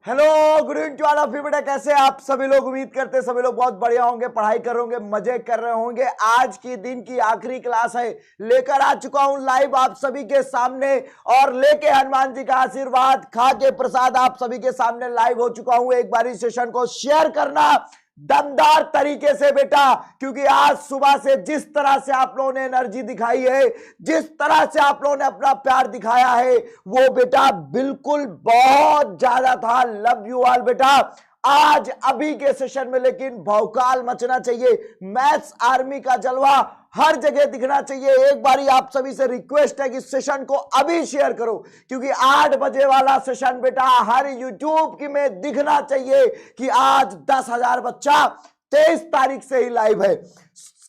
Hello, good evening to all of you. बेटा कैसे आप सभी लोग? उम्मीद करते हैं सभी लोग बहुत बढ़िया होंगे, पढ़ाई कर रहे होंगे, मजे कर रहे होंगे। आज की दिन की आखिरी क्लास है, लेकर आ चुका हूं लाइव आप सभी के सामने और लेके हनुमान जी का आशीर्वाद खा के प्रसाद आप सभी के सामने लाइव हो चुका हूं। एक बार इस सेशन को शेयर करना दमदार तरीके से बेटा, क्योंकि आज सुबह से जिस तरह से आप लोगों ने एनर्जी दिखाई है, जिस तरह से आप लोगों ने अपना प्यार दिखाया है, वो बेटा बिल्कुल बहुत ज्यादा था। लव यू ऑल बेटा। आज अभी के सेशन में लेकिन भौकाल मचना चाहिए, मैथ्स आर्मी का जलवा हर जगह दिखना चाहिए। एक बारी आप सभी से रिक्वेस्ट है कि सेशन को अभी शेयर करो, क्योंकि 8 बजे वाला सेशन बेटा हर यूट्यूब की में दिखना चाहिए कि आज 10,000 बच्चा 23 तारीख से ही लाइव है।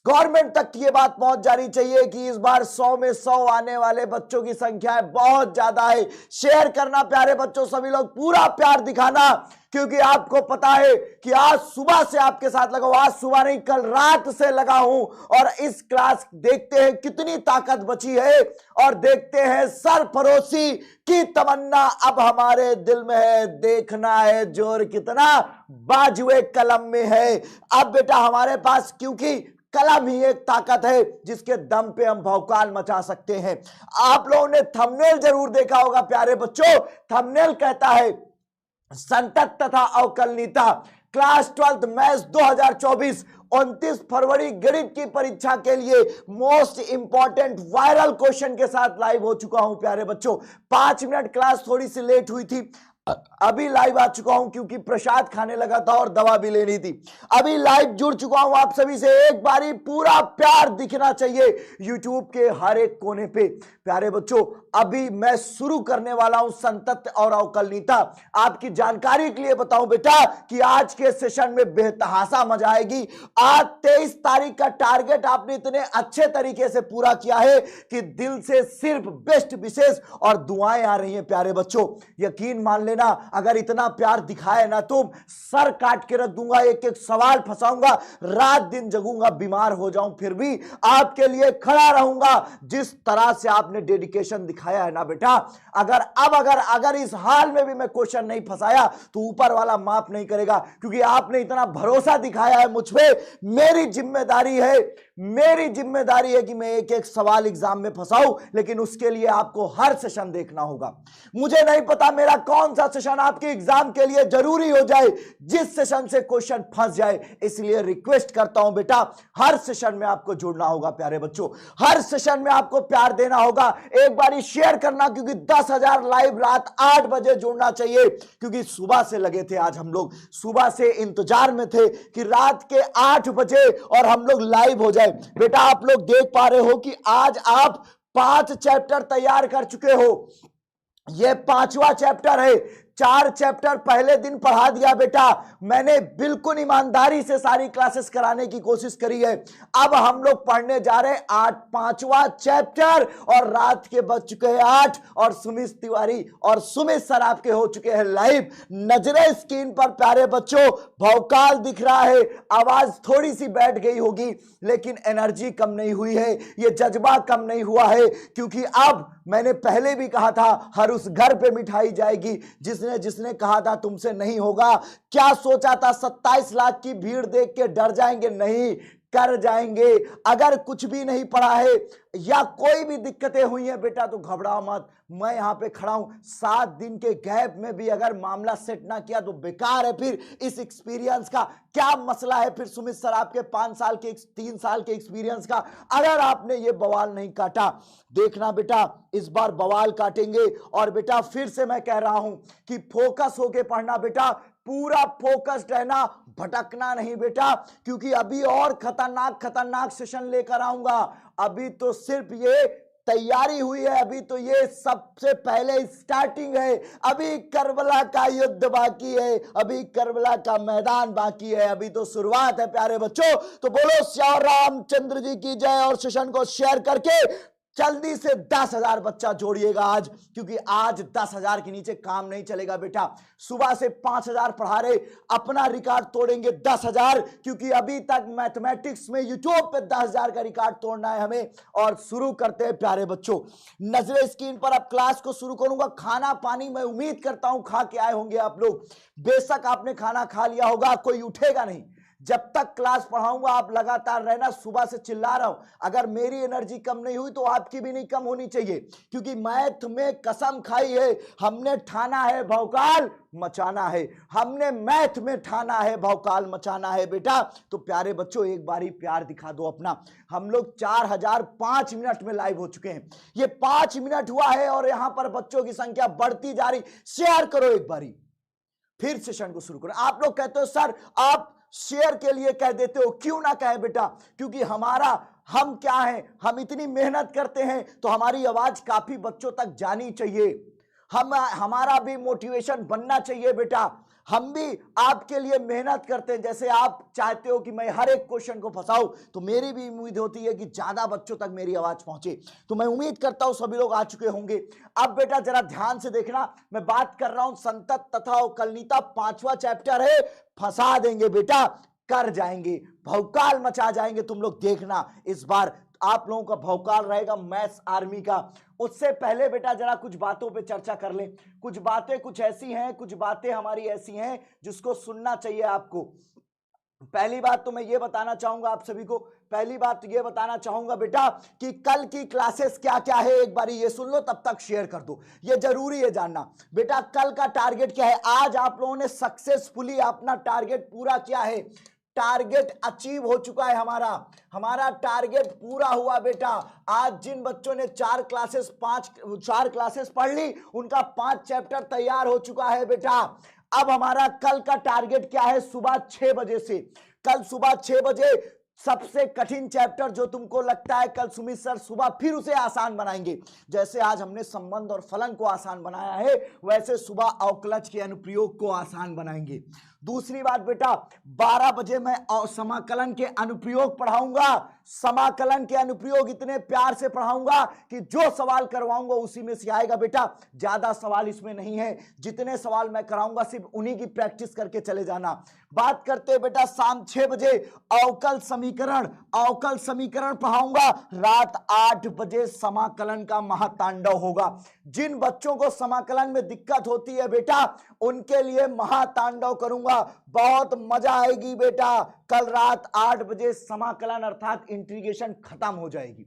गवर्नमेंट तक ये बात पहुंच जानी चाहिए कि इस बार 100 में 100 आने वाले बच्चों की संख्या बहुत ज्यादा है। शेयर करना प्यारे बच्चों, सभी लोग पूरा प्यार दिखाना, क्योंकि आपको पता है कि आज सुबह से आपके साथ लगा हूं, आज सुबह नहीं कल रात से लगा हूं। और इस क्लास देखते हैं कितनी ताकत बची है और देखते हैं सरफरोशी की तमन्ना अब हमारे दिल में है। देखना है जोर कितना बाजुए कलम में है। अब बेटा हमारे पास क्योंकि कलम ही एक ताकत है जिसके दम पे हम भौकाल मचा सकते हैं। आप लोगों ने थंबनेल जरूर देखा होगा प्यारे बच्चों। थंबनेल कहता है संतत तथा अवकलनीयता क्लास 12 मैथ्स 2024 29 फरवरी गणित की परीक्षा के लिए मोस्ट इंपॉर्टेंट वायरल क्वेश्चन के साथ लाइव हो चुका हूं प्यारे बच्चों। 5 मिनट क्लास थोड़ी सी लेट हुई थी, अभी लाइव आ चुका हूं क्योंकि प्रसाद खाने लगा था और दवा भी लेनी थी। अभी लाइव जुड़ चुका हूं आप सभी से। एक बारी पूरा प्यार दिखना चाहिए यूट्यूब के हर एक कोने पे प्यारे बच्चों। अभी मैं शुरू करने वाला हूं संतत और अवकलनीयता। आपकी जानकारी के लिए बताऊं बेटा कि आज के सेशन में बेतहाशा मजा आएगी। आज 23 तारीख का टारगेट आपने इतने अच्छे तरीके से पूरा किया है कि दिल से सिर्फ बेस्ट विशेष और दुआएं आ रही हैं प्यारे बच्चों। यकीन मान लेना, अगर इतना प्यार दिखाए ना तुम, सर काट के रख दूंगा, एक एक सवाल फंसाऊंगा, रात दिन जगूंगा, बीमार हो जाऊं, फिर भी आपके लिए खड़ा रहूंगा। जिस तरह से आपने डेडिकेशन दिखाया है ना बेटा, अगर इस हाल में भी मैं क्वेश्चन नहीं फंसाया तो ऊपर वाला माफ नहीं करेगा, क्योंकि आपने इतना भरोसा दिखाया है मुझ पे। मेरी जिम्मेदारी है कि मैं एक एक सवाल एग्जाम में फंसाऊं, लेकिन उसके लिए आपको हर सेशन देखना होगा। मुझे नहीं पता मेरा कौन सा सेशन आपके एग्जाम के लिए जरूरी हो जाए, जिस सेशन से क्वेश्चन फंस जाए। इसलिए रिक्वेस्ट करता हूं बेटा, हर सेशन में आपको जुड़ना होगा प्यारे बच्चों, हर सेशन में आपको प्यार देना होगा। एक बारी शेयर करना, क्योंकि 10,000 लाइव रात 8 बजे जुड़ना चाहिए, क्योंकि सुबह से लगे थे। आज हम लोग सुबह से इंतजार में थे कि रात के 8 बजे और हम लोग लाइव हो जाए। बेटा आप लोग देख पा रहे हो कि आज आप 5 चैप्टर तैयार कर चुके हो, ये 5वां चैप्टर है। 4 चैप्टर पहले दिन पढ़ा दिया बेटा मैंने, बिल्कुल ईमानदारी से सारी क्लासेस कराने की कोशिश करी है। अब हम लोग पढ़ने जा रहे हैं 5वां चैप्टर और रात के बज चुके हैं 8 और सुमित तिवारी और सुमित सर आपके हो चुके हैं लाइव। नजरें स्क्रीन पर प्यारे बच्चों, भौकाल दिख रहा है, आवाज थोड़ी सी बैठ गई होगी, लेकिन एनर्जी कम नहीं हुई है, ये जज्बा कम नहीं हुआ है। क्योंकि अब मैंने पहले भी कहा था हर उस घर पे मिठाई जाएगी जिसने कहा था तुमसे नहीं होगा। क्या सोचा था 27 लाख की भीड़ देख के डर जाएंगे? नहीं, कर जाएंगे। अगर कुछ भी नहीं पढ़ा है या कोई भी दिक्कतें हुई हैं बेटा तो घबराओ मत, मैं यहां पे खड़ा हूं। 7 दिन के गैप में भी अगर मामला सेट ना किया तो बेकार है। फिर इस एक्सपीरियंस का क्या मसला है? फिर सुमित सर आपके 5 साल के 3 साल के एक्सपीरियंस का अगर आपने ये बवाल नहीं काटा, देखना बेटा इस बार बवाल काटेंगे। और बेटा फिर से मैं कह रहा हूं कि फोकस होके पढ़ना बेटा, पूरा फोकस्ड रहना, भटकना नहीं बेटा, क्योंकि अभी और खतरनाक सेशन लेकर आऊंगा। अभी तो सिर्फ ये तैयारी हुई है, अभी तो ये सबसे पहले स्टार्टिंग है। अभी करबला का युद्ध बाकी है, अभी करबला का मैदान बाकी है, अभी तो शुरुआत है प्यारे बच्चों। तो बोलो श्याम रामचंद्र जी की जय और सेशन को शेयर करके जल्दी से 10,000 बच्चा जोड़िएगा आज, क्योंकि आज 10,000 के नीचे काम नहीं चलेगा बेटा। सुबह से 5,000 पढ़ा रहे, अपना रिकॉर्ड तोड़ेंगे 10,000, क्योंकि अभी तक मैथमेटिक्स में यूट्यूब पे 10,000 का रिकॉर्ड तोड़ना है हमें। और शुरू करते हैं प्यारे बच्चों, नजरे स्क्रीन पर अब क्लास को शुरू करूंगा। खाना पानी मैं उम्मीद करता हूं खा के आए होंगे आप लोग। बेशक आपने खाना खा लिया होगा, कोई उठेगा नहीं जब तक क्लास पढ़ाऊंगा। आप लगातार रहना, सुबह से चिल्ला रहा हूं, अगर मेरी एनर्जी कम नहीं हुई तो आपकी भी नहीं कम होनी चाहिए, क्योंकि मैथ में कसम खाई है हमने, ठाना है भौकाल मचाना है। हमने मैथ में ठाना है भौकाल मचाना है बेटा। तो प्यारे बच्चों एक बारी प्यार दिखा दो अपना। हम लोग 4005 मिनट में लाइव हो चुके हैं, ये 5 मिनट हुआ है और यहां पर बच्चों की संख्या बढ़ती जा रही। शेयर करो एक बारी, फिर सेशन को शुरू करो। आप लोग कहते हो सर आप शेयर के लिए कह देते हो, क्यों ना कहे बेटा, क्योंकि हम क्या हैं, हम इतनी मेहनत करते हैं तो हमारी आवाज काफी बच्चों तक जानी चाहिए। हमारा भी मोटिवेशन बनना चाहिए बेटा। हम भी आपके लिए मेहनत करते हैं, जैसे आप चाहते हो कि मैं हर एक क्वेश्चन को फंसाऊं, तो मेरी भी उम्मीद होती है कि ज्यादा बच्चों तक मेरी आवाज पहुंचे। तो मैं उम्मीद करता हूं सभी लोग आ चुके होंगे। अब बेटा जरा ध्यान से देखना, मैं बात कर रहा हूं संतत तथा अवकलनीता, 5वां चैप्टर है। फंसा देंगे बेटा, कर जाएंगे, भौकाल मचा जाएंगे तुम लोग। देखना इस बार आप लोगों का भौकाल रहेगा मैथ्स आर्मी का। उससे पहले बेटा जरा कुछ बातों पे चर्चा कर लें। कुछ बातें कुछ ऐसी हैं, कुछ बातें हमारी ऐसी हैं जिसको सुनना चाहिए आपको। पहली बात तो मैं ये बताना चाहूंगा आप सभी को, पहली बात ये बताना चाहूंगा बेटा कि कल की क्लासेस क्या क्या है, एक बारी ये सुन लो, तब तक शेयर कर दो, ये जरूरी है जानना। बेटा कल का टारगेट क्या है, आज आप लोगों ने सक्सेसफुली अपना टारगेट पूरा किया है। टारगेट अचीव हो चुका है हमारा टारगेट पूरा हुआ बेटा। आज जिन बच्चों ने 4 क्लासेस पढ़ ली, उनका 5 चैप्टर तैयार हो चुका है बेटा। अब हमारा कल का टारगेट क्या है, सुबह 6 बजे से, कल सुबह 6 बजे सबसे कठिन चैप्टर जो तुमको लगता है कल सुमित सर सुबह फिर उसे आसान बनाएंगे। जैसे आज हमने संबंध और फलन को आसान बनाया है, वैसे सुबह अवकलज के अनुप्रयोग को आसान बनाएंगे। दूसरी बात बेटा, 12 बजे मैं समाकलन के अनुप्रयोग पढ़ाऊंगा। समाकलन के अनुप्रयोग इतने प्यार से पढ़ाऊंगा कि जो सवाल करवाऊंगा उसी में से आएगा बेटा। ज्यादा सवाल इसमें नहीं है, जितने सवाल मैं कराऊंगा सिर्फ उन्हीं की प्रैक्टिस करके चले जाना। बात करते हैं बेटा शाम 6 बजे अवकल समीकरण पढ़ाऊंगा। रात 8 बजे समाकलन का महातांडव होगा। जिन बच्चों को समाकलन में दिक्कत होती है बेटा, उनके लिए महातांडव करूंगा, बहुत मजा आएगी बेटा। कल रात 8 बजे समाकलन अर्थात इंटीग्रेशन खत्म हो जाएगी।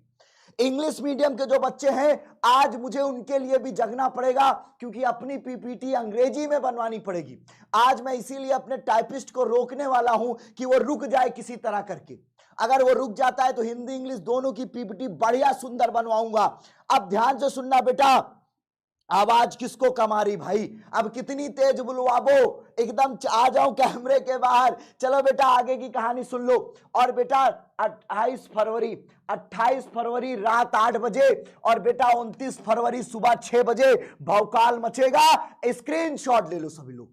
इंग्लिश मीडियम के जो बच्चे हैं, आज मुझे उनके लिए भी जगना पड़ेगा, क्योंकि अपनी पीपीटी अंग्रेजी में बनवानी पड़ेगी। आज मैं इसीलिए अपने टाइपिस्ट को रोकने वाला हूं कि वो रुक जाए किसी तरह करके। अगर वो रुक जाता है तो हिंदी इंग्लिश दोनों की पीपीटी बढ़िया सुंदर बनवाऊंगा। अब ध्यान से सुनना बेटा, आवाज किसको कमारी भाई, अब कितनी तेज बुलवाबो, एकदम आ जाओ कैमरे के बाहर। चलो बेटा आगे की कहानी सुन लो। और बेटा 28 फरवरी रात 8 बजे और बेटा 29 फरवरी सुबह 6 बजे भौकाल मचेगा। स्क्रीनशॉट ले लो सभी लोग।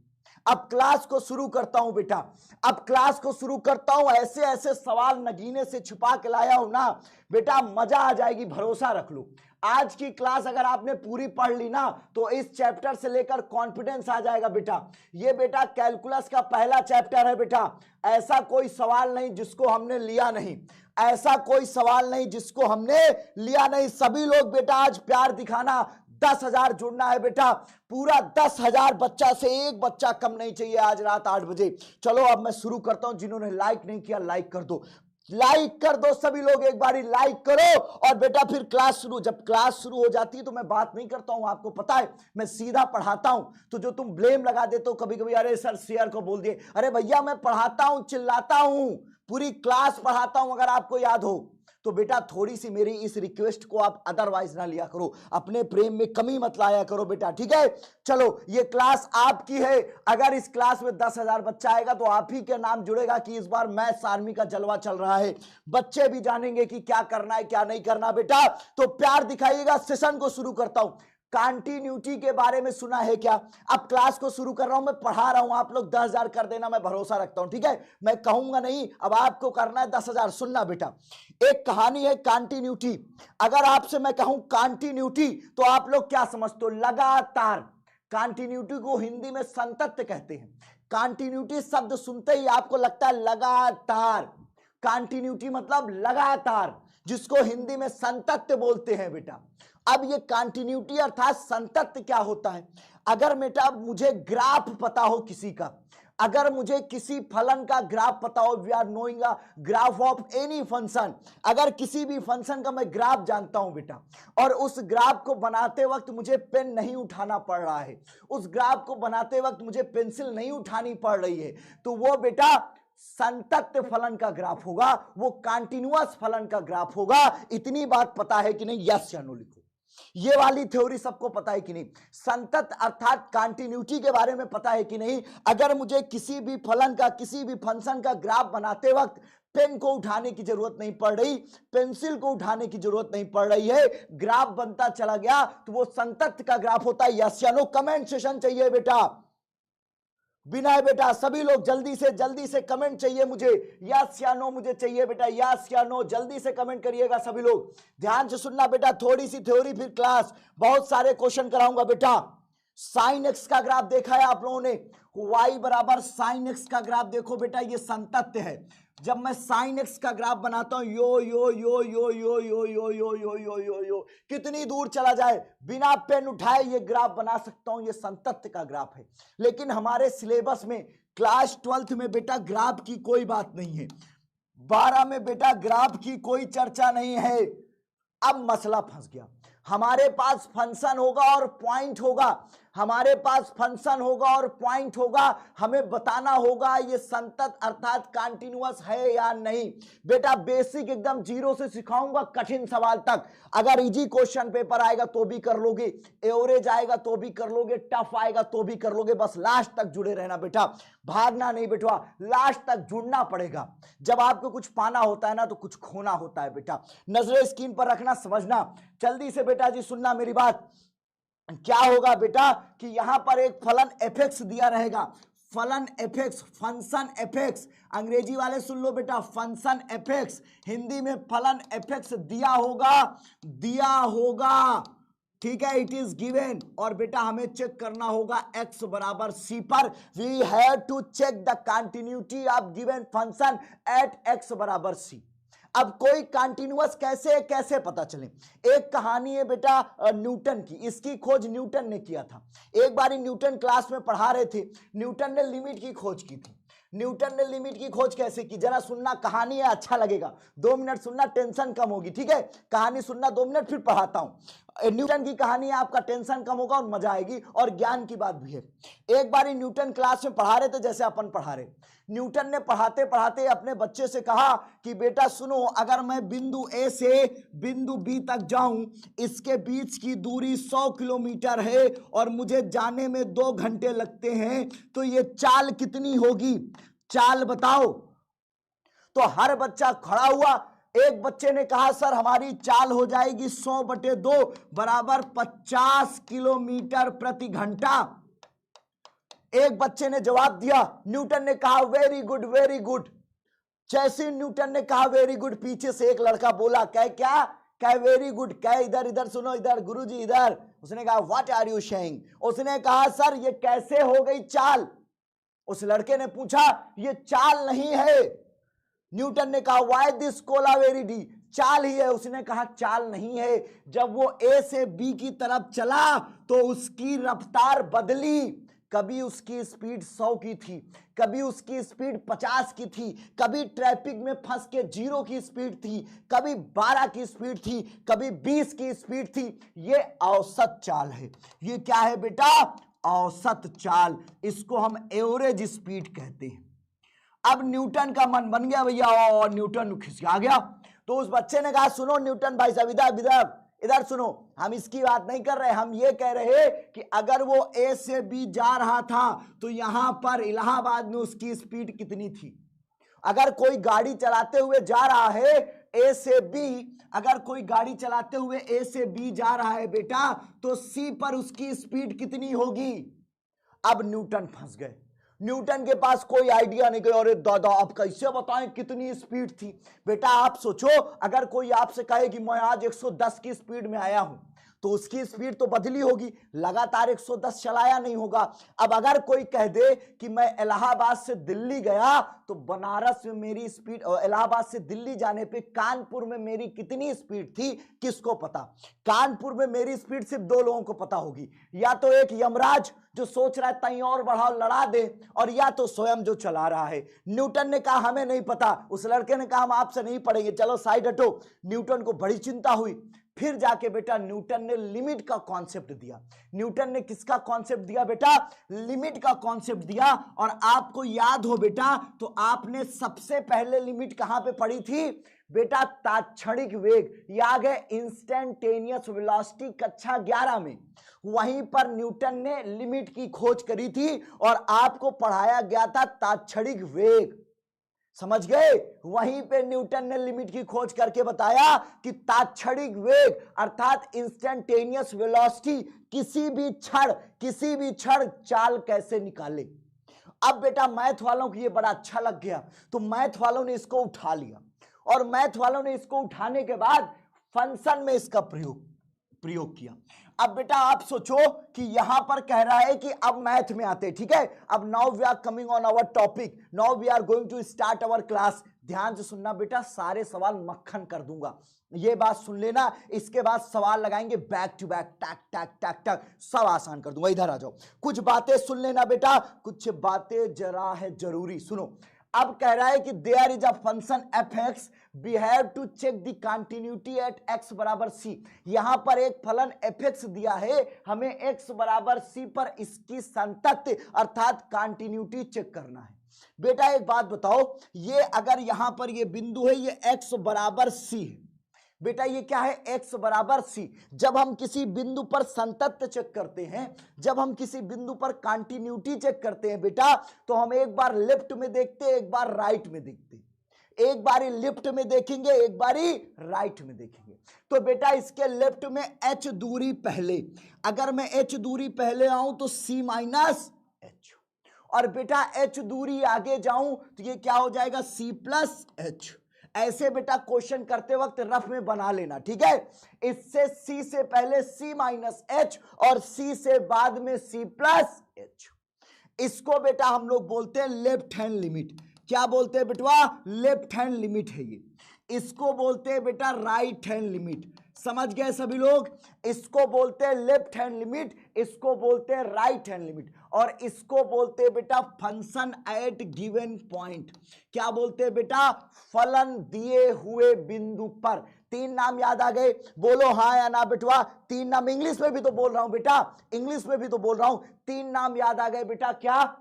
अब क्लास को शुरू करता हूं बेटा, अब क्लास को शुरू करता हूं। ऐसे ऐसे सवाल नगीने से छुपा के लाया हूं ना बेटा, मजा आ जाएगी, भरोसा रख लो। आज की क्लास अगर आपने पूरी पढ़ ली ना, तो इस चैप्टर से लेकर कॉन्फिडेंस आ जाएगा बेटा। ये बेटा कैलकुलस का पहला चैप्टर है बेटा। ऐसा कोई सवाल नहीं जिसको हमने लिया नहीं, ऐसा कोई सवाल नहीं जिसको हमने लिया नहीं। सभी लोग बेटा आज प्यार दिखाना, 10,000 जुड़ना है बेटा, पूरा 10,000 बच्चा से एक बच्चा कम नहीं चाहिए आज रात 8 बजे। चलो अब मैं शुरू करता हूं। जिन्होंने लाइक नहीं किया लाइक कर दो, लाइक कर दो सभी लोग, एक बारी लाइक करो। और बेटा फिर क्लास शुरू, जब क्लास शुरू हो जाती है तो मैं बात नहीं करता हूं, आपको पता है मैं सीधा पढ़ाता हूं। तो जो तुम ब्लेम लगा देते हो कभी कभी, अरे सर शेयर को बोल दिए, अरे भैया मैं पढ़ाता हूं, चिल्लाता हूं, पूरी क्लास पढ़ाता हूं। अगर आपको याद हो तो बेटा थोड़ी सी मेरी इस रिक्वेस्ट को आप अदरवाइज ना लिया करो, अपने प्रेम में कमी मत लाया करो बेटा, ठीक है। चलो ये क्लास आपकी है। अगर इस क्लास में 10,000 बच्चा आएगा तो आप ही के नाम जुड़ेगा कि इस बार मैथ्स आर्मी का जलवा चल रहा है। बच्चे भी जानेंगे कि क्या करना है क्या नहीं करना बेटा। तो प्यार दिखाइएगा, सेशन को शुरू करता हूं। कंटिन्यूटी के बारे में सुना है क्या? अब क्लास को शुरू कर रहा हूं, मैं पढ़ा रहा हूं, आप लोग 10,000 कर देना, मैं भरोसा रखता हूं, ठीक है? मैं कहूंगा नहीं, अब आपको करना है 10,000। सुनना बेटा, एक कहानी है कंटिन्यूटी। अगर आपसे मैं कहूं कंटिन्यूटी तो आप लोग क्या समझते हो? लगातार। कंटिन्यूटी को हिंदी में संतत्य कहते हैं। कंटिन्यूटी शब्द सुनते ही आपको लगता है लगातार। कंटिन्यूटी मतलब लगातार, जिसको हिंदी में संतत्य बोलते हैं बेटा। अब ये कंटिन्यूटी अर्थात संतत्य क्या होता है? अगर बेटा मुझे ग्राफ पता हो किसी का, अगर मुझे किसी फलन का ग्राफ पता हो, we are knowing a graph of any function, अगर किसी भी फंक्शन का मैं ग्राफ जानता हूं बेटा, और उस ग्राफ को बनाते वक्त मुझे पेन नहीं उठाना पड़ रहा है, उस ग्राफ को बनाते वक्त मुझे पेंसिल नहीं उठानी पड़ रही है, तो वो बेटा संतत्य फलन का ग्राफ होगा, वो कंटिन्यूअस फलन का ग्राफ होगा। इतनी बात पता है कि नहीं? यस या नो लिखो। ये वाली थ्योरी सबको पता है कि नहीं? संतत अर्थात कंटिन्यूटी के बारे में पता है कि नहीं? अगर मुझे किसी भी फलन का, किसी भी फंक्शन का ग्राफ बनाते वक्त पेन को उठाने की जरूरत नहीं पड़ रही, पेंसिल को उठाने की जरूरत नहीं पड़ रही है, ग्राफ बनता चला गया, तो वो संतत का ग्राफ होता है। यस या नो कमेंट सेशन चाहिए बेटा। विनय बेटा, सभी लोग जल्दी से कमेंट चाहिए मुझे, यस या नो मुझे चाहिए बेटा, यस या नो जल्दी से कमेंट करिएगा सभी लोग। ध्यान से सुनना बेटा, थोड़ी सी थ्योरी फिर क्लास, बहुत सारे क्वेश्चन कराऊंगा बेटा। साइन एक्स का ग्राफ देखा है आप लोगों ने? y बराबर साइन एक्स का ग्राफ देखो बेटा, ये संतत्य है। जब मैं साइन एक्स का ग्राफ बनाता हूं, यो यो यो यो यो यो यो यो यो यो यो यो कितनी दूर चला जाए, बिना पेन उठाए ये ग्राफ बना सकता हूं, ये संतत्य का ग्राफ है। लेकिन हमारे सिलेबस में क्लास 12th में बेटा ग्राफ की कोई बात नहीं है, 12 में बेटा ग्राफ की कोई चर्चा नहीं है। अब मसला फंस गया, हमारे पास फंक्शन होगा और पॉइंट होगा, हमारे पास फंक्शन होगा और पॉइंट होगा, हमें बताना होगा ये संतत अर्थात कंटिन्यूअस है या नहीं। बेटा बेसिक एकदम जीरो से सिखाऊंगा कठिन सवाल तक। अगर इजी क्वेश्चन पेपर आएगा तो भी कर लोगे, एवरेज आएगा तो भी कर लोगे, टफ आएगा तो भी कर लोगे, बस लास्ट तक जुड़े रहना बेटा, भागना नहीं बेटा, लास्ट तक जुड़ना पड़ेगा। जब आपको कुछ पाना होता है ना तो कुछ खोना होता है बेटा। नजरें स्क्रीन पर रखना, समझना जल्दी से बेटा जी, सुनना मेरी बात। क्या होगा बेटा कि यहां पर एक फलन fx दिया रहेगा, फलन fx, फंक्शन fx, अंग्रेजी वाले सुन लो बेटा, फंक्शन fx, हिंदी में फलन fx दिया होगा, ठीक है, इट इज गिवन। और बेटा हमें चेक करना होगा x बराबर c पर, we have to check the continuity of given function at x बराबर c। अब कोई कंटिन्यूअस कैसे पता चले? एक कहानी है बेटा न्यूटन की, इसकी खोज न्यूटन ने किया था। एक बार न्यूटन क्लास में पढ़ा रहे थे, न्यूटन ने लिमिट की खोज की थी। न्यूटन ने लिमिट की खोज कैसे की, जरा सुनना, कहानी है, अच्छा लगेगा, 2 मिनट सुनना, टेंशन कम होगी, ठीक है? कहानी सुनना 2 मिनट, फिर पढ़ाता हूं। न्यूटन की कहानी है, आपका टेंशन कम होगा और मजा आएगी, और ज्ञान की बात भी है। एक बार न्यूटन क्लास में पढ़ा रहे थे, जैसे अपन पढ़ा रहे, न्यूटन ने पढ़ाते पढ़ाते अपने बच्चे से कहा कि बेटा सुनो, अगर मैं बिंदु ए से बिंदु बी तक जाऊं, इसके बीच की दूरी 100 किलोमीटर है और मुझे जाने में 2 घंटे लगते हैं, तो ये चाल कितनी होगी? चाल बताओ। तो हर बच्चा खड़ा हुआ। एक बच्चे ने कहा सर हमारी चाल हो जाएगी 100/2 बराबर 50 किलोमीटर प्रति घंटा। एक बच्चे ने जवाब दिया, न्यूटन ने कहा वेरी गुड वेरी गुड। जैसे न्यूटन ने कहा वेरी गुड, पीछे से एक लड़का बोला, क्या वेरी गुड, क्या इधर सुनो, इधर गुरुजी इधर। उसने कहा व्हाट आर यू सेइंग? उसने कहा सर ये कैसे हो गई चाल? उस लड़के ने पूछा ये चाल नहीं है। न्यूटन ने कहा why this Cola very D, चाल ही है। उसने कहा चाल नहीं है, जब वो ए से बी की तरफ चला तो उसकी रफ्तार बदली। कभी उसकी स्पीड 100 की थी, कभी उसकी स्पीड 50 की थी, कभी ट्रैफिक में फंस के 0 की स्पीड थी, कभी 12 की स्पीड थी, कभी 20 की स्पीड थी। ये औसत चाल है। ये क्या है बेटा? औसत चाल। इसको हम एवरेज स्पीड कहते हैं। अब न्यूटन का मन बन गया भैया, और न्यूटन खिसिया गया। तो उस बच्चे ने कहा सुनो न्यूटन भाई साहब, इधर सुनो, हम इसकी बात नहीं कर रहे, हम ये कह रहे कि अगर वो ए से बी जा रहा था तो यहां पर इलाहाबाद में उसकी स्पीड कितनी थी? अगर कोई गाड़ी चलाते हुए जा रहा है ए से बी, अगर कोई गाड़ी चलाते हुए ए से बी जा रहा है बेटा, तो सी पर उसकी स्पीड कितनी होगी? अब न्यूटन फंस गए, न्यूटन के पास कोई आइडिया नहीं कि अरे दादा आप कैसे बताएं कितनी स्पीड थी। बेटा आप सोचो, अगर कोई आपसे कहे कि मैं आज 110 की स्पीड में आया हूं, तो उसकी स्पीड तो बदली होगी, लगातार 110 चलाया नहीं होगा। अब अगर कोई कह दे कि मैं इलाहाबाद से दिल्ली गया, तो बनारस में मेरी स्पीड, इलाहाबाद से दिल्ली जाने पे कानपुर में मेरी कितनी स्पीड थी, किसको पता? कानपुर में मेरी स्पीड सिर्फ दो लोगों को पता होगी, या तो एक यमराज जो सोच रहा है तई और बढ़ाओ लड़ा दे, और या तो स्वयं जो चला रहा है। न्यूटन ने कहा हमें नहीं पता, उस लड़के ने कहा हम आपसे नहीं पढ़ेंगे, चलो साइड हटो। न्यूटन को बड़ी चिंता हुई, फिर जाके बेटा न्यूटन ने लिमिट का कॉन्सेप्ट दिया। न्यूटन ने किसका कॉन्सेप्ट दिया बेटा? लिमिट का कॉन्सेप्ट दिया। और आपको याद हो बेटा, तो आपने सबसे पहले लिमिट कहां पे पढ़ी थी बेटा? तात्क्षणिक वेग, याद है इंस्टेंटेनियस वेलोसिटी, कक्षा 11 में। वहीं पर न्यूटन ने लिमिट की खोज करी थी और आपको पढ़ाया गया था तात्क्षणिक वेग, समझ गए? वहीं पे न्यूटन ने लिमिट की खोज करके बताया कि तात्क्षणिक वेग अर्थात इंस्टेंटेनियस वेलोसिटी किसी भी क्षण चाल कैसे निकाले। अब बेटा मैथ वालों को ये बड़ा अच्छा लग गया, तो मैथ वालों ने इसको उठा लिया, और मैथ वालों ने इसको उठाने के बाद फंक्शन में इसका प्रयोग किया। अब बेटा आप सोचो कि यहां पर कह रहा है कि अब मैथ में आते, ठीक है? अब now we are coming on our topic, now we are going to start our class. ध्यान से सुनना बेटा, सारे सवाल मक्खन कर दूंगा, ये बात सुन लेना। इसके बाद सवाल लगाएंगे बैक टू बैक, टक टक टक टक, सब आसान कर दूंगा। इधर आ जाओ, कुछ बातें सुन लेना बेटा, कुछ बातें जरा है जरूरी, सुनो। अब कह रहा है कि there is a function f x, we have to check the continuity at x बराबर सी। यहां पर एक फलन एफ एक्स दिया है, हमें एक्स बराबर सी पर इसकी संतत्य अर्थात कंटिन्यूटी चेक करना है। बेटा एक बात बताओ, ये अगर यहां पर ये बिंदु है, ये एक्स बराबर सी है बेटा, ये क्या है? एक्स बराबर सी। जब हम किसी बिंदु पर संतत्य चेक करते हैं, जब हम किसी बिंदु पर कंटिन्यूटी चेक करते हैं बेटा, तो हम एक बार लेफ्ट में देखते हैं, एक बार राइट में देखते हैं। एक बारी लेफ्ट में देखेंगे, एक बारी राइट में देखेंगे। तो बेटा इसके लेफ्ट में h दूरी पहले, अगर मैं h दूरी पहले आऊं तो c माइनस h, और बेटा h दूरी आगे जाऊं तो ये क्या हो जाएगा? c plus h। ऐसे बेटा क्वेश्चन करते वक्त रफ में बना लेना, ठीक है? इससे c से पहले c माइनस h और c से बाद में c प्लस h। इसको बेटा हम लोग बोलते हैं लेफ्ट हैंड लिमिट। क्या बोलते हैं बेटवा? लेफ्ट हैंड लिमिट है ये। इसको बोलते हैं बेटा राइट हैंड लिमिट। समझ गए सभी लोग? इसको बोलते हैं लेफ्ट हैंड लिमिट, इसको बोलते हैं राइट हैंड लिमिट, और इसको बोलते हैं बेटा फंक्शन एट गिवन पॉइंट। क्या बोलते हैं बेटा? फलन दिए हुए बिंदु पर। तीन नाम याद आ गए? बोलो हाँ या ना बेटवा। तीन नाम इंग्लिश में भी तो बोल रहा हूं बेटा, इंग्लिश में भी तो बोल रहा हूं। तीन नाम याद आ गए बेटा, क्या?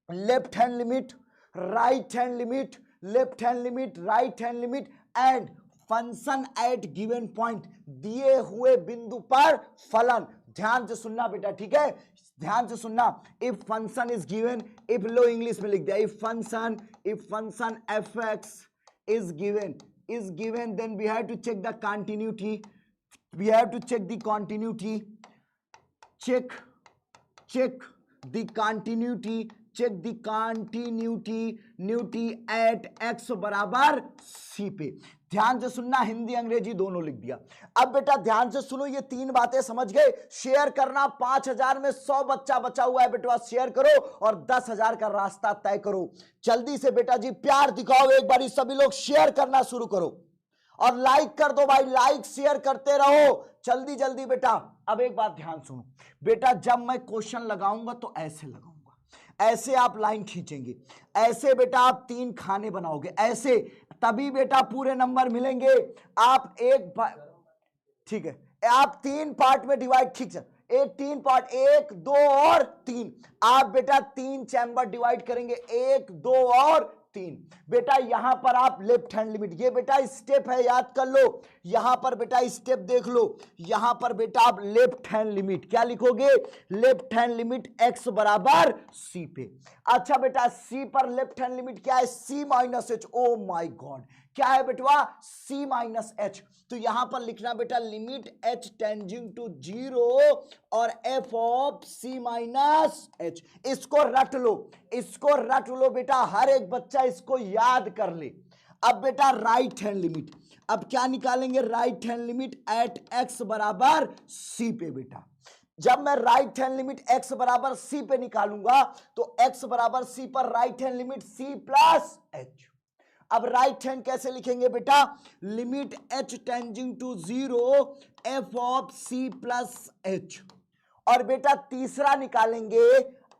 Left hand limit, right hand limit, left hand limit, right hand limit and function at given point, दिए हुए बिंदु पर फलन। ध्यान से सुनना बेटा, ठीक है? ध्यान से सुनना। If function is given, if लो इंग्लिश में लिख दिया, if function f x is given then we have to check the continuity, we have to check the continuity, check the continuity at x बराबर c पे। ध्यान से सुनना, हिंदी अंग्रेजी दोनों लिख दिया। अब बेटा ध्यान से सुनो, ये तीन बातें समझ गए? शेयर करना, 5000 में 100 बच्चा बचा हुआ है बेटा, शेयर करो और 10,000 का रास्ता तय करो। जल्दी से बेटा जी प्यार दिखाओ, एक बार सभी लोग शेयर करना शुरू करो और लाइक कर दो भाई, लाइक शेयर करते रहो जल्दी जल्दी बेटा। अब एक बात ध्यान सुनो बेटा, जब मैं क्वेश्चन लगाऊंगा तो ऐसे लगाऊंगा, ऐसे आप लाइन खींचेंगे, ऐसे बेटा आप 3 खाने बनाओगे, ऐसे, तभी बेटा पूरे नंबर मिलेंगे। आप एक ठीक है, आप 3 पार्ट में डिवाइड, ठीक है, 3 पार्ट, 1 2 और 3। आप बेटा 3 चैम्बर डिवाइड करेंगे, 1 2 और 3। बेटा यहां पर आप लेफ्ट हैंड लिमिट, ये बेटा स्टेप है, याद कर लो। यहां पर बेटा स्टेप देख लो, यहां पर बेटा आप लेफ्ट हैंड लिमिट क्या लिखोगे? लेफ्ट हैंड लिमिट x बराबर c पे। अच्छा बेटा c पर लेफ्ट हैंड लिमिट क्या है? c minus h। O my God, क्या है बेटवा, c माइनस एच। तो यहां पर लिखना बेटा लिमिट h टेंजिंग टू 0 और f of c minus H. इसको रट लो, इसको रट लो बेटा, हर एक बच्चा इसको याद कर ले। अब बेटा राइट हैंड लिमिट, अब क्या निकालेंगे, right hand limit at x बराबर c पे। बेटा जब मैं राइट हैंड लिमिट x बराबर c पे निकालूंगा तो x बराबर c पर right hand limit c plus h। अब राइट हैंड कैसे लिखेंगे बेटा, limit h tending to 0 f of c plus h। और बेटा तीसरा निकालेंगे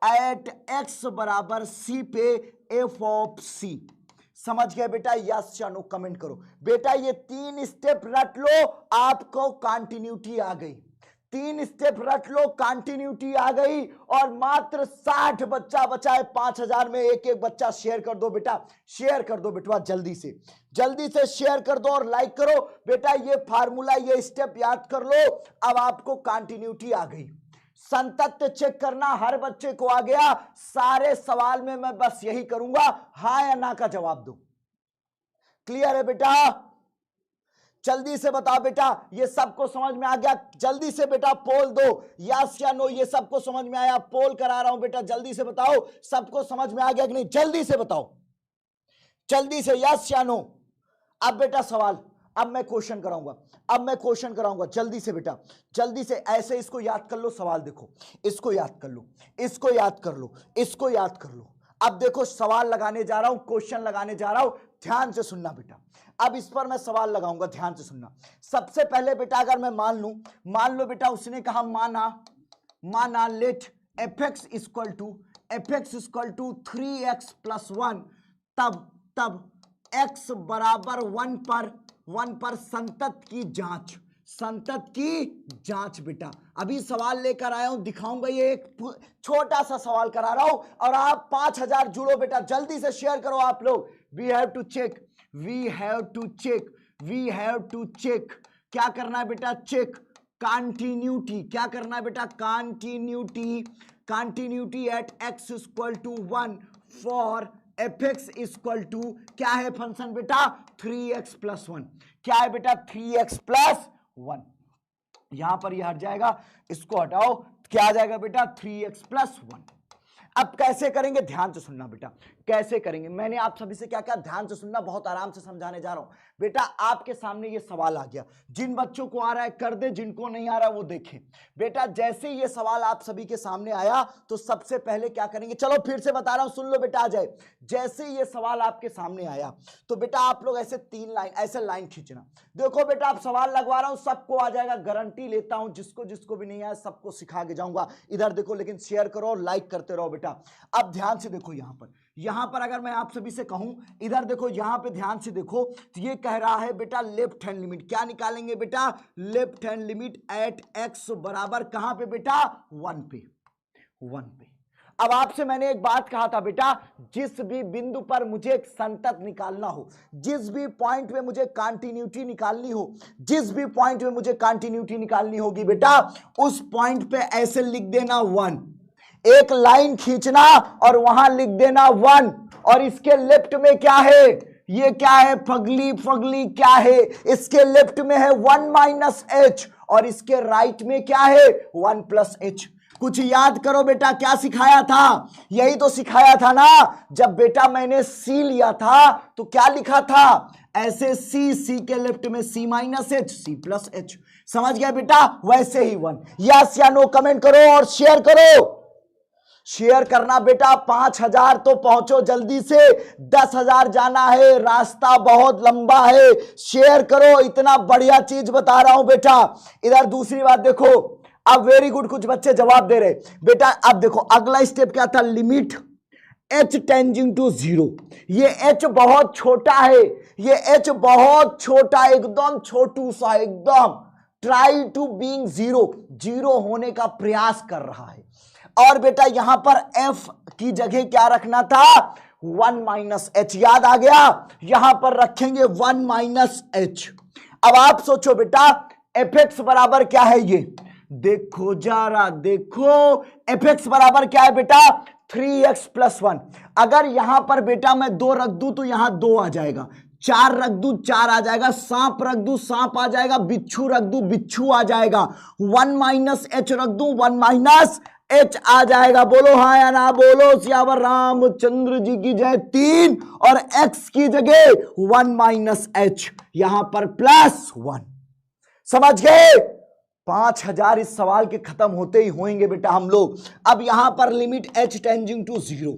एट x बराबर c पे f ऑफ c। समझ गए बेटा, यस या नो कमेंट करो। बेटा ये 3 स्टेप रट लो, आपको कंटिन्यूटी आ गई। 3 स्टेप रट लो, कंटिन्यूटी आ गई। और मात्र 60 बच्चा बचा है 5000 में। एक एक बच्चा शेयर कर दो बेटा, शेयर कर दो बेटा, जल्दी से शेयर कर दो और लाइक करो। बेटा ये फार्मूला, ये स्टेप याद कर लो। अब आपको कंटिन्यूटी आ गई। संतत्व चेक करना हर बच्चे को आ गया। सारे सवाल में मैं बस यही करूंगा, हाँ या ना का जवाब दो। क्लियर है बेटा, जल्दी से बताओ बेटा, ये सबको समझ में आ गया? जल्दी से बेटा पोल दो, यस या नो। ये सबको समझ में आया? पोल करा रहा हूं बेटा, जल्दी से बताओ सबको समझ में आ गया कि नहीं, जल्दी से बताओ, जल्दी से यस या नो। अब बेटा सवाल, अब मैं क्वेश्चन कराऊंगा, जल्दी से बेटा, जल्दी से। ऐसे इसको याद कर लो, सवाल देखो, इसको याद कर लो, इसको याद कर लो, इसको याद कर लो। अब देखो सवाल लगाने जा रहा हूं, क्वेश्चन लगाने जा रहा हूं, ध्यान से सुनना बेटा। अब इस पर मैं सवाल लगाऊंगा, ध्यान से सुनना। सबसे पहले बेटा अगर मैं मान लो बेटा, उसने कहा माना let fx equal to 3x plus 1, तब x बराबर 1 पर संतत की जांच बेटा। अभी सवाल लेकर आया हूं, दिखाऊंगा। ये एक छोटा सा सवाल करा रहा हूं और आप 5000 जुड़ो बेटा, जल्दी से शेयर करो आप लोग। वी हैव टू चेक क्या करना है बेटा, चेक कंटिन्यूटी। क्या करना है बेटा, continuity at x equal to 1 for fx equal to क्या है फंक्शन बेटा, 3x प्लस 1। क्या है बेटा, 3x प्लस 1। यहां पर यह हट जाएगा, इसको हटाओ, क्या आ जाएगा बेटा, 3x प्लस 1। अब कैसे करेंगे, ध्यान से सुनना बेटा, कैसे करेंगे। मैंने आप सभी से क्या क्या, ध्यान से सुनना, बहुत आराम से समझाने जा रहा हूं बेटा। आपके सामने ये सवाल आ गया, जिन बच्चों को आ रहा है कर दे, जिनको नहीं आ रहा वो देखें बेटा। जैसे ये सवाल आप सभी के सामने आया तो सबसे पहले क्या करेंगे, चलो फिर से बता रहा हूं, सुन लो बेटा, आ जाए। जैसे ये सवाल आपके सामने आया तो बेटा आप लोग ऐसे 3 लाइन, ऐसे लाइन खींचना। देखो बेटा आप सवाल लगवा रहा हूं, सबको आ जाएगा, गारंटी लेता हूं। जिसको भी नहीं आया सबको सिखा के जाऊंगा। इधर देखो, लेकिन शेयर करो और लाइक करते रहो बेटा। अब ध्यान से देखो, यहां पर अगर मैं आप सभी से कहूं, इधर देखो, यहां पे ध्यान से देखो, तो ये कह रहा है बेटा लेफ्ट हैंड लिमिट। क्या निकालेंगे बेटा, left hand limit at x बराबर कहां पे बेटा, 1 पे। अब आपसे मैंने एक बात कहा था बेटा, जिस भी बिंदु पर मुझे एक संतत निकालना हो, जिस भी पॉइंट में मुझे कंटिन्यूटी निकालनी हो, जिस भी पॉइंट में मुझे कंटिन्यूटी निकालनी होगी बेटा, उस पॉइंट पे ऐसे लिख देना 1। एक लाइन खींचना और वहां लिख देना 1। और इसके लेफ्ट में क्या है, ये क्या है, फगली क्या है, इसके लेफ्ट में है 1 माइनस एच और इसके राइट में क्या है, 1 प्लस एच। कुछ याद करो बेटा, क्या सिखाया था, यही तो सिखाया था ना। जब बेटा मैंने सी लिया था तो क्या लिखा था, ऐसे सी के लेफ्ट में C minus H, C plus H. समझ गया बेटा, वैसे ही 1। यस या नो कमेंट करो और शेयर करो। शेयर करना बेटा, 5000 तो पहुंचो जल्दी से, 10,000 जाना है, रास्ता बहुत लंबा है। शेयर करो, इतना बढ़िया चीज बता रहा हूं बेटा। इधर दूसरी बात देखो, अब वेरी गुड, कुछ बच्चे जवाब दे रहे बेटा। अब देखो अगला स्टेप क्या था, लिमिट h टेंजिंग टू 0। ये h बहुत छोटा है, ये h बहुत छोटा, एकदम छोटू सा, एकदम ट्राई टू बीइंग 0 होने का प्रयास कर रहा है। और बेटा यहां पर f की जगह क्या रखना था, 1 माइनस एच। याद आ गया, यहां पर रखेंगे 1 माइनस एच। अब आप सोचो बेटा fx बराबर क्या है, ये देखो जरा, देखो fx बराबर क्या है बेटा, 3x प्लस 1। अगर यहां पर बेटा मैं 2 रख दूं तो यहां 2 आ जाएगा, 4 रख दूं 4 आ जाएगा, सांप रख दूं सांप आ जाएगा, बिच्छू रख दूं बिच्छू आ जाएगा, 1 माइनस एच रख दूं 1 माइनस एच आ जाएगा। बोलो हाँ या ना, बोलो सियावर रामचंद्र जी की जय। 3 और एक्स की जगह 1 माइनस एच, यहां पर +1। समझ गए? 5000 इस सवाल के खत्म होते ही होंगे बेटा हम लोग। अब यहां पर लिमिट h टेंडिंग टू 0।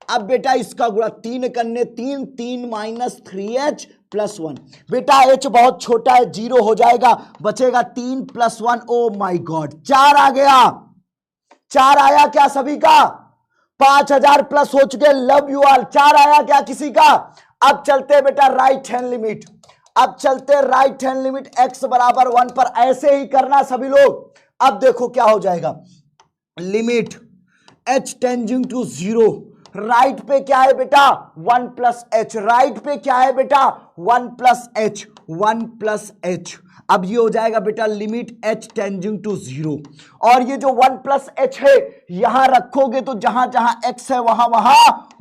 अब बेटा इसका गुणा 3 करने 3 3 माइनस 3h + 1। बेटा h बहुत छोटा है 0 हो जाएगा, बचेगा 3 + 1। ओ माय गॉड 4 आ गया। 4 आया क्या सभी का? 5000 प्लस हो चुके। Love you all. 4 आया क्या किसी का? अब चलते हैं बेटा राइट हैंड लिमिट। अब चलते राइट हैंड लिमिट x बराबर 1 पर। ऐसे ही करना सभी लोग। अब देखो क्या हो जाएगा, limit h tending to 0। Right पे क्या है बेटा 1 + h। राइट पे क्या है बेटा 1 + h 1 + h। अब ये हो जाएगा बेटा लिमिट h टेंडिंग टू 0। और ये जो 1 + h है यहां रखोगे तो जहां जहां x है वहां वहां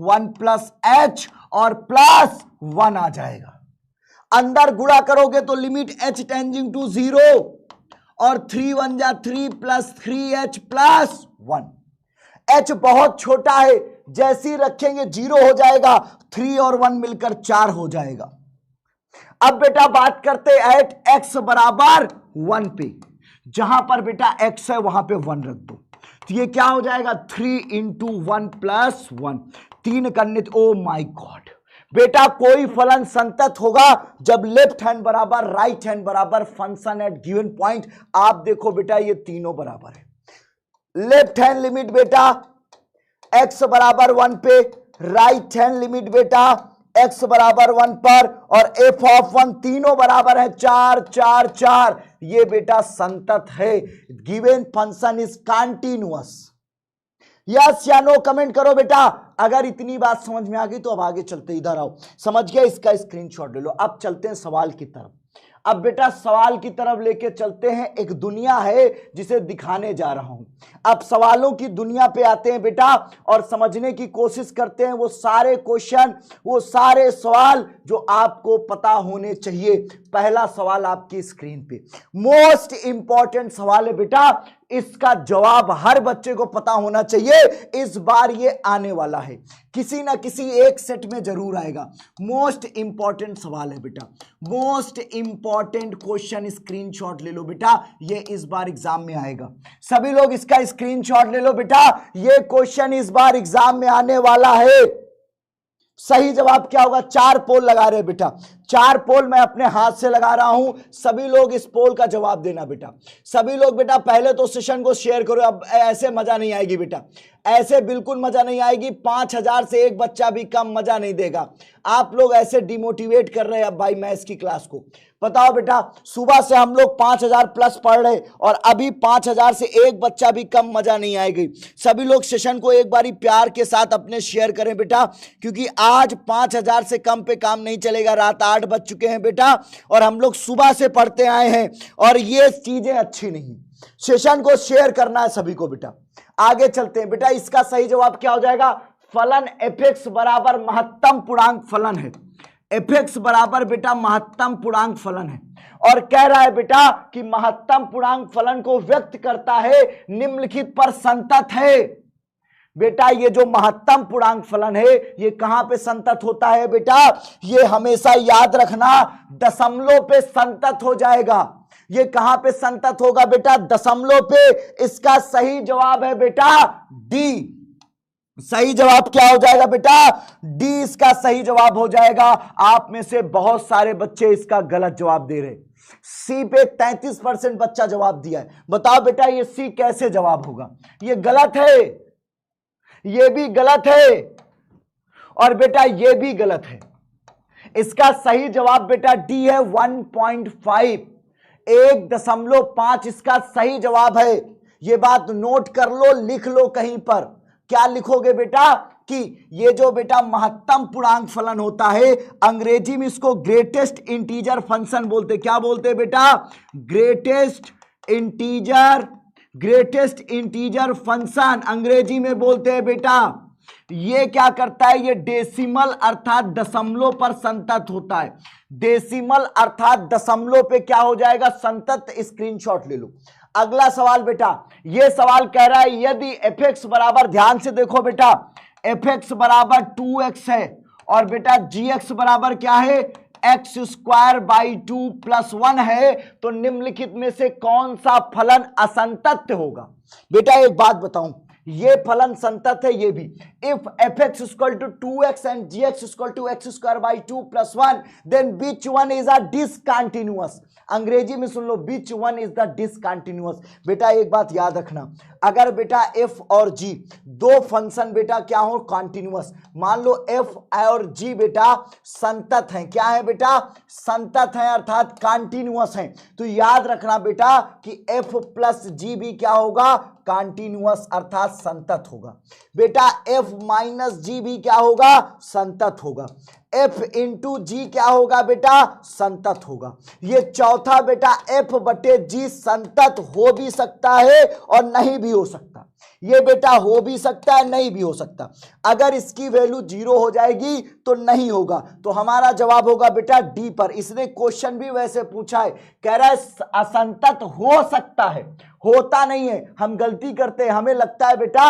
1 + h और +1 आ जाएगा। अंदर गुणा करोगे तो लिमिट h टेंडिंग टू 0 और 3 1 जा 3 + 3h + 1। h बहुत छोटा है, जैसे ही रखेंगे 0 हो जाएगा, 3 और 1 मिलकर 4 हो जाएगा। अब बेटा बात करते एट x बराबर 1 पे। जहां पर बेटा x है वहां पे 1 रख दो, तो ये क्या हो जाएगा 3 × 1 + 1। 3 करने, ओ माय गॉड बेटा कोई फलन संतत होगा जब लेफ्ट हैंड बराबर राइट हैंड बराबर फंक्शन एट गिवन पॉइंट। आप देखो बेटा ये तीनों बराबर है। लेफ्ट हैंड लिमिट बेटा x बराबर 1 पे, राइट हैंड लिमिट बेटा x बराबर 1 पर, और f(1) तीनों बराबर है 4 4 4। ये बेटा संतत है। Given function is continuous. Yes या नो कमेंट करो बेटा। अगर इतनी बात समझ में आ गई तो अब आगे चलते, इधर आओ। समझ गए? इसका स्क्रीनशॉट ले लो। अब चलते हैं सवाल की तरफ। अब बेटा सवाल की तरफ लेके चलते हैं। एक दुनिया है जिसे दिखाने जा रहा हूं। अब सवालों की दुनिया पे आते हैं बेटा और समझने की कोशिश करते हैं वो सारे क्वेश्चन, वो सारे सवाल जो आपको पता होने चाहिए। पहला सवाल आपकी स्क्रीन पे मोस्ट इंपॉर्टेंट सवाल है बेटा, इसका जवाब हर बच्चे को पता होना चाहिए। इस बार ये आने वाला है, किसी ना किसी एक सेट में जरूर आएगा। मोस्ट इंपॉर्टेंट सवाल है बेटा, मोस्ट इंपॉर्टेंट क्वेश्चन। स्क्रीनशॉट ले लो बेटा, ये इस बार एग्जाम में आएगा। सभी लोग इसका स्क्रीनशॉट ले लो बेटा, ये क्वेश्चन इस बार एग्जाम में आने वाला है। सही जवाब क्या होगा? 4 पोल लगा रहे बेटा, 4 पोल मैं अपने हाथ से लगा रहा हूं। सभी लोग इस पोल का जवाब देना बेटा। सभी लोग बेटा पहले तो सेशन को शेयर करो। अब ऐसे मजा नहीं आएगी बेटा, ऐसे बिल्कुल मजा नहीं आएगी। 5000 से एक बच्चा भी कम मजा नहीं देगा। आप लोग ऐसे डिमोटिवेट कर रहे हैं अब भाई मैथ्स की क्लास को। बताओ बेटा, सुबह से हम लोग 5000 प्लस पढ़ रहे और अभी 5000 से एक बच्चा भी कम मजा नहीं आएगी। सभी लोग सेशन को एक बारी प्यार के साथ अपने शेयर करें बेटा, क्योंकि आज 5000 से कम पे काम नहीं चलेगा। रात 8 बज चुके हैं बेटा और हम लोग सुबह से पढ़ते आए हैं और ये चीजें अच्छी नहीं। सेशन को शेयर करना है सभी को बेटा। आगे चलते हैं बेटा, इसका सही जवाब क्या हो जाएगा? फलन f(x) बराबर महत्तम पूर्णांक फलन है। f(x) बराबर बेटा महत्तम पूर्णांक फलन है और कह रहा है बेटा कि महत्तम पूर्णांक फलन को व्यक्त करता है निम्नलिखित पर संतत है। बेटा ये जो महत्तम पूर्णांक फलन है ये कहां पे संतत होता है बेटा? ये हमेशा याद रखना दशमलव पे संतत हो जाएगा। ये कहां पे संतत होगा बेटा? दशमलव पे। इसका सही जवाब है बेटा डी। सही जवाब क्या हो जाएगा बेटा? डी इसका सही जवाब हो जाएगा। आप में से बहुत सारे बच्चे इसका गलत जवाब दे रहे। सी पे 33% बच्चा जवाब दिया है। बताओ बेटा ये सी कैसे जवाब होगा? ये गलत है, ये भी गलत है और बेटा ये भी गलत है। इसका सही जवाब बेटा डी है 1.5, 1.5 इसका सही जवाब है। ये बात नोट कर लो, लिख लो कहीं पर। क्या लिखोगे बेटा? कि ये जो बेटा महत्तम पूर्णांक फलन होता है अंग्रेजी में इसको ग्रेटेस्ट इंटीजर फंक्शन बोलते। क्या बोलते हैं बेटा? ग्रेटेस्ट इंटीजर फंक्शन अंग्रेजी में बोलते हैं बेटा। ये क्या करता है, ये डेसिमल अर्थात दशमलव पर संतत होता है। डेसिमल अर्थात दशमलव पे क्या हो जाएगा, संतत। स्क्रीनशॉट ले लो। अगला सवाल बेटा, ये सवाल कह रहा है यदि एफ एक्स बराबर, ध्यान से देखो बेटा, एफ एक्स बराबर 2x है और बेटा जी एक्स बराबर क्या है, एक्स स्क्वायर बाई 2 प्लस 1 है, तो निम्नलिखित में से कौन सा फलन असंतत होगा। बेटा एक बात बताऊं, ये फलन संतत है, ये भी। If F X equal to 2x and G X equal to X square by 2 plus 1, then which one is a discontinuous. अंग्रेजी में सुन लो, which one is the discontinuous. बेटा एक बात याद रखना, अगर बेटा एफ और जी दो फंक्शन बेटा क्या हो, कॉन्टिन्यूअस, मान लो एफ और जी बेटा संतत हैं, क्या है बेटा, संतत हैं अर्थात कॉन्टिन्यूअस हैं, तो याद रखना बेटा कि एफ प्लस जी भी क्या होगा, कॉन्टिन्यूअस अर्थात संतत होगा। बेटा एफ माइनस जी भी क्या होगा, संतत होगा। एफ इंटू जी क्या होगा बेटा, संतत होगा। ये चौथा बेटा एफ बटे जी संतत हो भी सकता है और नहीं भी हो सकता। ये बेटा हो भी सकता है, नहीं भी हो सकता। अगर इसकी वैल्यू 0 हो जाएगी तो नहीं होगा, तो हमारा जवाब होगा बेटा डी पर। इसने क्वेश्चन भी वैसे पूछा है, कह रहा है असंतत हो सकता है, होता नहीं है। हम गलती करते हैं, हमें लगता है बेटा,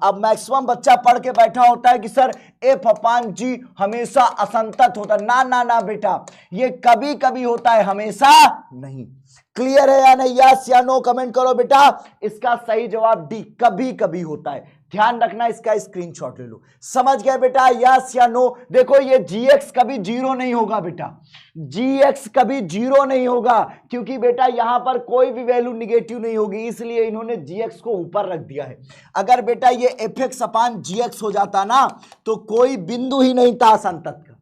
अब मैक्सिमम बच्चा पढ़ के बैठा होता है कि सर एफ अपान जी हमेशा असंतत होता है। ना ना ना बेटा, ये कभी कभी होता है, हमेशा नहीं। क्लियर है या नहीं, यस या नो कमेंट करो बेटा। इसका सही जवाब डी, कभी कभी होता है। ध्यान रखना, इसका स्क्रीनशॉट ले लो। समझ गए बेटा, यस या नो। देखो ये gx कभी 0 नहीं होगा बेटा, gx कभी 0 नहीं होगा, क्योंकि बेटा यहां पर कोई भी वैल्यू निगेटिव नहीं होगी, इसलिए इन्होंने gx को ऊपर रख दिया है। अगर बेटा ये fx अपान gx हो जाता ना, तो कोई बिंदु ही नहीं था संतत का,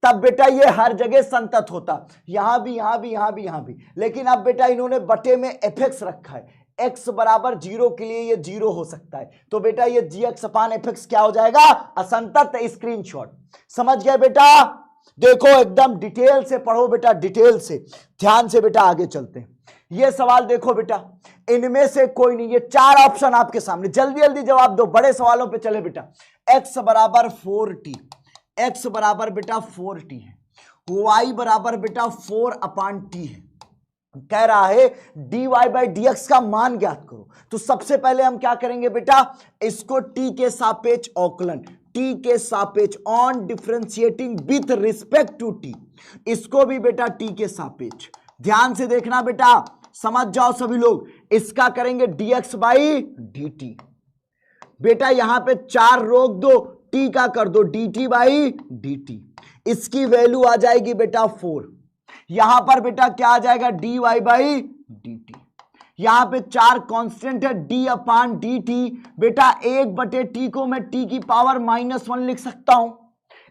तब बेटा ये हर जगह संतत होता, यहां भी, यहां भी, यहां भी, यहां भी। लेकिन अब बेटा इन्होंने बटे में fx रखा है, x बराबर 0 के लिए ये 0 हो सकता है, तो बेटा ये gx अपान fx क्या हो जाएगा, असंतत। स्क्रीनशॉट। समझ गए बेटा। देखो एकदम डिटेल से पढ़ो बेटा, डिटेल से, ध्यान से बेटा आगे चलते हैं। ये सवाल देखो बेटा, इनमें से कोई नहीं, ये 4 ऑप्शन आपके सामने, जल्दी जल्दी जवाब दो, बड़े सवालों पे चले बेटा। x बराबर 4t, x बराबर बेटा 4t है, y बराबर बेटा 4 अपान टी है। कह रहा है dy बाई dx का मान ज्ञात करो। तो सबसे पहले हम क्या करेंगे बेटा, इसको t के सापेक्ष अवकलन, t के सापेक्ष, on differentiating with respect to t, इसको भी बेटा t के सापेक्ष। ध्यान से देखना बेटा, समझ जाओ सभी लोग। इसका करेंगे dx बाई dt। बेटा यहां पे 4 रोक दो, t का कर दो dt बाई dt। इसकी वैल्यू आ जाएगी बेटा 4। यहां पर बेटा क्या आ जाएगा, dy बाई dt। यहां पे 4 कांस्टेंट है, d अपान dt। बेटा 1/t को मैं t की पावर -1 लिख सकता हूं।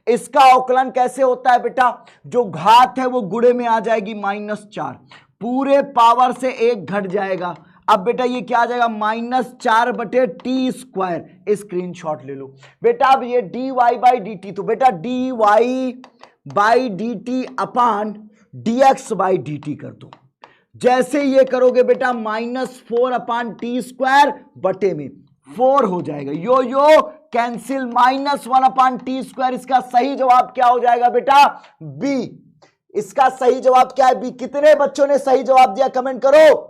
इसका अवकलन कैसे होता है बेटा, जो घात है वो गुणे में आ जाएगी -4, पूरे पावर से 1 घट जाएगा। अब बेटा ये क्या आ जाएगा, -4/t स्क्वायर। स्क्रीनशॉट ले लो बेटा। अब ये dy बाई dt, तो बेटा dy by dt upon dx by dt कर दो। जैसे ये करोगे बेटा -4 अपान टी स्क्वायर बटे में 4 हो जाएगा, यो यो कैंसिल, -1 अपान टी स्क्वायर। इसका सही जवाब क्या हो जाएगा बेटा, बी। इसका सही जवाब क्या है, बी। कितने बच्चों ने सही जवाब दिया कमेंट करो।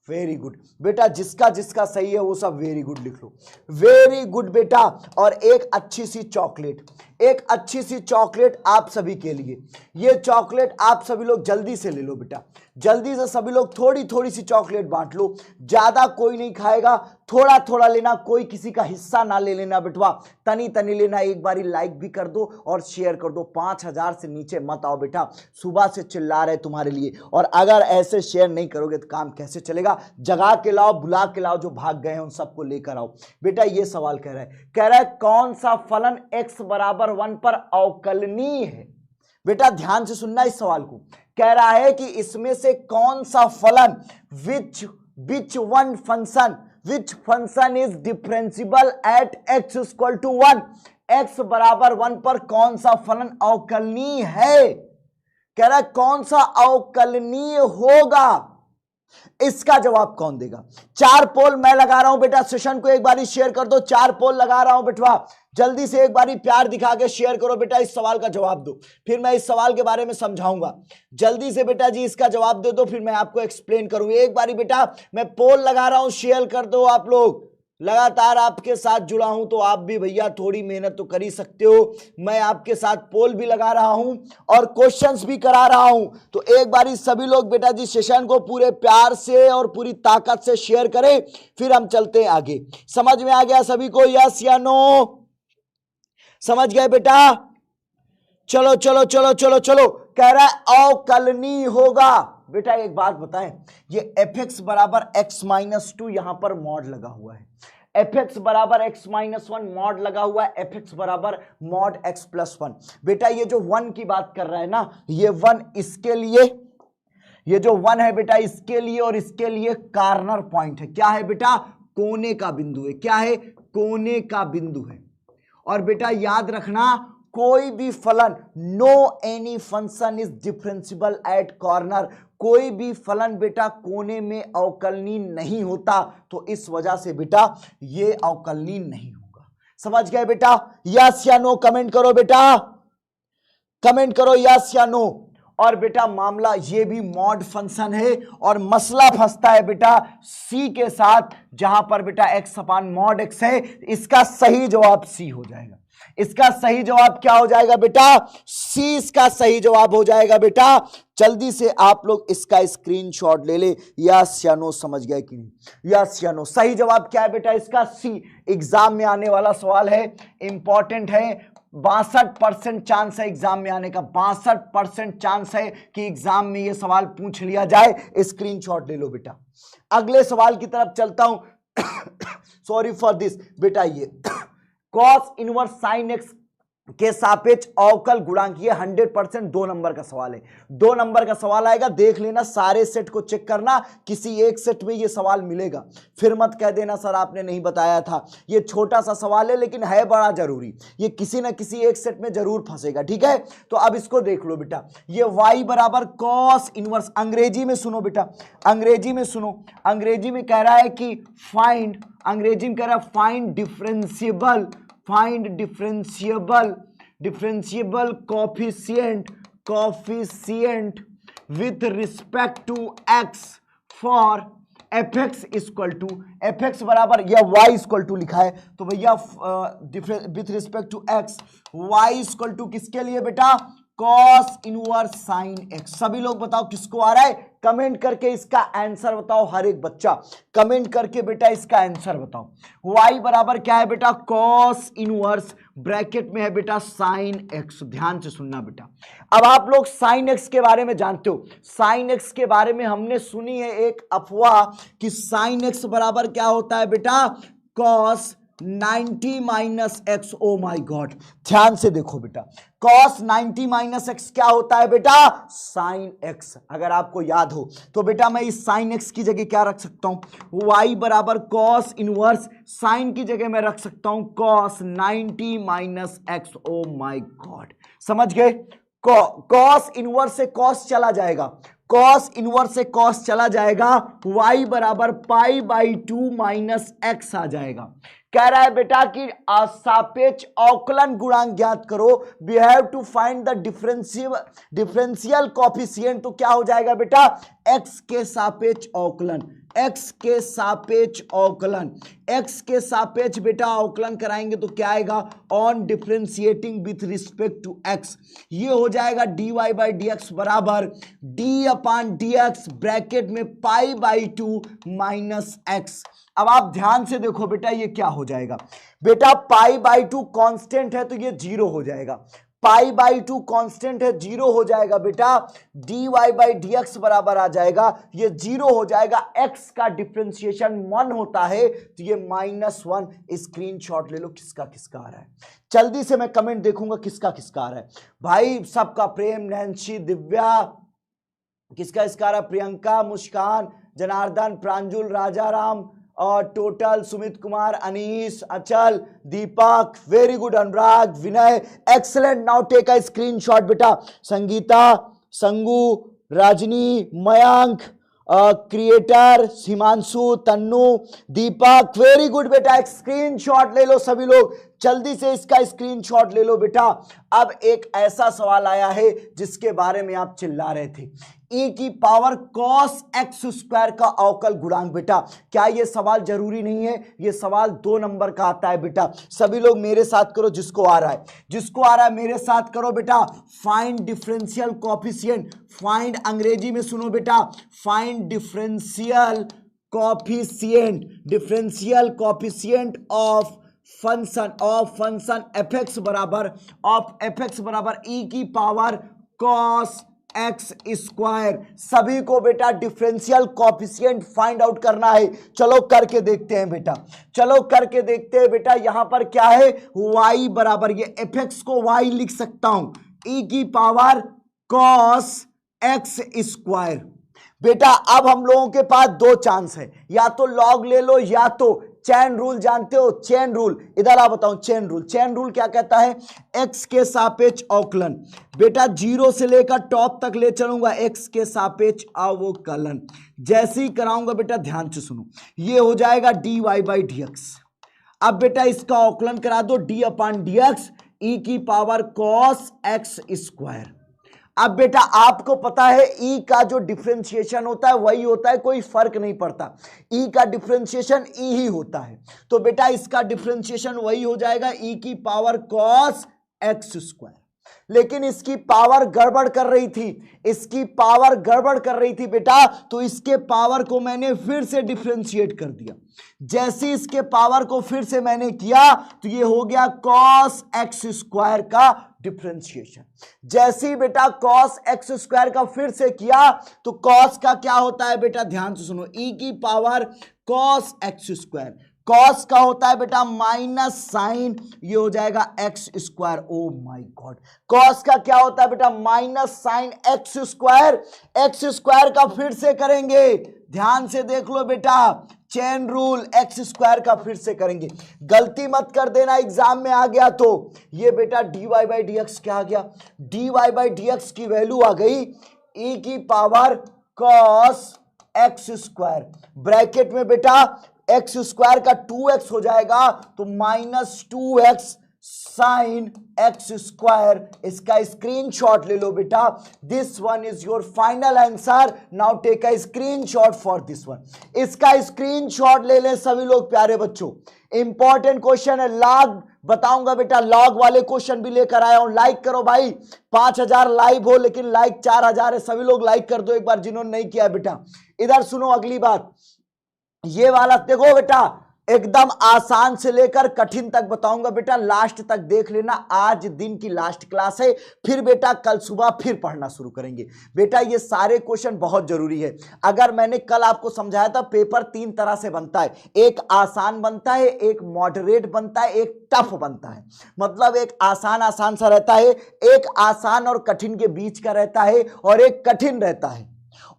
वेरी गुड बेटा, जिसका जिसका सही है वो सब वेरी गुड लिख लो। वेरी गुड बेटा। और एक अच्छी सी चॉकलेट, एक अच्छी सी चॉकलेट आप सभी के लिए। ये चॉकलेट आप सभी लोग जल्दी से ले लो बेटा, जल्दी से सभी लोग थोड़ी थोड़ी सी चॉकलेट बांट लो। ज्यादा कोई नहीं खाएगा, थोड़ा थोड़ा लेना, कोई किसी का हिस्सा ना ले लेना बेटवा, तनी तनी लेना। एक बारी लाइक भी कर दो और शेयर कर दो। 5000 से नीचे मत आओ बेटा, सुबह से चिल्ला रहे तुम्हारे लिए। और अगर ऐसे शेयर नहीं करोगे तो काम कैसे चलेगा। जगा के लाओ, बुला के लाओ, जो भाग गए हैं उन सबको लेकर आओ बेटा। ये सवाल कह रहा है कौन सा फलन x बराबर 1 पर अवकलनीय है। बेटा ध्यान से सुनना इस सवाल को। कह रहा है कि इसमें से कौन सा फलन, which one function is differentiable at x equal to 1, x बराबर 1 पर कौन सा फलन अवकलनीय है। कह रहा है कौन सा अवकलनीय होगा। इसका जवाब कौन देगा? 4 पोल मैं लगा रहा हूं बेटा, सेशन को एक बारी शेयर कर दो। 4 पोल लगा रहा हूं बेटवा, जल्दी से एक बारी प्यार दिखा के शेयर करो बेटा, इस सवाल का जवाब दो, फिर मैं इस सवाल के बारे में समझाऊंगा। जल्दी से बेटा जी इसका जवाब दे दो, फिर मैं आपको एक्सप्लेन करूंगा। एक बारी बेटा मैं पोल लगा रहा हूं, शेयर कर दो। आप लोग लगातार आपके साथ जुड़ा हूं तो आप भी भैया थोड़ी मेहनत तो कर ही सकते हो। मैं आपके साथ पोल भी लगा रहा हूं और क्वेश्चंस भी करा रहा हूं, तो एक बारी सभी लोग बेटा जी सेशन को पूरे प्यार से और पूरी ताकत से शेयर करें, फिर हम चलते हैं आगे। समझ में आ गया सभी को? यस या नो? समझ गए बेटा? चलो चलो चलो चलो चलो। कह रहा है अवकलनीय होगा। बेटा एक बात बताएं, ये fx बराबर x-2 यहां पर मॉड लगा हुआ है, fx बराबर x-1 मॉड लगा हुआ है, fx बराबर मॉड x+1। बेटा ये जो 1 की बात कर रहा है ना, ये 1 इसके लिए, ये जो 1 है बेटा इसके लिए और इसके लिए कार्नर पॉइंट है। क्या है बेटा? कोने का बिंदु है। क्या है? कोने का बिंदु है। और बेटा याद रखना, कोई भी फलन, no any function is differentiable at corner, कोई भी फलन बेटा कोने में अवकलनीय नहीं होता, तो इस वजह से बेटा ये अवकलनीय नहीं होगा। समझ गए बेटा? यस या नो कमेंट करो बेटा, कमेंट करो यस या नो। और बेटा मामला ये भी मॉड फंक्शन है और मसला फंसता है बेटा सी के साथ, जहां पर बेटा x अपान मॉड x है। इसका सही जवाब सी हो जाएगा। इसका सही जवाब क्या हो जाएगा बेटा? सी इसका सही जवाब हो जाएगा बेटा। जल्दी से आप लोग इसका स्क्रीनशॉट ले ले। यस या नो समझ गए कि नहीं? यस या नो? सही जवाब क्या है बेटा इसका? सी। एग्जाम में आने वाला सवाल है, इंपॉर्टेंट है। 62% चांस है एग्जाम में आने का, 62% चांस है कि एग्जाम में ये सवाल पूछ लिया जाए। स्क्रीनशॉट ले लो बेटा। अगले सवाल की तरफ चलता हूं। सॉरी फॉर दिस बेटा, ये कॉस इनवर्स साइन एक्स के सापेक्ष अवकल गुणांक, ये 100% 2 नंबर का सवाल है। 2 नंबर का सवाल आएगा, देख लेना, सारे सेट को चेक करना, किसी एक सेट में ये सवाल मिलेगा, फिर मत कह देना सर आपने नहीं बताया था। ये छोटा सा सवाल है लेकिन है बड़ा जरूरी, ये किसी ना किसी एक सेट में जरूर फंसेगा। ठीक है, तो अब इसको देख लो बेटा, ये y बराबर कॉस इनवर्स, अंग्रेजी में सुनो बेटा, अंग्रेजी में सुनो, अंग्रेजी में कह रहा है कि फाइंड, अंग्रेजी में कह रहा है find differentiable, find differentiable coefficient with respect to x for fx equal to, fx बराबर या y इक्वल टू लिखा है तो भैया with respect to x, y equal to किसके लिए बेटा? Cos inverse sine x. सभी लोग बताओ किसको आ रहा है, कमेंट करके इसका आंसर बताओ। हर एक बच्चा कमेंट करके बेटा इसका आंसर बताओ। y बराबर क्या है बेटा? कॉस इनवर्स, ब्रैकेट में है बेटा साइन एक्स। ध्यान से सुनना बेटा, अब आप लोग साइन एक्स के बारे में जानते हो, साइन एक्स के बारे में हमने सुनी है एक अफवाह कि साइन एक्स बराबर क्या होता है बेटा? Cos 90 minus X. Oh my God, ध्यान से देखो बेटा, कॉस 90 माइनस एक्स क्या होता है बेटा? Sine x. अगर आपको याद हो तो बेटा मैं इस साइन एक्स की जगह क्या रख सकता हूं? y बराबर कॉस इनवर्स, साइन की जगह मैं रख सकता हूं cos 90 minus X. Oh my God, समझ गए? कॉस इनवर्स से कॉस चला जाएगा, कॉस इनवर्स से कॉस चला जाएगा, y बराबर पाई बाई 2 माइनस एक्स आ जाएगा। कह रहा है बेटा कि सापेक्ष अवकलन गुणांक ज्ञात करो, we have to find the differential coefficient. तो क्या हो जाएगा बेटा? x के सापेक्ष अवकलन, x के सापेक्ष अवकलन, x के सापेक्ष बेटा अवकलन कराएंगे तो क्या आएगा? On differentiating with respect to x, ये हो जाएगा dy बाई डी एक्स बराबर d upon D x, bracket में पाई बाई 2 माइनस एक्स। अब आप ध्यान से देखो बेटा ये क्या हो जाएगा बेटा? पाई बाई 2 कांस्टेंट है तो ये 0 हो जाएगा, पाई बाई 2 कांस्टेंट है, 0 हो जाएगा बेटा। dy बाई डी एक्स बराबर आ जाएगा, ये 0 हो जाएगा। x का डिफरेंशिएशन 1 होता है तो ये -1। स्क्रीनशॉट ले लो किसका किसका आ रहा है, जल्दी से मैं कमेंट देखूंगा किसका किसका आ रहा है भाई। सबका प्रेम, नैन्सी, दिव्या, किसका इसका आ रहा है? प्रियंका, मुस्कान, जनार्दन, प्रांजुल, राजाराम और total, Sumit Kumar, Anish, Achal, Deepak, very good, Anurag, Vinay, excellent. Now take a screenshot बेटा। Sangeeta, Sangu, Rajni, Mayank creator Himanshu, Tannu, Deepak, very good बेटा। एक स्क्रीनशॉट ले लो सभी लोग, जल्दी से इसका स्क्रीनशॉट ले लो बेटा। अब एक ऐसा सवाल आया है जिसके बारे में आप चिल्ला रहे थे, e की पावर cos x स्क्वायर का अवकल गुणांक। बेटा क्या ये सवाल जरूरी नहीं है? ये सवाल 2 नंबर का आता है बेटा। सभी लोग मेरे साथ करो, जिसको आ रहा है, जिसको आ रहा है मेरे साथ करो बेटा। फाइंड डिफरेंशियल कोएफिशिएंट, फाइंड अंग्रेजी में सुनो बेटा, find differential coefficient, differential coefficient of function f x बराबर e की पावर cos x स्क्वायर। सभी को बेटा डिफरेंशियल कोएफिशिएंट फाइंड आउट करना है। चलो करके देखते हैं बेटा, चलो करके देखते हैं बेटा। यहां पर क्या है, y बराबर, ये एफ एक्स को y लिख सकता हूं, e की पावर cos x स्क्वायर। बेटा अब हम लोगों के पास 2 चांस है, या तो लॉग ले लो या तो चेन रूल। जानते हो चेन रूल? इधर आ बताऊं चेन रूल। चेन रूल क्या कहता है, x के सापेक्ष अवकलन। बेटा 0 से लेकर टॉप तक ले चलूंगा, x के सापेक्ष अवकलन। जैसे ही कराऊंगा बेटा ध्यान से सुनो, ये हो जाएगा dy/dx। अब बेटा इसका अवकलन करा दो d/dx e की पावर cos x स्क्वायर। अब बेटा आपको पता है e का जो डिफरेंशिएशन होता है वही होता है, कोई फर्क नहीं पड़ता, e का डिफरेंशिएशन e ही होता है। तो बेटा इसका डिफरेंशिएशन वही हो जाएगा e की पावर cos x स्क्वायर। लेकिन इसकी पावर गड़बड़ कर रही थी, इसकी पावर गड़बड़ कर रही थी बेटा, तो इसके पावर को मैंने फिर से डिफरेंशिएट कर दिया। जैसे इसके पावर को फिर से मैंने किया तो ये हो गया cos x स्क्वायर का डिफरेंशिएशन। जैसे ही बेटा cos x स्क्वायर का फिर से किया तो cos का क्या होता है बेटा, ध्यान से सुनो, e की power cos x square. cos का होता है बेटा माइनस साइन, ये हो जाएगा x square. Oh my god, cos का क्या होता है बेटा, minus sine x square. x square का फिर से करेंगे, ध्यान से देख लो बेटा, चेन रूल, x स्क्वायर का फिर से करेंगे। गलती मत कर देना एग्जाम में आ गया तो। ये बेटा dy/dx क्या आ गया, dy/dx की वैल्यू आ गई e की power cos x square. Bracket में बेटा x स्क्वायर का 2x हो जाएगा तो minus 2x sine x square. इसका स्क्रीनशॉट ले लो बेटा, this one is your final answer. Now take a screenshot for this one. इसका स्क्रीनशॉट ले लें सभी लोग प्यारे बच्चों, इंपॉर्टेंट क्वेश्चन है। लॉग बताऊंगा बेटा, लॉग वाले क्वेश्चन भी लेकर आया हूं। लाइक करो भाई, 5000 लाइव हो लेकिन लाइक 4000 है। सभी लोग लाइक कर दो एक बार जिन्होंने नहीं किया बेटा। इधर सुनो अगली बात, ये वाला देखो बेटा, एकदम आसान से लेकर कठिन तक बताऊंगा बेटा, लास्ट तक देख लेना। आज दिन की लास्ट क्लास है, फिर बेटा कल सुबह फिर पढ़ना शुरू करेंगे। बेटा ये सारे क्वेश्चन बहुत जरूरी है। अगर मैंने कल आपको समझाया था पेपर 3 तरह से बनता है, एक आसान बनता है, एक मॉडरेट बनता है, एक टफ बनता है। मतलब एक आसान आसान सा रहता है, एक आसान और कठिन के बीच का रहता है, और एक कठिन रहता है।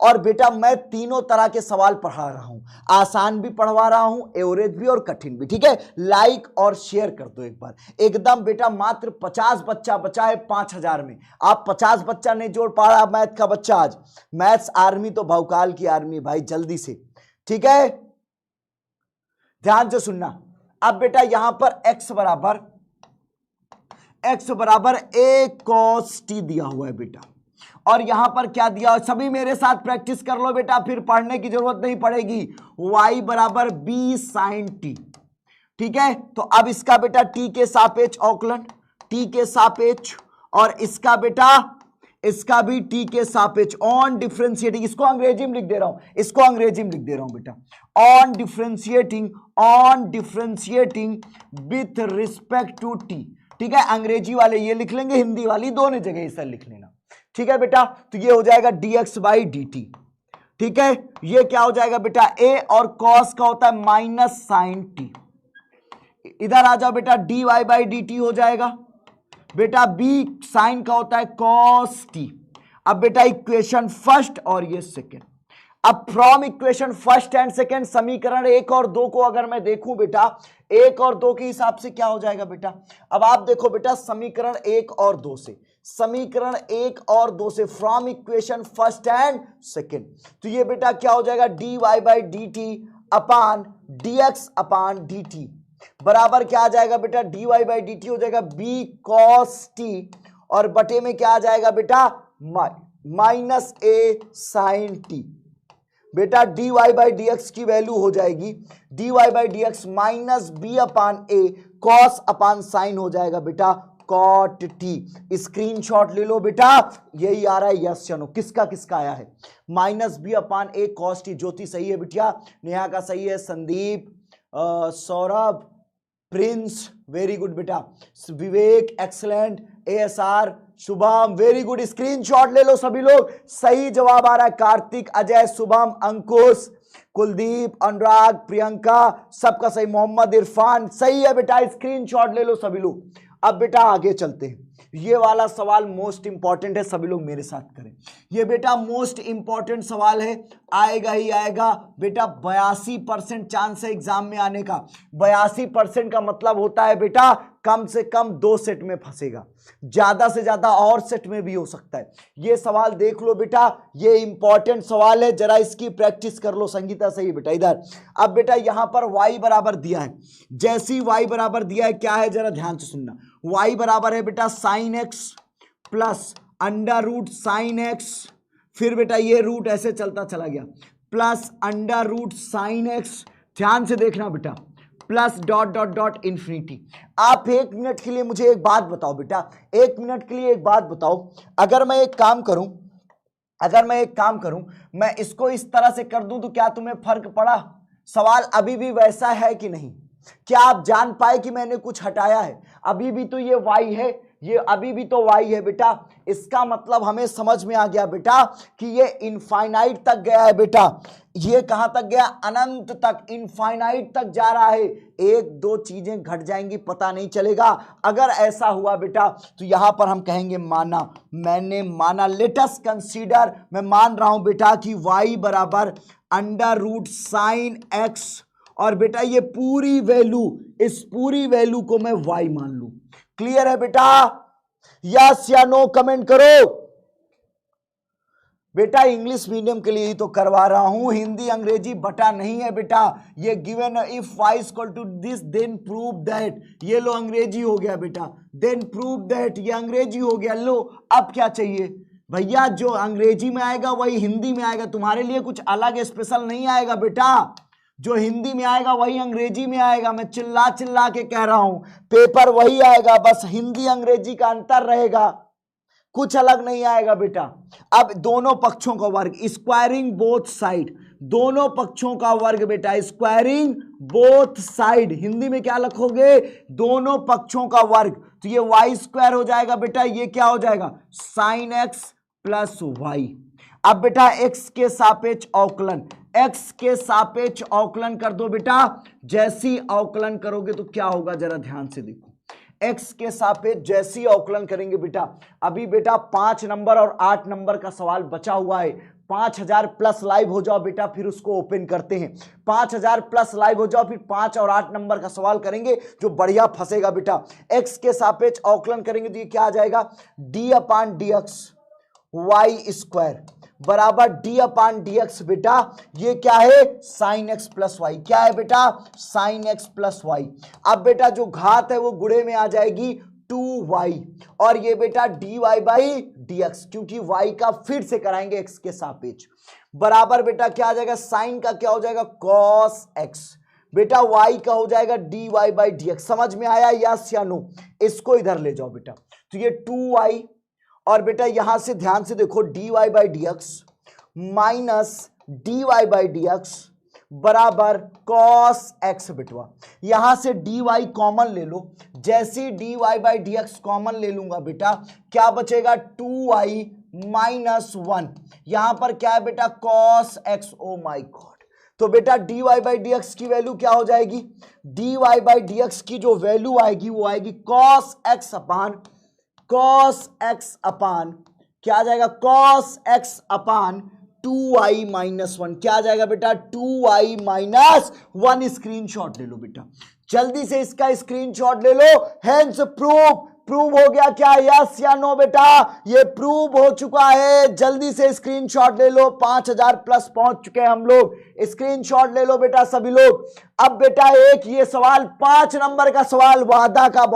और बेटा मैं तीनों तरह के सवाल पढ़ा रहा हूं, आसान भी पढ़वा रहा हूं, एवरेज भी और कठिन भी। ठीक है, लाइक और शेयर कर दो एक बार। एकदम बेटा मात्र 50 बच्चा बचा है 5000 में। आप 50 बच्चा नहीं जोड़ पा रहा मैथ का बच्चा। आज मैथ्स आर्मी तो भौकाल की आर्मी भाई, जल्दी से। ठीक है, ध्यान से सुनना। अब बेटा यहां पर x बराबर a cos t दिया हुआ है बेटा, और यहां पर क्या दिया, सभी मेरे साथ प्रैक्टिस कर लो बेटा, फिर पढ़ने की जरूरत नहीं पड़ेगी। y बराबर b sin t। ठीक है, तो अब इसका बेटा t के सापेक्ष अवकलन, t के सापेक्ष, और इसका बेटा इसका भी t के सापेक्ष ऑन डिफरेंशिएटिंग। इसको अंग्रेजी में लिख दे रहा हूं, इसको अंग्रेजी में लिख दे रहा हूं बेटा, on differentiating with respect to t। ठीक है, अंग्रेजी वाले ये लिख लेंगे, हिंदी वाली दोनों जगह इसे लिख लेना। ठीक है बेटा, तो ये हो जाएगा dx/dt। ठीक है, ये क्या हो जाएगा बेटा, a और cos का होता है माइनस साइन t। इधर आ जाओ बेटा, dy/dt हो जाएगा बेटा, b साइन का होता है cos t। अब बेटा इक्वेशन फर्स्ट और ये सेकेंड। अब from equation first and second समीकरण 1 और 2 को अगर मैं देखूं बेटा, 1 और 2 के हिसाब से क्या हो जाएगा बेटा? अब आप देखो बेटा, समीकरण 1 और 2 से, समीकरण 1 और 2 से from equation first and second, तो ये बेटा क्या हो जाएगा? dy by D T upon dx upon D T बराबर क्या आ जाएगा बेटा? dy बाई डी टी हो जाएगा b cos t और बटे में क्या आ जाएगा बेटा? Minus a sin t। बेटा dy बाई डी एक्स की वैल्यू हो जाएगी dy by D x minus B upon A cos upon sine हो जाएगा बेटा कॉट टी। स्क्रीनशॉट ले लो बेटा, यही आ रहा है यस या नो? किसका किसका आया है? माइनस बी अपान ए कॉस टी। ज्योति सही है बिटिया, नेहा का सही है, Sandeep, Saurabh, Prince very good बेटा, Vivek excellent, ASR, Shubham very good. Screenshot ले लो सभी लोग, सही जवाब आ रहा है कार्तिक, अजय, शुभम, अंकुश, कुलदीप, अनुराग, प्रियंका, सबका सही, मोहम्मद इरफान सही है बेटा। स्क्रीनशॉट ले लो सभी लोग। अब बेटा आगे चलते हैं, ये वाला सवाल मोस्ट इंपॉर्टेंट है, सभी लोग मेरे साथ करें। ये बेटा मोस्ट इंपॉर्टेंट सवाल है, आएगा ही आएगा बेटा। 82% चांस है एग्जाम में आने का। 82% का मतलब होता है बेटा कम से कम 2 सेट में फंसेगा, ज्यादा से ज्यादा और सेट में भी हो सकता है। ये सवाल देख लो बेटा, ये इंपॉर्टेंट सवाल है, जरा इसकी प्रैक्टिस कर लो। संगीता सही बेटा इधर। अब बेटा यहां पर y बराबर दिया है, जैसी y बराबर दिया है क्या है, जरा ध्यान से सुनना। y बराबर है बेटा sine x plus under root sine x, फिर बेटा ये रूट ऐसे चलता चला गया, plus under root sine x, ध्यान से देखना बेटा, plus dot dot dot infinity. आप 1 मिनट के लिए मुझे एक बात बताओ बेटा, 1 मिनट के लिए एक बात बताओ, अगर मैं एक काम करूं, मैं इसको इस तरह से कर दूं तो क्या तुम्हें फर्क पड़ा? सवाल अभी भी वैसा है कि नहीं? क्या आप जान पाए कि मैंने कुछ हटाया है? अभी भी तो ये y है, ये अभी भी तो y है बेटा। इसका मतलब हमें समझ में आ गया बेटा कि ये इनफाइनाइट तक गया है बेटा। ये कहां तक गया? अनंत तक, इनफाइनाइट तक जा रहा है। 1-2 चीजें घट जाएंगी पता नहीं चलेगा। अगर ऐसा हुआ बेटा तो यहां पर हम कहेंगे माना, मैंने माना। लेट अस कंसीडर, मैं मान रहा हूं बेटा कि y बराबर अंडर रूट साइन एक्स, और बेटा ये पूरी वैल्यू, इस पूरी वैल्यू को मैं y मान लूं। क्लियर है बेटा? यस या नो कमेंट करो बेटा। इंग्लिश मीडियम के लिए ही तो करवा रहा हूं, हिंदी अंग्रेजी बटा नहीं है बेटा। ये given if y equal to this then prove that, ये लो अंग्रेजी हो गया बेटा, देन प्रूव दैट, ये अंग्रेजी हो गया। लो अब क्या चाहिए भैया? जो अंग्रेजी में आएगा वही हिंदी में आएगा, तुम्हारे लिए कुछ अलग स्पेशल नहीं आएगा बेटा। जो हिंदी में आएगा वही अंग्रेजी में आएगा। मैं चिल्ला चिल्ला के कह रहा हूं, पेपर वही आएगा, बस हिंदी अंग्रेजी का अंतर रहेगा, कुछ अलग नहीं आएगा बेटा। अब दोनों पक्षों का वर्ग, स्क्वायरिंग बोथ साइड, दोनों पक्षों का वर्ग बेटा, स्क्वायरिंग बोथ साइड, हिंदी में क्या लिखोगे? दोनों पक्षों का वर्ग। तो ये वाई स्क्वायर हो जाएगा बेटा, ये क्या हो जाएगा? Sine x plus y. अब बेटा x के सापेक्ष अवकलन, x के सापेक्ष अवकलन कर दो बेटा। जैसी अवकलन करोगे तो क्या होगा, जरा ध्यान से देखो। x के सापेक्ष जैसी अवकलन करेंगे बेटा, अभी बेटा 5 नंबर और 8 नंबर का सवाल बचा हुआ है। 5000 प्लस लाइव हो जाओ बेटा, फिर उसको ओपन करते हैं। 5000 प्लस लाइव हो जाओ, फिर 5 और 8 नंबर का सवाल करेंगे जो बढ़िया फंसेगा बेटा। x के सापेक्ष अवकलन करेंगे तो ये क्या आ जाएगा? d upon D x y square बराबर d अपान डी एक्स बेटा, ये क्या है? Sine x plus y. क्या है बेटा? Sine x plus y. अब बेटा जो घात है वो गुणे में आ जाएगी 2y, और ये बेटा dy बाई डी एक्स, क्योंकि y का फिर से कराएंगे x के सापेक्ष, बराबर बेटा क्या आ जाएगा? साइन का क्या हो जाएगा? cos x बेटा, y का हो जाएगा dy बाई डी एक्स। समझ में आया यस या नो? इसको इधर ले जाओ बेटा, तो ये 2y, और बेटा यहां से ध्यान से देखो, dy by D x minus dy by D x बराबर cos x बेटवा। यहां से dy कॉमन ले लो, जैसी dy by D x common ले लूंगा बेटा, क्या बचेगा? 2y minus 1। यहां पर क्या है बेटा? cos x। O my God, तो बेटा dy बाई डी एक्स की वैल्यू क्या हो जाएगी? dy बाई डी एक्स की जो वैल्यू आएगी वो आएगी cos x अपान क्या आ जाएगा? cos x अपान 2y माइनस 1। क्या आ जाएगा बेटा? 2y minus 1। स्क्रीनशॉट ले लो बेटा, जल्दी से इसका स्क्रीनशॉट ले लो। हेंस प्रूव हो गया क्या, यस या नो बेटा? ये प्रूव हो चुका है। जल्दी से स्क्रीनशॉट ले लो। 5000 प्लस पहुंच चुके हैं हम लोग। स्क्रीनशॉट ले लो बेटा सभी लोग। अब बेटा एक ये सवाल 5 नंबर का सवाल, वादे का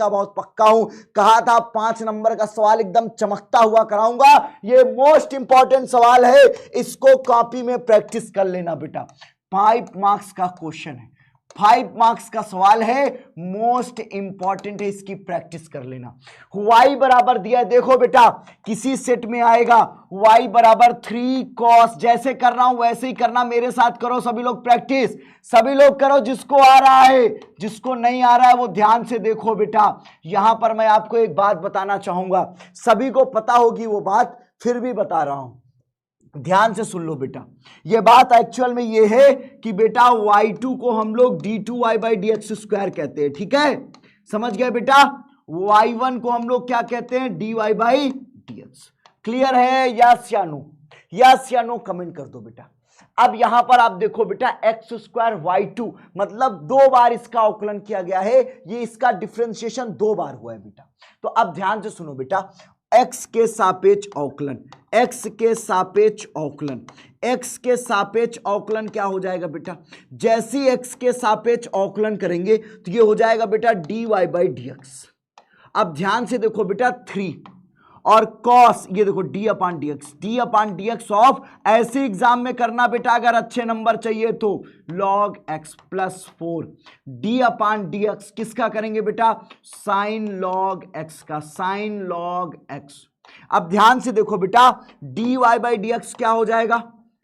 बहुत पक्का हूं, कहा था 5 नंबर का सवाल एकदम चमकता हुआ कराऊंगा। ये मोस्ट इंपॉर्टेंट सवाल है, इसको कॉपी में प्रैक्टिस कर लेना बेटा। 5 मार्क्स का क्वेश्चन है, 5 मार्क्स का सवाल है, मोस्ट इंपॉर्टेंट है, इसकी प्रैक्टिस कर लेना। y बराबर दिया है, देखो बेटा किसी सेट में आएगा y बराबर 3 cos, जैसे कर रहा हूं वैसे ही करना, मेरे साथ करो सभी लोग प्रैक्टिस, सभी लोग करो, जिसको आ रहा है, जिसको नहीं आ रहा है वो ध्यान से देखो बेटा। यहां पर मैं आपको एक बात बताना चाहूंगा, सभी को पता होगी वो बात, फिर भी बता रहा हूं, ध्यान से सुन लो बेटा। ये बात एक्चुअल में ये है कि बेटा y2 को हम लोग d2y बाई dx स्क्वायर कहते हैं, ठीक है, समझ गए बेटा। y1 को हम लोग क्या कहते हैं, dy बाई dx। क्लियर है, यस या नो? यस या नो कमेंट कर दो बेटा। अब यहां पर आप देखो बेटा एक्स स्क्वायर y2 मतलब 2 बार इसका अवकलन किया गया है, ये इसका डिफरेंशिएशन 2 बार हुआ है बेटा। तो अब ध्यान से सुनो बेटा, x के सापेक्ष अवकलन, x के सापेक्ष अवकलन, x के सापेक्ष अवकलन क्या हो जाएगा बेटा, जैसे x के सापेक्ष अवकलन करेंगे तो ये हो जाएगा बेटा dy बाई dx। अब ध्यान से देखो बेटा 3 और cos, ये देखो d अपान dx ऑफ, ऐसे एग्जाम में करना बेटा अगर अच्छे नंबर चाहिए तो log x प्लस 4 d अपान dx किसका करेंगे बेटा, साइन log x का, साइन log x। अब ध्यान से देखो बेटा dy बाई dx क्या हो जाएगा,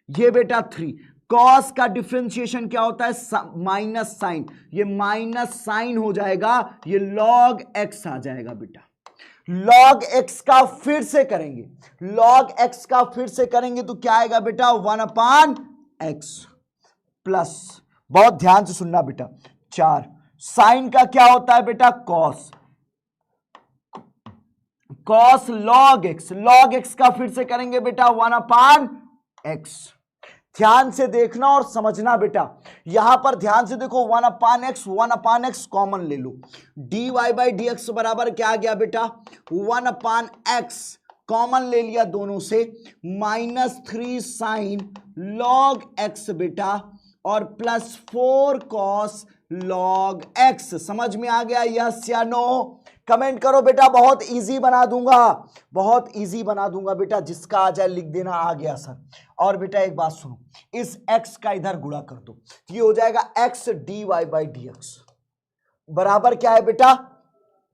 ये बेटा 3, cos का डिफरेंशिएशन क्या होता है, माइनस साइन, ये माइनस साइन हो जाएगा, ये log x आ जाएगा बेटा। log x का फिर से करेंगे, log x का फिर से करेंगे तो क्या आएगा बेटा, 1 अपान x प्लस, बहुत ध्यान से सुनना बेटा, 4 साइन का क्या होता है बेटा, cos, cos log x का फिर से करेंगे बेटा 1 अपान x। ध्यान से देखना और समझना बेटा, यहां पर ध्यान से देखो 1 अपान एक्स कॉमन ले लो, dy बाई dx बराबर क्या आ गया बेटा, 1 अपान एक्स कॉमन ले लिया दोनों से, -3 साइन log x बेटा और प्लस 4 cos log x। समझ में आ गया, यस या नो? कमेंट करो बेटा, बहुत इजी बना दूंगा, बहुत इजी बना दूंगा बेटा, जिसका आ जाए लिख देना आ गया सर। और बेटा एक बात सुनो, इस x का इधर गुणा कर दो, ये हो जाएगा x dy बाई dx बराबर क्या है बेटा,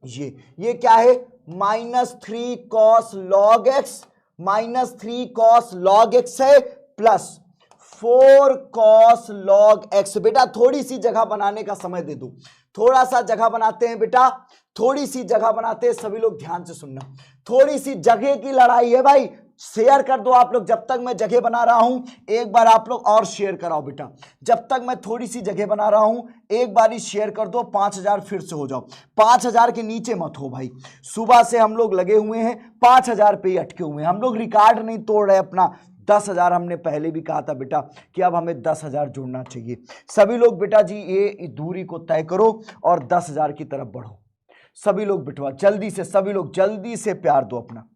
ये क्या है, -3 cos log x है प्लस 4 cos log x। बेटा थोड़ी सी जगह बनाने का समय दे दो, थोड़ा सा जगह बनाते हैं बेटा, थोड़ी सी जगह बनाते हैं, सभी लोग ध्यान से सुनना, थोड़ी सी जगह की लड़ाई है भाई। शेयर कर दो आप लोग, जब तक मैं जगह बना रहा हूं एक बार आप लोग और शेयर कराओ बेटा, जब तक मैं थोड़ी सी जगह बना रहा हूं एक बार ही शेयर कर दो, 5000 फिर से हो जाओ, 5000 के नीचे मत हो भाई। सुबह से हम लोग लगे हुए हैं, 5000 पे ही अटके हुए हैं हम लोग, रिकॉर्ड नहीं तोड़ रहे अपना। 10,000 हमने पहले भी कहा था बेटा कि अब हमें 10,000 जुड़ना चाहिए। सभी लोग बेटा जी ये दूरी को तय करो और 10,000 की तरफ बढ़ो। सभी लोग बिठवा जल्दी से, सभी लोग जल्दी से प्यार दो अपना।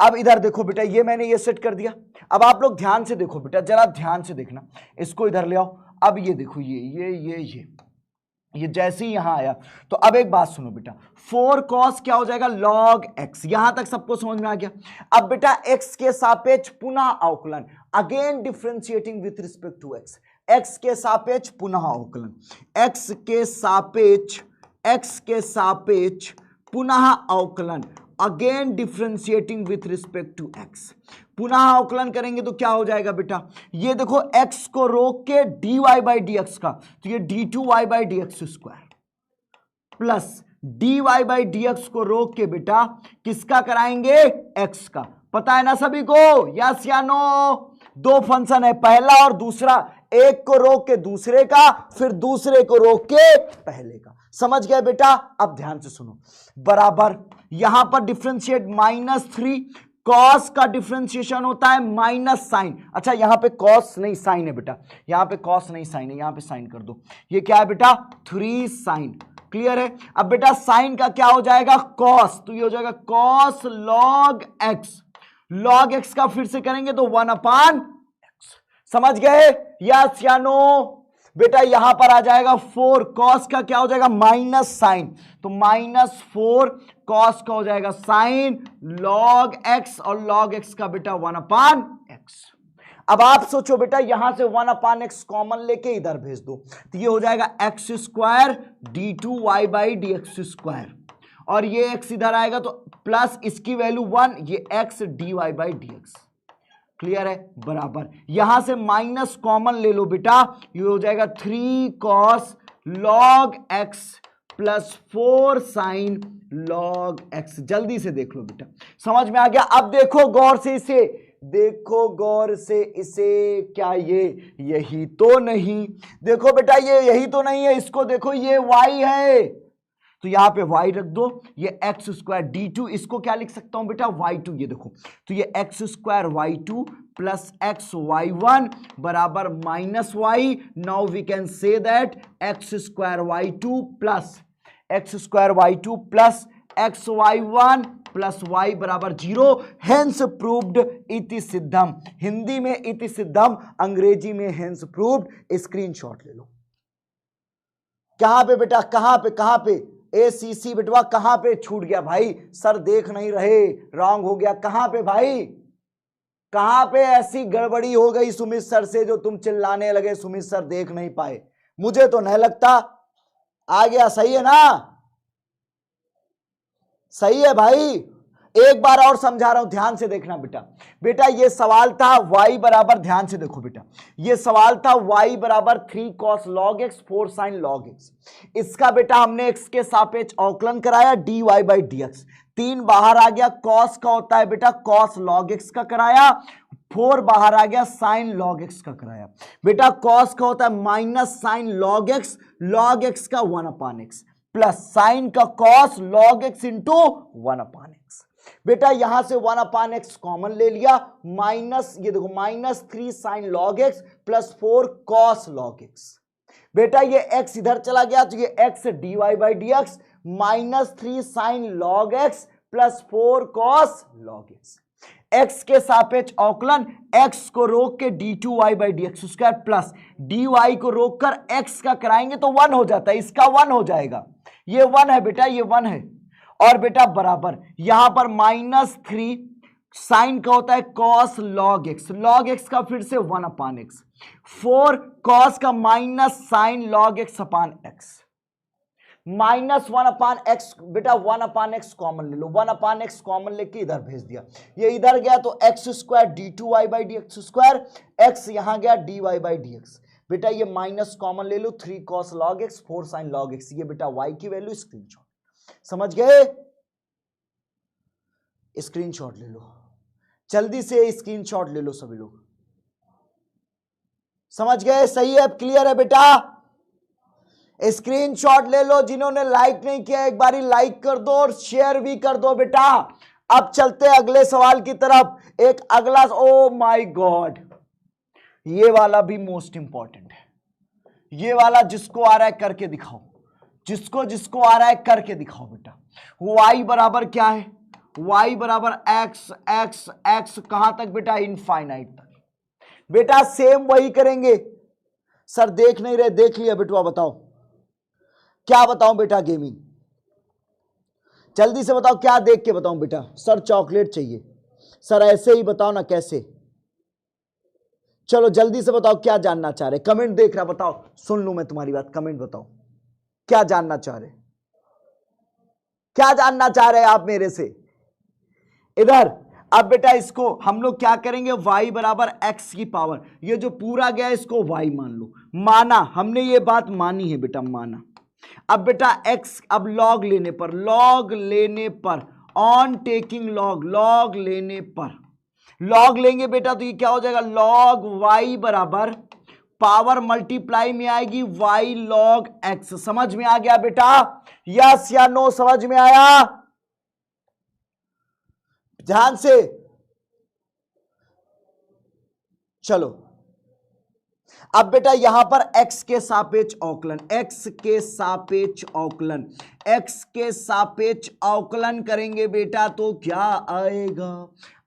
अब इधर देखो बेटा, ये मैंने ये सेट कर दिया। अब आप लोग ध्यान से देखो बेटा, जरा ध्यान से देखना, इसको इधर ले आओ। अब ये देखो ये जैसे ही यहां आया तो अब एक बात सुनो बेटा, 4 cos क्या हो जाएगा, log x। यहां तक सबको समझ में आ गया। अब बेटा x के सापेक्ष पुनः अवकलन, again differentiating with respect to x, x के सापेक्ष पुनः अवकलन, x के सापेक्ष पुनः अवकलन, again differentiating with respect to x। पुनः अवकलन करेंगे तो क्या हो जाएगा बेटा, ये देखो x को रोक के dy बाई dx का, तो ये d2y by dx square plus dy by dx को रोक के बेटा किसका कराएंगे, x का। पता है ना सभी को, यस या नो? 2 फंक्शन है, पहला और दूसरा, एक को रोक के दूसरे का, फिर दूसरे को रोक के पहले का। समझ गए बेटा? अब ध्यान से सुनो, बराबर यहां पर डिफरेंशिएट -3 कॉस का डिफरेंशिएशन होता है माइनस साइन। अच्छा यहां पे कॉस नहीं साइन है बेटा, यहां पे कॉस नहीं साइन है, यहां पे साइन कर दो। ये क्या है बेटा 3 साइन। क्लियर है। अब बेटा साइन का क्या हो जाएगा कॉस, तो ये हो जाएगा cos log x. Log x का फिर से करेंगे तो 1/x। समझ गए यस या नो। बेटा यहां पर आ जाएगा 4, कॉस का क्या हो जाएगा माइनस साइन, तो -4 कॉस का हो जाएगा साइन लॉग एक्स, और लॉग एक्स का बेटा 1/x। अब आप सोचो बेटा यहां से 1/x कॉमन लेके इधर भेज दो, तो ये हो जाएगा x² d2y/dx², और ये x इधर आएगा तो प्लस इसकी वैल्यू 1, ये x dy/dx। क्लियर है बराबर। यहां से माइनस कॉमन ले लो बेटा, ये हो जाएगा 3 cos log x plus 4 sin log x। जल्दी से देख लो बेटा, समझ में आ गया। अब देखो गौर से इसे, देखो गौर से इसे, क्या ये यही तो नहीं, देखो बेटा ये यही तो नहीं है, इसको देखो ये y है, तो यहां पे y रख दो, ये x² d2, इसको क्या लिख सकता हूं बेटा y2, ये देखो, तो ये x² y2 प्लस xy1 बराबर -y। Now we can say that x² y2 plus xy1 plus y बराबर 0, हेंस प्रूव्ड इति सिद्धम। हिंदी में इति सिद्धम, अंग्रेजी में हेंस प्रूव्ड। स्क्रीनशॉट ले लो। कहां पे बेटा, कहां पे ACC बेटवा कहां पे छूट गया भाई, सर देख नहीं रहे, रॉन्ग हो गया। कहां पे भाई, कहां पे ऐसी गड़बड़ी हो गई सुमित सर से जो तुम चिल्लाने लगे सुमित सर देख नहीं पाए? मुझे तो नहीं लगता आ गया। सही है ना, सही है भाई। एक बार और समझा रहा हूं, ध्यान से देखना बेटा। बेटा ये सवाल था y बराबर, ध्यान से देखो बेटा, ये सवाल था y बराबर 3 cos log x 4 sin log x। इसका बेटा हमने x के सापेक्ष अवकलन कराया dy/dx, 3 बाहर आ गया, cos का होता है बेटा cos log x का कराया, 4 बाहर आ गया sin log x का कराया। बेटा cos का होता है माइनस sin log x का 1/x प्लस साइन का cos log x into 1/x। बेटा यहां से 1/x कॉमन ले लिया, माइनस ये देखो -3 sin log x plus 4 cos log x। बेटा ये x इधर चला गया तो ये x dy/dx -3 sin log x plus 4 cos log x। x के सापेक्ष अवकलन, x को रोक के d2y/dx² प्लस dy को रोक कर x का कराएंगे तो 1 हो जाता है, इसका 1 हो जाएगा, ये 1 है बेटा, ये 1 है। और बेटा बराबर यहां पर -3 साइन का होता है cos log x का फिर से 1/x, 4 cos का माइनस साइन log x अपान x, -1/x। बेटा 1/x कॉमन ले लो, 1/x कॉमन लेके इधर भेज दिया, ये इधर गया तो x² d2y/dx², x यहां गया dy/dx। बेटा ये माइनस कॉमन ले लो, 3 cos log x 4 sin log x, ये बेटा y की वैल्यू। स्क्रीनशॉट समझ गए, स्क्रीनशॉट ले लो, जल्दी से स्क्रीनशॉट ले लो सभी लोग। समझ गए, सही है, क्लियर है बेटा। स्क्रीनशॉट ले लो, जिन्होंने लाइक नहीं किया एक बारी लाइक कर दो और शेयर भी कर दो बेटा। अब चलते हैं अगले सवाल की तरफ। एक अगला, ओ माय गॉड, ये वाला भी मोस्ट इंपॉर्टेंट है। ये वाला जिसको आ रहा है करके दिखाओ, जिसको आ रहा है करके दिखाओ बेटा। y बराबर क्या है, y बराबर x कहां तक बेटा, इनफाइनाइट तक। बेटा सेम वही करेंगे। सर देख नहीं रहे, देख लिया बेटवा, बताओ क्या बताऊं बेटा, गेमिंग जल्दी से बताओ, क्या देख के बताऊं बेटा? सर चॉकलेट चाहिए, सर ऐसे ही बताओ ना कैसे। चलो जल्दी से बताओ क्या जानना चाह रहे, कमेंट देख रहा, बताओ, सुन लूं मैं तुम्हारी बात, कमेंट बताओ क्या जानना चाह रहे, क्या जानना चाह रहे आप मेरे से इधर। अब बेटा इसको हम लोग क्या करेंगे, y बराबर x की पावर, ये जो पूरा गया इसको y मान लो, माना हमने ये बात मानी है बेटा, माना। अब बेटा x, अब लॉग लेने पर ऑन टेकिंग लॉग लेने पर लॉग लेंगे बेटा तो ये क्या हो जाएगा, लॉग y बराबर पावर मल्टीप्लाई में आएगी y log x। समझ में आ गया बेटा, यस या नो, समझ में आया? ध्यान से चलो अब बेटा यहां पर x के सापेक्ष अवकलन, x के सापेक्ष अवकलन, x के सापेक्ष अवकलन करेंगे बेटा तो क्या आएगा।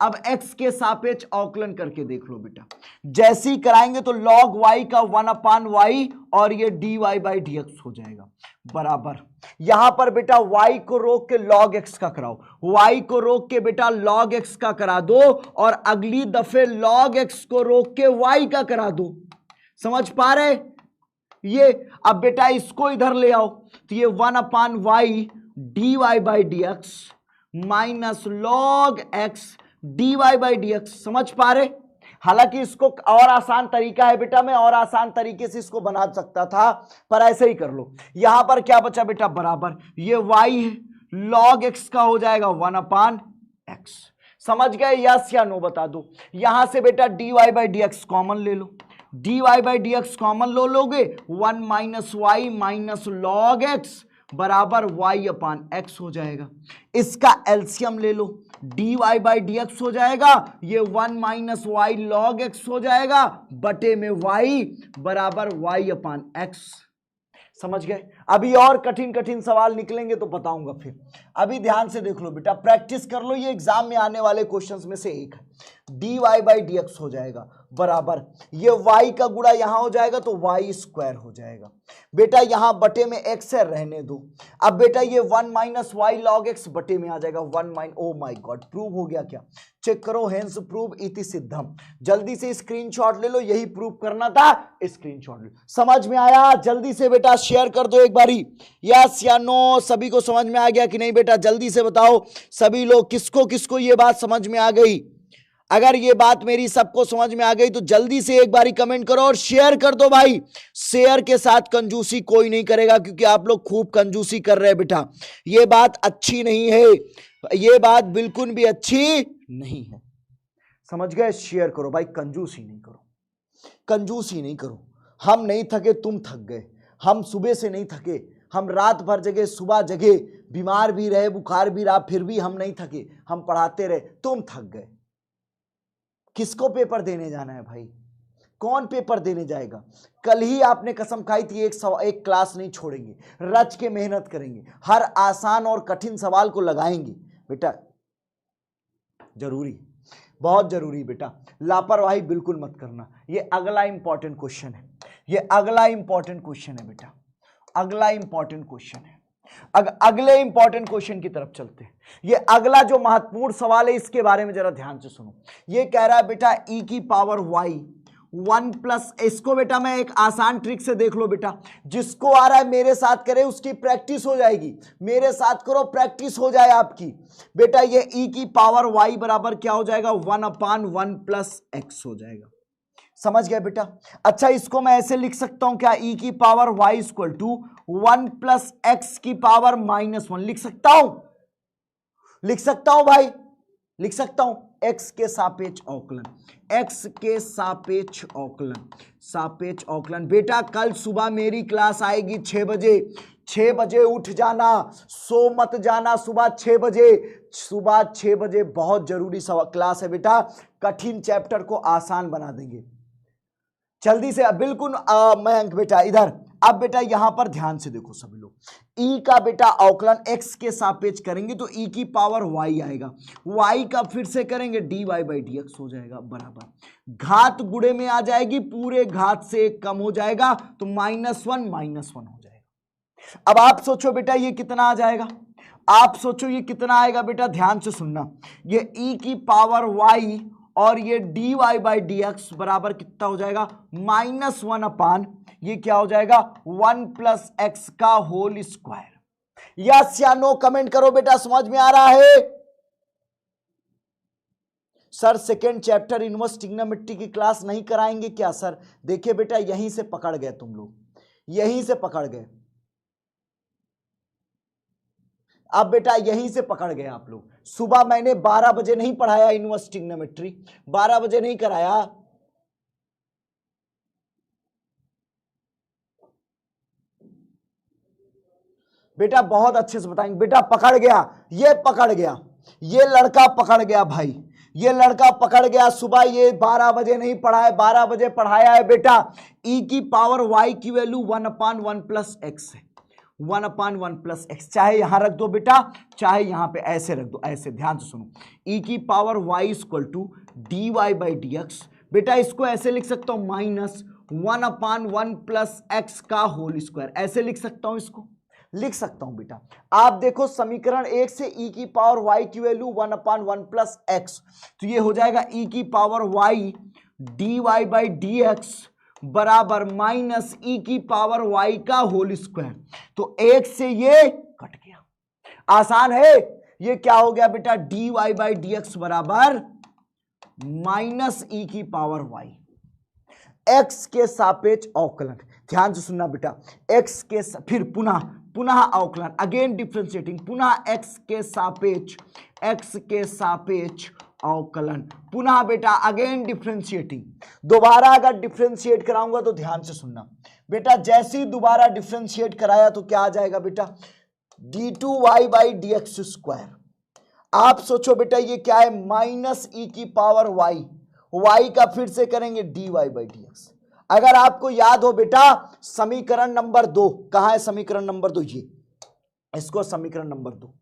अब x के सापेक्ष अवकलन करके देख लो बेटा, जैसे ही कराएंगे तो log y का 1/y और ये dy बाई dx हो जाएगा बराबर। यहां पर बेटा y को रोक के log x का कराओ, y को रोक के बेटा log x का करा दो और अगली दफे log x को रोक के y का करा दो। समझ पा रहे ये। अब बेटा इसको इधर ले आओ तो ये 1/y dy by dx minus log x dy by dx। समझ पा रहे। हालांकि इसको और आसान तरीका है बेटा, मैं और आसान तरीके से इसको बना सकता था पर ऐसे ही कर लो। यहां पर क्या बचा बेटा बराबर, ये y है log x का हो जाएगा 1/x। समझ गए, यस या नो बता दो। यहां से बेटा dy बाई dx कॉमन ले लो, dy बाई dx कॉमन लो लोगे 1 minus y minus log x बराबर y/x हो जाएगा। इसका एलसीएम ले लो, dy बाई dx हो जाएगा, ये 1 माइनस वाई लॉग एक्स हो जाएगा बटे में y बराबर y/x। समझ गए। अभी और कठिन कठिन सवाल निकलेंगे तो बताऊंगा फिर। अभी ध्यान से देख लो बेटा, प्रैक्टिस कर लो, ये एग्जाम में आने वाले क्वेश्चंस में से एक है। dy बाई dx हो जाएगा बराबर, ये y का गुणा यहां हो जाएगा तो y स्क्वायर हो जाएगा बेटा, यहां बटे में x है रहने दो। अब बेटा ये 1 माइनस वाई लॉग एक्स बटे में आ जाएगा 1 mine, O my God prove हो गया क्या, चेक करो, हेंस प्रूव इति सिद्धम। जल्दी से स्क्रीनशॉट ले लो, यही प्रूव करना था, स्क्रीनशॉट ले। समझ में आया, जल्दी से बेटा शेयर कर दो एक बारी, यस या नो। सभी को समझ में आ गया कि नहीं बेटा, जल्दी से बताओ सभी लोग, किसको किसको ये बात समझ में आ गई। अगर ये बात मेरी सबको समझ में आ गई तो जल्दी से एक बारी कमेंट करो और शेयर कर दो भाई। शेयर के साथ कंजूसी कोई नहीं करेगा क्योंकि आप लोग खूब कंजूसी कर रहे हैं बेटा, ये बात अच्छी नहीं है, ये बात बिल्कुल भी अच्छी नहीं है। समझ गए, शेयर करो भाई, कंजूसी नहीं करो, कंजूसी नहीं करो। हम नहीं थके, तुम थक गए। हम सुबह से नहीं थके, हम रात भर जगे, सुबह जगे, बीमार भी रहे, बुखार भी रहा, फिर भी हम नहीं थके, हम पढ़ाते रहे, तुम थक गए। किसको पेपर देने जाना है भाई, कौन पेपर देने जाएगा। कल ही आपने कसम खाई थी एक क्लास नहीं छोड़ेंगे, रच के मेहनत करेंगे, हर आसान और कठिन सवाल को लगाएंगे बेटा। जरूरी, बहुत जरूरी बेटा, लापरवाही बिल्कुल मत करना। ये अगला इंपॉर्टेंट क्वेश्चन है, ये अगला इंपॉर्टेंट क्वेश्चन है बेटा, अगला इंपॉर्टेंट क्वेश्चन है। अगले इंपॉर्टेंट क्वेश्चन की तरफ चलते हैं। ये अगला जो महत्वपूर्ण सवाल है इसके बारे में जरा ध्यान से सुनो। ये कह रहा है बेटा e की पावर y 1 प्लस, इसको बेटा मैं एक आसान ट्रिक से देख लो बेटा, जिसको आ रहा है मेरे साथ करे उसकी प्रैक्टिस हो जाएगी, मेरे साथ करो प्रैक्टिस हो जाए आपकी बेटा। ये e की पावर y बराबर क्या हो जाएगा 1/1 प्लस x हो जाएगा। समझ गए बेटा। अच्छा इसको मैं ऐसे लिख सकता हूं क्या, e की power y equal to 1 plus x की पावर -1 लिख सकता हूं, लिख सकता हूं भाई, लिख सकता हूं। x के सापेक्ष अवकलन, x के सापेक्ष अवकलन, सापेक्ष अवकलन। बेटा कल सुबह मेरी क्लास आएगी 6 बजे, 6 बजे उठ जाना, सो मत जाना। सुबह 6 बजे, सुबह 6 बजे बहुत जरूरी क्लास है बेटा, कठिन चैप्टर को आसान बना देंगे। जल्दी से बिल्कुल मयंक बेटा इधर। अब बेटा यहां पर ध्यान से देखो सभी लोग, e का बेटा अवकलन x के सापेक्ष करेंगे तो e की पावर y आएगा, y का फिर से करेंगे dy बाई dx हो जाएगा बराबर, घात गुणे में आ जाएगी, पूरे घात से एक कम हो जाएगा तो -1 हो जाएगा। अब आप सोचो बेटा ये कितना आ जाएगा, आप सोचो ये कितना आएगा बेटा, ध्यान से सुनना। ये e की पावर y और ये dy बाई dx बराबर कितना हो जाएगा -1 ये क्या हो जाएगा 1 प्लस एक्स का होल स्क्वायर। यस या नो कमेंट करो बेटा, समझ में आ रहा है। Sir second chapter inverse trigonometry की क्लास नहीं कराएंगे क्या सर? देखिए बेटा यहीं से पकड़ गए तुम लोग, यहीं से पकड़ गए। अब बेटा यहीं से पकड़ गए आप लोग। सुबह मैंने 12 बजे नहीं पढ़ाया इनवर्स ट्रिग्नोमेट्री, 12 बजे नहीं कराया। बेटा बहुत अच्छे से बताएंगे। बेटा पकड़ गया, ये पकड़ गया, ये लड़का पकड़ गया भाई, ये लड़का पकड़ गया सुबह, ये 12 बजे नहीं पढ़ा है, 12 बजे पढ़ाया है बेटा। e की पावर y की वैल्यू 1/1 प्लस एक्स है, 1/1 प्लस एक्स। चाहे यहां रख दो बेटा, चाहे यहां पे ऐसे रख दो, ऐसे ध्यान से सुनो। e की power y equal to d y by D x. बेटा इसको ऐसे लिख सकता हूं माइनस 1/1 प्लस एक्स का होल स्क्वायर, ऐसे लिख सकता हूं, इसको लिख सकता हूं बेटा। आप देखो समीकरण 1 से e की पावर y की वैल्यू 1/1 प्लस एक्स, तो ये हो जाएगा e की power y d y by D x बराबर माइनस e की पावर y का होल स्क्वायर। तो एक से ये कट गया, आसान है। ये क्या हो गया बेटा, d y by D x बराबर माइनस e की पावर y, x के सापेक्ष अवकलन। ध्यान से सुनना बेटा, x के फिर पुनः अवकलन, अगेन डिफरेंशिएटिंग, पुनः x के सापेक्ष अवकलन, पुनः बेटा अगेन डिफरेंशिएटिंग। दोबारा अगर डिफरेंशिएट कराऊंगा तो ध्यान से सुनना बेटा, जैसे ही दोबारा डिफरेंशिएट कराया तो क्या आ जाएगा बेटा, d2y by D x square. आप सोचो बेटा ये क्या है, माइनस e की पावर y का फिर से करेंगे dy बाई डी एक्स। अगर आपको याद हो बेटा समीकरण नंबर 2, कहां है समीकरण नंबर 2, ये इसको समीकरण नंबर 2।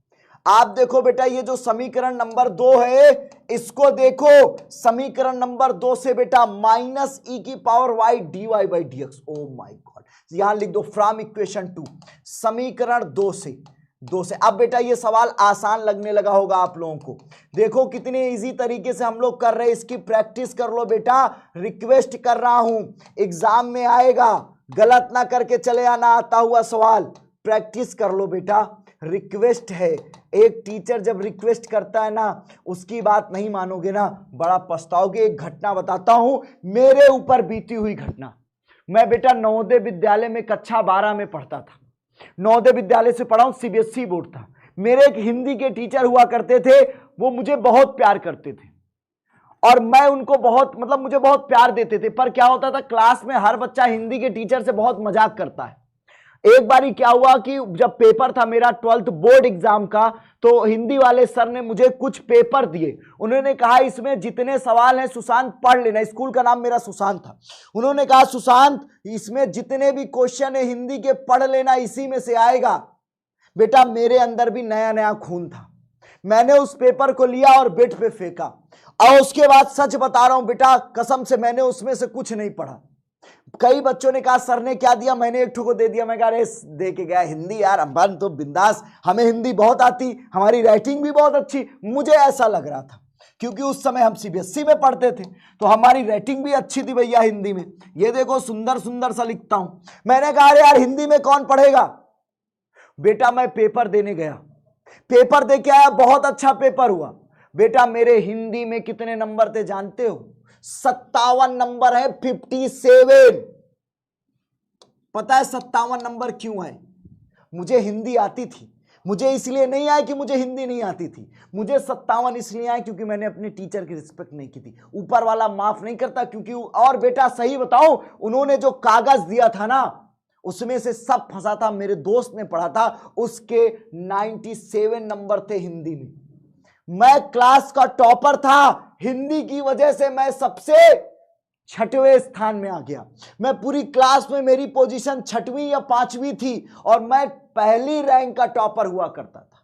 आप देखो बेटा ये जो समीकरण नंबर 2 है, इसको देखो समीकरण नंबर 2 से बेटा माइनस e की power y dy by D x. O my God, यहां लिख दो फ्रॉम इक्वेशन 2, समीकरण 2 से। अब बेटा ये सवाल आसान लगने लगा होगा आप लोगों को। देखो कितने इजी तरीके से हम लोग कर रहे हैं, इसकी प्रैक्टिस कर लो बेटा, रिक्वेस्ट कर रहा हूं, एग्जाम में आएगा, गलत ना करके चले आना आता हुआ सवाल, प्रैक्टिस कर लो बेटा, रिक्वेस्ट है। एक टीचर जब रिक्वेस्ट करता है ना, उसकी बात नहीं मानोगे ना, बड़ा पछताओगे। एक घटना बताता हूं, मेरे ऊपर बीती हुई घटना। मैं बेटा नवोदय विद्यालय में कक्षा 12 में पढ़ता था, नवोदय विद्यालय से पढ़ा हूं, सीबीएसई बोर्ड था। मेरे एक हिंदी के टीचर हुआ करते थे, वो मुझे बहुत प्यार करते थे और मैं उनको बहुत, मतलब मुझे बहुत प्यार देते थे। पर क्या होता था, क्लास में हर बच्चा हिंदी के टीचर से बहुत मजाक करता है। एक बारी क्या हुआ कि जब पेपर था मेरा 12th बोर्ड एग्जाम का, तो हिंदी वाले सर ने मुझे कुछ पेपर दिए। उन्होंने कहा इसमें जितने सवाल हैं सुशांत पढ़ लेना, स्कूल का नाम मेरा सुशांत था। उन्होंने कहा सुशांत इसमें जितने भी क्वेश्चन है हिंदी के पढ़ लेना, इसी में से आएगा। बेटा मेरे अंदर भी नया नया खून था, मैंने उस पेपर को लिया और बेड पे फेंका, और उसके बाद सच बता रहा हूं बेटा, कसम से मैंने उसमें से कुछ नहीं पढ़ा। कई बच्चों ने कहा सर ने क्या दिया, मैंने एक ठो को दे दिया। मैं कहा अरे दे के गया हिंदी यार, अंबान तो बिंदास, हमें हिंदी बहुत आती, हमारी राइटिंग भी बहुत अच्छी। मुझे ऐसा लग रहा था क्योंकि उस समय हम सीबीएसई में पढ़ते थे, तो हमारी राइटिंग भी अच्छी थी भैया हिंदी में। ये देखो सुंदर सुंदर सा लिखता हूं। मैंने कहा अरे यार हिंदी में कौन पढ़ेगा। बेटा मैं पेपर देने गया, पेपर दे के आया, बहुत अच्छा पेपर हुआ। बेटा मेरे हिंदी में कितने नंबर थे जानते हो, 57 नंबर है, 57। पता है 57 नंबर क्यों है? मुझे हिंदी आती थी, मुझे इसलिए नहीं आया कि मुझे हिंदी नहीं आती थी, मुझे 57 इसलिए आया क्योंकि मैंने अपने टीचर की रिस्पेक्ट नहीं की थी। ऊपर वाला माफ नहीं करता क्योंकि, और बेटा सही बताऊं, उन्होंने जो कागज दिया था ना, उसमें से सब फंसा था, मेरे दोस्त ने पढ़ा था, उसके 97 नंबर थे हिंदी में। मैं क्लास का टॉपर था, हिंदी की वजह से मैं सबसे 6वें स्थान में आ गया। मैं पूरी क्लास में मेरी पोजीशन 6वीं या 5वीं थी और मैं पहली रैंक का टॉपर हुआ करता था।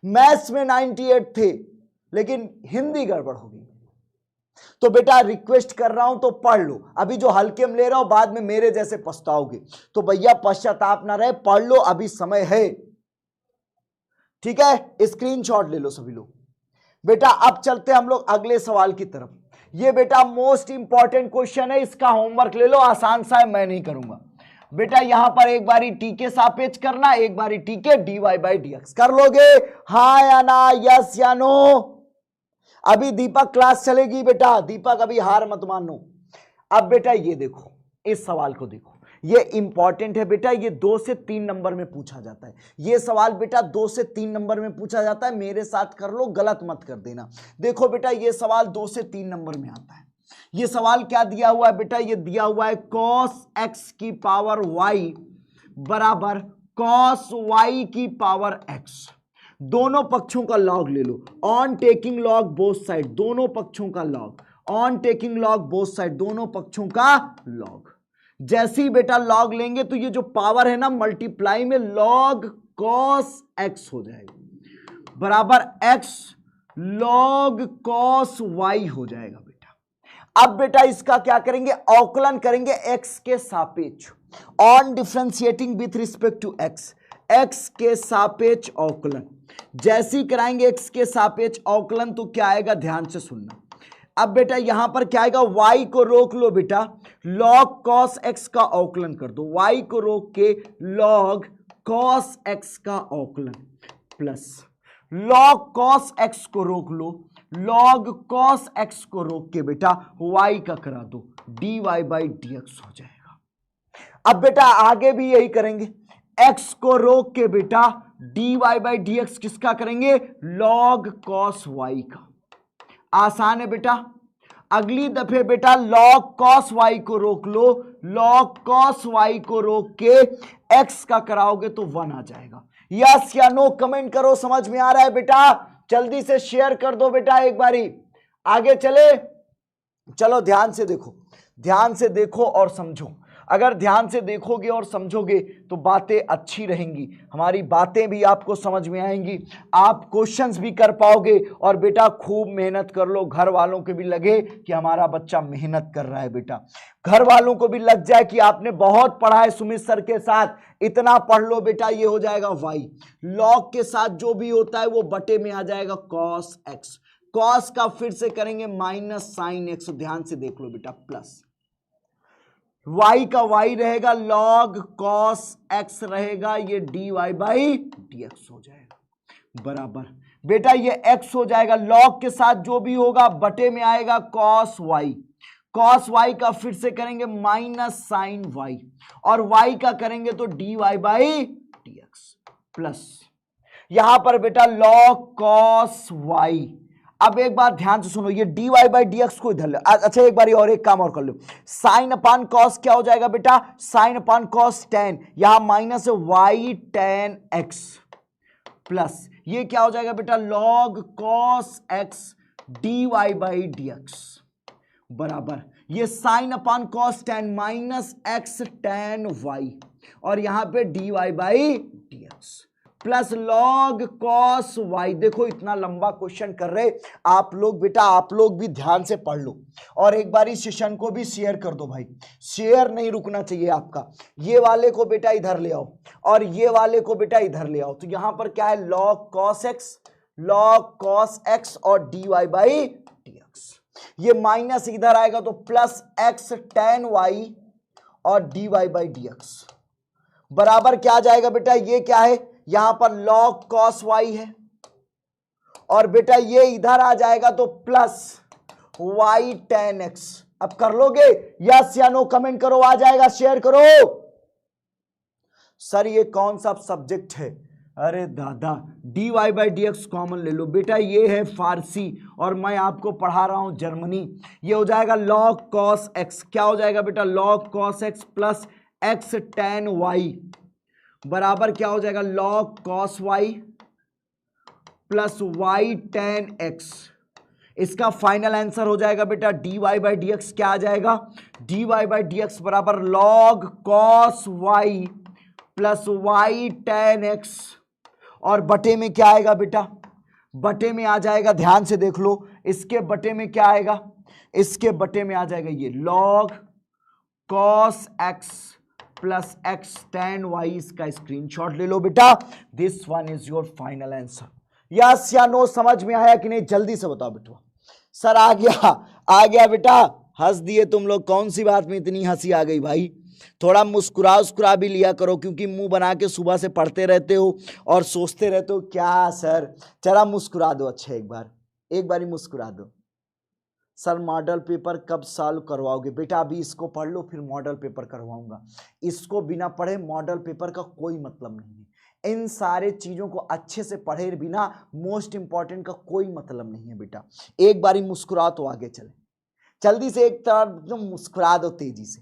मैथ्स में 98 थे, लेकिन हिंदी गड़बड़ हो गई। तो बेटा रिक्वेस्ट कर रहा हूं तो पढ़ लो, अभी जो हल्के में ले रहा हूं बाद में मेरे जैसे पछताओगे, तो भैया पश्चाताप ना रहे, पढ़ लो, अभी समय है। ठीक है, स्क्रीनशॉट ले लो सभी लोग। बेटा अब चलते हम लोग अगले सवाल की तरफ। ये बेटा मोस्ट इंपॉर्टेंट क्वेश्चन है, इसका होमवर्क ले लो, आसान सा है, मैं नहीं करूंगा। बेटा यहां पर एक बारी टी के सापेक्ष करना, एक बारी टी के d y by D x. कर लोगे हाँ या ना, यस या नो? अभी दीपक क्लास चलेगी बेटा, दीपक अभी हार मत मानो। अब बेटा ये देखो, इस सवाल को देखो, ये इंपॉर्टेंट है बेटा, ये 2 से 3 नंबर में पूछा जाता है। ये सवाल बेटा 2 से 3 नंबर में पूछा जाता है, मेरे साथ कर लो, गलत मत कर देना। देखो बेटा ये सवाल 2 से 3 नंबर में आता है। ये सवाल क्या दिया हुआ है बेटा, ये दिया हुआ है cos x की पावर y बराबर cos y की पावर x। दोनों पक्षों का लॉग ले लो, on taking log both side, दोनों पक्षों का log, on taking log both side, दोनों पक्षों का लॉग। जैसे ही बेटा लॉग लेंगे तो ये जो पावर है ना मल्टीप्लाई में लॉग कॉस एक्स हो जाएगा बराबर एक्स लॉग कॉस वाई हो जाएगा बेटा। अब बेटा इसका क्या करेंगे, अवकलन करेंगे एक्स के सापेक्ष, on differentiating with respect to x, x के सापेक्ष अवकलन। जैसे ही कराएंगे एक्स के सापेक्ष अवकलन तो क्या आएगा, ध्यान से सुनना। अब बेटा यहां पर क्या आएगा, y को रोक लो बेटा, log cos x का अवकलन कर दो, y को रोक के log cos x का अवकलन प्लस log cos x को रोक लो, log cos x को रोक के बेटा y का करा दो, dy by dx हो जाएगा। अब बेटा आगे भी यही करेंगे, x को रोक के बेटा dy by dx किसका करेंगे, log cos y का। आसान है बेटा। अगली दफे बेटा log cos y को रोक लो, log cos y को रोक के x का कराओगे तो 1 आ जाएगा। यस या नो कमेंट करो, समझ में आ रहा है बेटा, जल्दी से शेयर कर दो बेटा एक बारी। आगे चले, चलो ध्यान से देखो, ध्यान से देखो और समझो। अगर ध्यान से देखोगे और समझोगे तो बातें अच्छी रहेंगी, हमारी बातें भी आपको समझ में आएंगी, आप क्वेश्चंस भी कर पाओगे। और बेटा खूब मेहनत कर लो, घर वालों के भी लगे कि हमारा बच्चा मेहनत कर रहा है बेटा, घर वालों को भी लग जाए कि आपने बहुत पढ़ा है सुमित सर के साथ, इतना पढ़ लो बेटा। ये हो जाएगा y, लॉग के साथ जो भी होता है वो बटे में आ जाएगा cos x, cos का फिर से करेंगे माइनस साइन x, ध्यान से देख लो बेटा, प्लस y का y रहेगा, log cos x रहेगा, ये dy बाई dx हो जाएगा बराबर बेटा ये x हो जाएगा, log के साथ जो भी होगा बटे में आएगा cos y, cos y का फिर से करेंगे माइनस साइन y और y का करेंगे तो dy बाई dx प्लस यहां पर बेटा log cos y। अब एक बार ध्यान से सुनो, ये dy बाई dx को इधर ले, अच्छा एक बार और एक काम और कर लो, साइन अपान कॉस क्या हो जाएगा बेटा, साइन अपान कॉस टेन, यहां minus y tan x plus ये क्या हो जाएगा बेटा log cos x dy by dx बराबर ये sine upon cos tan minus x tan y और यहां पे dy by dx plus log cos y। देखो इतना लंबा क्वेश्चन कर रहे आप लोग बेटा, आप लोग भी ध्यान से पढ़ लो और एक बार इस सेशन को भी शेयर कर दो भाई, शेयर नहीं रुकना चाहिए आपका। ये वाले को बेटा इधर ले आओ और ये वाले को बेटा इधर ले आओ, तो यहां पर क्या है log cos x और dy बाई dx, ये माइनस इधर आएगा तो प्लस x tan y और dy बाई dx बराबर क्या आ जाएगा बेटा, ये क्या है, यहां पर log cos y है और बेटा ये इधर आ जाएगा तो प्लस y tan x। अब कर लोगे, यस या नो कमेंट करो, आ जाएगा शेयर करो। सर ये कौन सा सब्जेक्ट है, अरे दादा dy बाई dx कॉमन ले लो बेटा, ये है फारसी और मैं आपको पढ़ा रहा हूं जर्मनी। ये हो जाएगा log cos x, क्या हो जाएगा बेटा log cos x plus x tan y बराबर क्या हो जाएगा log cos y plus y tan x। इसका फाइनल आंसर हो जाएगा बेटा dy बाई dx, क्या आ जाएगा dy बाई dx बराबर log cos y plus y tan x और बटे में क्या आएगा बेटा, बटे में आ जाएगा, ध्यान से देख लो, इसके बटे में क्या आएगा, इसके बटे में आ जाएगा ये log cos x plus x tan y। इसका स्क्रीनशॉट ले लो बेटा, this one is your final answer. Yes या नो समझ में आया कि नहीं, जल्दी से बताओ बेटा। सर आ गया बेटा, हंस दिए तुम लोग, कौन सी बात में इतनी हंसी आ गई भाई, थोड़ा मुस्कुरा भी लिया करो, क्योंकि मुंह बना के सुबह से पढ़ते रहते हो और सोचते रहते हो क्या सर, जरा मुस्कुरा दो, अच्छा एक बार ही मुस्कुरा दो। सर मॉडल पेपर कब सॉल्व करवाओगे, बेटा अभी इसको पढ़ लो फिर मॉडल पेपर करवाऊंगा, इसको बिना पढ़े मॉडल पेपर का कोई मतलब नहीं है, इन सारे चीजों को अच्छे से पढ़े बिना मोस्ट इंपॉर्टेंट का कोई मतलब नहीं है बेटा। एक बारी मुस्कुरा तो आगे चले, जल्दी से एक तरफ मुस्कुरा दो तेजी से,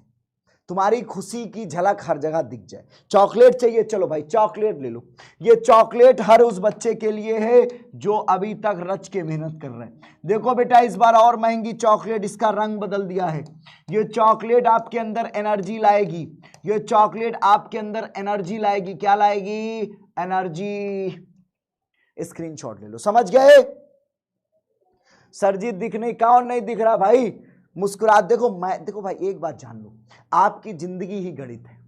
तुम्हारी खुशी की झलक हर जगह दिख जाए। चॉकलेट चाहिए, चलो भाई चॉकलेट ले लो। ये चॉकलेट हर उस बच्चे के लिए है जो अभी तक रच के मेहनत कर रहे हैं। देखो बेटा इस बार और महंगी चॉकलेट, इसका रंग बदल दिया है। ये चॉकलेट आपके अंदर एनर्जी लाएगी, ये चॉकलेट आपके अंदर एनर्जी लाएगी। क्या लाएगी? एनर्जी। स्क्रीनशॉट ले लो, समझ गए? सरजीत दिख नहीं, कौन नहीं दिख रहा भाई? मुस्कुरा। देखो देखो भाई एक बात जान लो, आपकी जिंदगी ही गणित है।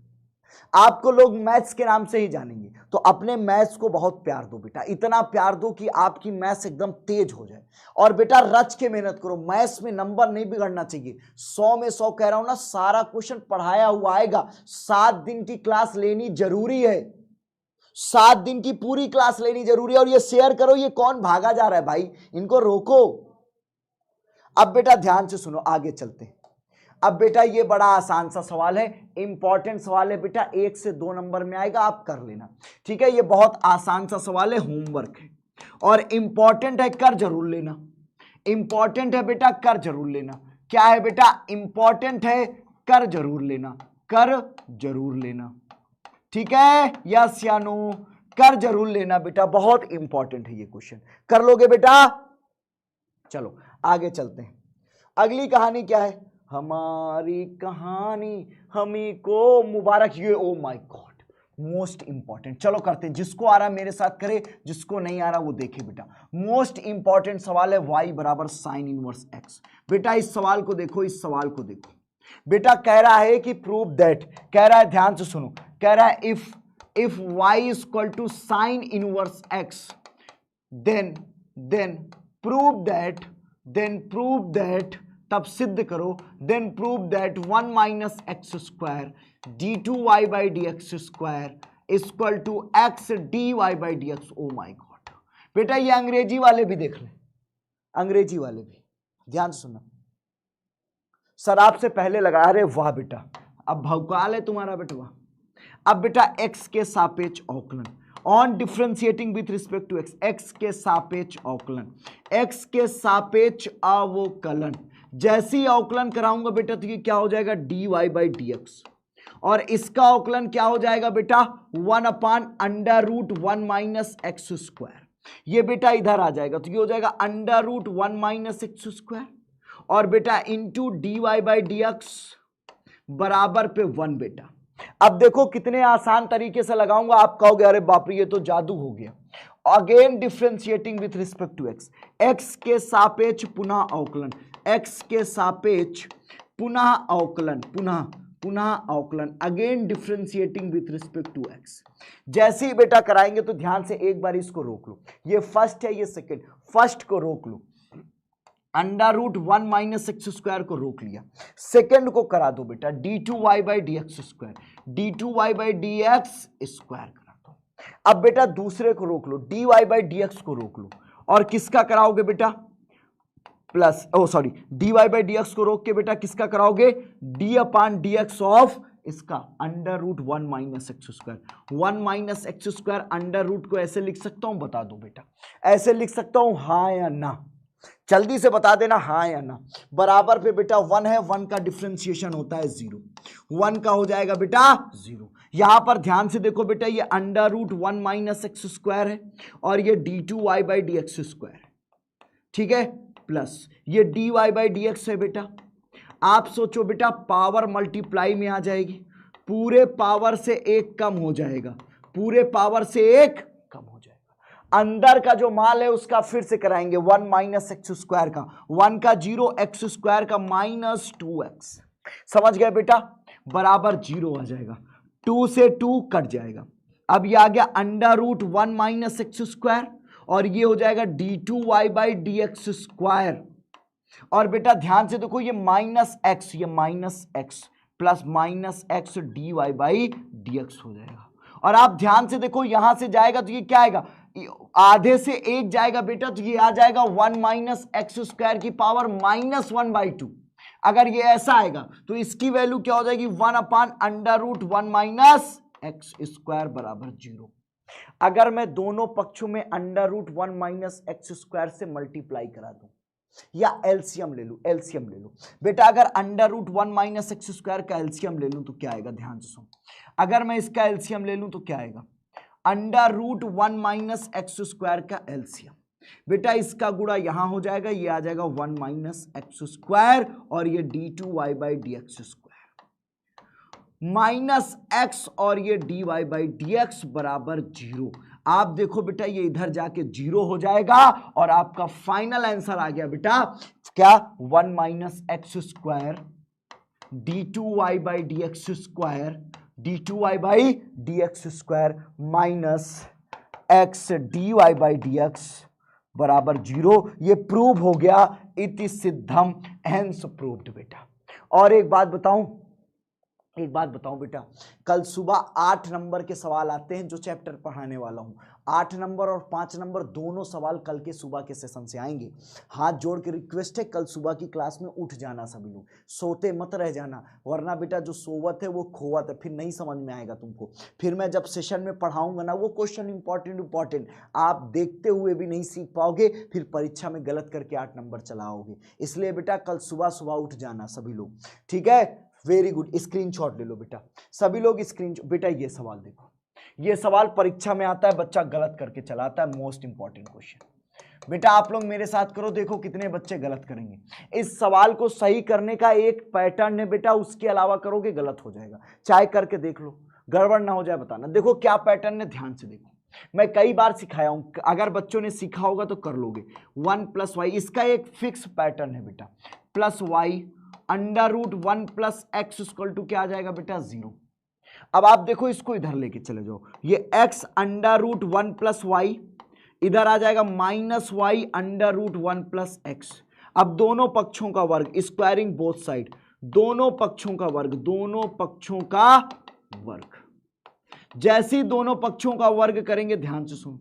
आपको लोग मैथ्स के नाम से ही जानेंगे, तो अपने मैथ्स को बहुत प्यार दो बेटा, इतना प्यार दो कि आपकी मैथ्स एकदम तेज हो जाए। और बेटा रच के मेहनत करो, मैथ्स में नंबर नहीं बिगड़ना चाहिए। 100 में 100 कह रहा हूं ना, सारा क्वेश्चन पढ़ाया हुआ आएगा। 7 दिन की क्लास लेनी जरूरी है, 7 दिन की पूरी क्लास लेनी जरूरी है। और ये शेयर करो, ये कौन भागा जा रहा है भाई, इनको रोको। अब बेटा ध्यान से सुनो, आगे चलते हैं। अब बेटा ये बड़ा आसान सा सवाल है, इंपॉर्टेंट सवाल है बेटा, 1 से 2 नंबर में आएगा, आप कर लेना, ठीक है? ये बहुत आसान सा सवाल है, होमवर्क है और इंपॉर्टेंट है, कर जरूर लेना। इंपॉर्टेंट है बेटा, कर जरूर लेना। क्या है बेटा? इंपॉर्टेंट है, कर जरूर लेना, कर जरूर लेना, ठीक है? यस या नो? कर जरूर लेना बेटा, बहुत इंपॉर्टेंट है ये क्वेश्चन। कर लोगे बेटा? चलो आगे चलते हैं। अगली कहानी क्या है? हमारी कहानी हमी को मुबारक। ये ओ माय गॉड, मोस्ट इंपॉर्टेंट। चलो करते हैं, जिसको आ रहा मेरे साथ करे, जिसको नहीं आ रहा वो देखे बेटा। मोस्ट इंपॉर्टेंट सवाल है, y बराबर साइन इनवर्स x। बेटा इस सवाल को देखो, इस सवाल को देखो बेटा। कह रहा है कि प्रूव दैट, कह रहा है, ध्यान से सुनो, कह रहा है if y is equal to sine inverse x then prove that, तब सिद्ध करो, then prove that 1 minus x square d2y by D x square equal to x d y by D x. Oh my God बेटा, ये अंग्रेजी वाले भी देख ले, अंग्रेजी वाले भी ध्यान से सुनना। सर आपसे पहले लगा, अरे वाह बेटा, अब भौकाल है तुम्हारा बेटवा। अब बेटा x के सापेक्ष अवकलन, on differentiating with respect to x के सापेक्ष अवकलन, x के सापेक्ष अवकलन। जैसे ही अवकलन कराऊंगा बेटा तो ये क्या हो जाएगा? dy by D x. और इसका अवकलन क्या हो जाएगा बेटा? 1 upon under root 1 minus x square. ये बेटा इधर आ जाएगा तो ये हो जाएगा under root 1 minus x square, और बेटा into dy by D x बराबर पे 1 बेटा। अब देखो कितने आसान तरीके से लगाऊंगा, आप कहोगे अरे बाप रे ये तो जादू हो गया। Again differentiating with respect to x के सापेक्ष पुनः अवकलन, x के सापेक्ष पुनः अवकलन, पुनः अवकलन, again differentiating with respect to x। जैसे ही बेटा कराएंगे तो ध्यान से एक बार इसको रोक लो, ये फर्स्ट है ये सेकंड, फर्स्ट को रोक लो, under root 1 minus x square को रोक लिया, सेकंड को करा दो बेटा d2y by D x square, d2y by D x square करा दो। अब बेटा दूसरे को रोक लो, dy बाई डी एक्स को रोक लो, और किसका कराओगे बेटा? Plus dy by D X को रोक के बेटा किसका कराओगे? d upon D X of इसका under root 1 minus x square. 1 minus x square under root को ऐसे लिख सकता हूं, बता दो बेटा, ऐसे लिख सकता हूं, हाँ या ना? जल्दी से बता देना हाँ या ना। बराबर पे बेटा 1 है, 1 का डिफरेंशिएशन होता है 0, 1 का हो जाएगा बेटा 0। यहां पर ध्यान से देखो बेटा, ये under root 1 minus x square है और ये d2y by D x square है, ठीक है, प्लस ये dy बाई डी एक्स है बेटा। आप सोचो बेटा, पावर मल्टीप्लाई में आ जाएगी, पूरे पावर से 1 कम हो जाएगा, पूरे पावर से 1 कम हो जाएगा। अंदर का जो माल है उसका फिर से कराएंगे, 1 माइनस एक्स स्क्वायर का 1 का 0, एक्स स्क्वायर का माइनस 2x। समझ गए बेटा? बराबर 0 आ जाएगा, 2 से 2 कट जाएगा। अब ये आ गया under root 1 minus x square, और ये हो जाएगा d2y by D x square. और बेटा ध्यान से देखो, ये माइनस एक्स, ये minus x plus minus x dy by D x हो जाएगा। और आप ध्यान से देखो, यहां से जाएगा तो ये क्या आएगा? आधे से 1 जाएगा बेटा तो ये आ जाएगा 1 माइनस एक्स स्क्वायर की पावर माइनस 1 बाई 2। अगर ये ऐसा आएगा तो इसकी वैल्यू क्या हो जाएगी? 1 upon under root 1 minus x square बराबर 0। अगर मैं दोनों पक्षों में under root 1 minus x square से मल्टीप्लाई करा दूं या एलसीएम ले लूं, एलसीएम ले लूं बेटा, अगर under root 1 minus x square का एलसीएम ले लूं तो क्या आएगा, ध्यान से सुन। अगर मैं इसका एलसीएम ले लूं तो क्या आएगा, under root 1 minus x square का एलसीएम। बेटा इसका गुणा यहां हो जाएगा, ये आ जाएगा 1 माइनस एक्स स्क्वायर और ये d2y by D x square minus x और ये dy बाई डी एक्स बराबर 0। आप देखो बेटा ये इधर जाके 0 हो जाएगा और आपका फाइनल आंसर आ गया बेटा क्या, 1 minus x square d2y by D x square, d2y by D x square minus x dy by D x बराबर 0। ये प्रूव हो गया, इति सिद्धम हेंस प्रूव्ड बेटा। और एक बात बताऊं बेटा, कल सुबह 8 नंबर के सवाल आते हैं जो चैप्टर पढ़ाने वाला हूं। 8 नंबर और 5 नंबर दोनों सवाल कल के सुबह के सेशन से आएंगे। हाथ जोड़ के रिक्वेस्ट है, कल सुबह की क्लास में उठ जाना सभी लोग, सोते मत रह जाना, वरना बेटा जो सोवत है वो खोवत है, फिर नहीं समझ में आएगा तुमको। फिर मैं जब सेशन में पढ़ाऊंगा ना वो क्वेश्चन इंपॉर्टेंट आप देखते हुए भी नहीं सीख पाओगे, फिर परीक्षा में गलत करके 8 नंबर चलाओगे। इसलिए बेटा कल सुबह उठ जाना सभी लोग, ठीक है। वेरी गुड, स्क्रीनशॉट ले लो बेटा सभी लोग, बेटा ये सवाल देखो, ये सवाल परीक्षा में आता है, बच्चा गलत करके चलाता है, मोस्ट इंपॉर्टेंट क्वेश्चन। बेटा आप लोग मेरे साथ करो, देखो कितने बच्चे गलत करेंगे। इस सवाल को सही करने का एक पैटर्न है बेटा, उसके अलावा करोगे गलत हो जाएगा, चाहे करके देख लो, गड़बड़ ना हो जाए बताना। देखो क्या पैटर्न है, ध्यान से देखो, मैं कई बार सिखाया हूं, अगर बच्चों ने सीखा होगा तो कर लोगे। 1 प्लस वाई, इसका एक फिक्स पैटर्न है बेटा, plus y under root 1 plus x equal to क्या आ जाएगा बेटा, 0। अब आप देखो इसको इधर लेके चले जाओ, ये x under root 1 plus y इधर आ जाएगा minus y under root 1 plus x. अब दोनों पक्षों का वर्ग, स्क्वायरिंग बोथ साइड, दोनों पक्षों का वर्ग, जैसे ही दोनों पक्षों का वर्ग करेंगे, ध्यान से सुनो,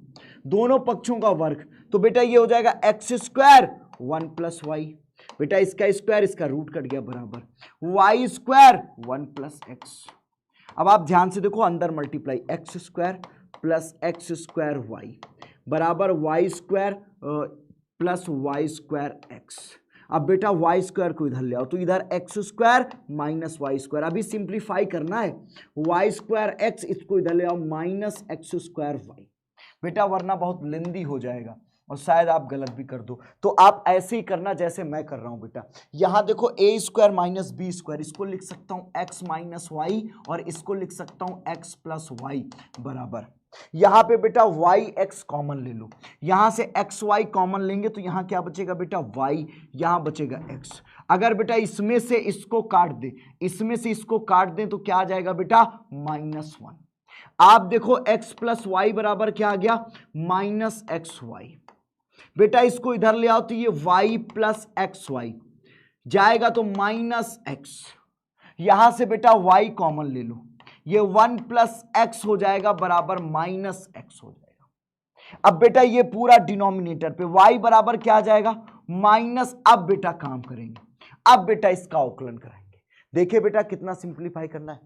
दोनों पक्षों का वर्ग, तो बेटा ये हो जाएगा एक्स स्क्वायर 1 प्लस वाई, बेटा इसका स्क्वायर इसका रूट कट गया बराबर वाई स्क्वायर 1 प्लस एक्स। अब आप ध्यान से देखो, अंदर multiply X square plus X square Y बराबर Y square plus Y square X. अब बेटा वाई स्क्वायर को इधर ले आओ, तो इधर x square minus y square, अभी सिंप्लीफाई करना है, वाई स्क्वायर एक्स, इसको इधर ले आओ माइनस एक्स स्क्वायर वाई बेटा, वरना बहुत लेंदी हो जाएगा और शायद आप गलत भी कर दो। तो आप ऐसे ही करना जैसे मैं कर रहा हूं बेटा। यहां देखो ए स्क्वायर माइनस बी स्क्वायर, इसको लिख सकता हूं एक्स माइनस वाई और इसको लिख सकता हूं एक्स प्लस वाई बराबर, यहां पे बेटा वाई एक्स कॉमन ले लो, यहां से एक्स वाई कॉमन लेंगे तो यहां क्या बचेगा बेटा, वाई, यहां बचेगा एक्स। अगर बेटा इसमें से इसको काट दे, इसमें से इसको काट दें तो क्या आ जाएगा बेटा, -1। आप देखो x प्लस वाई बराबर क्या आ गया, माइनस एक्स वाई। बेटा इसको इधर ले आओ तो ये y प्लस एक्स वाई जाएगा तो माइनस एक्स, यहां से बेटा y कॉमन ले लो, ये 1 प्लस एक्स हो जाएगा बराबर माइनस एक्स हो जाएगा। अब बेटा ये पूरा डिनोमिनेटर पे y बराबर क्या आ जाएगा, माइनस। अब बेटा काम करेंगे, अब बेटा इसका अवकलन करेंगे। देखिए बेटा कितना सिंप्लीफाई करना है,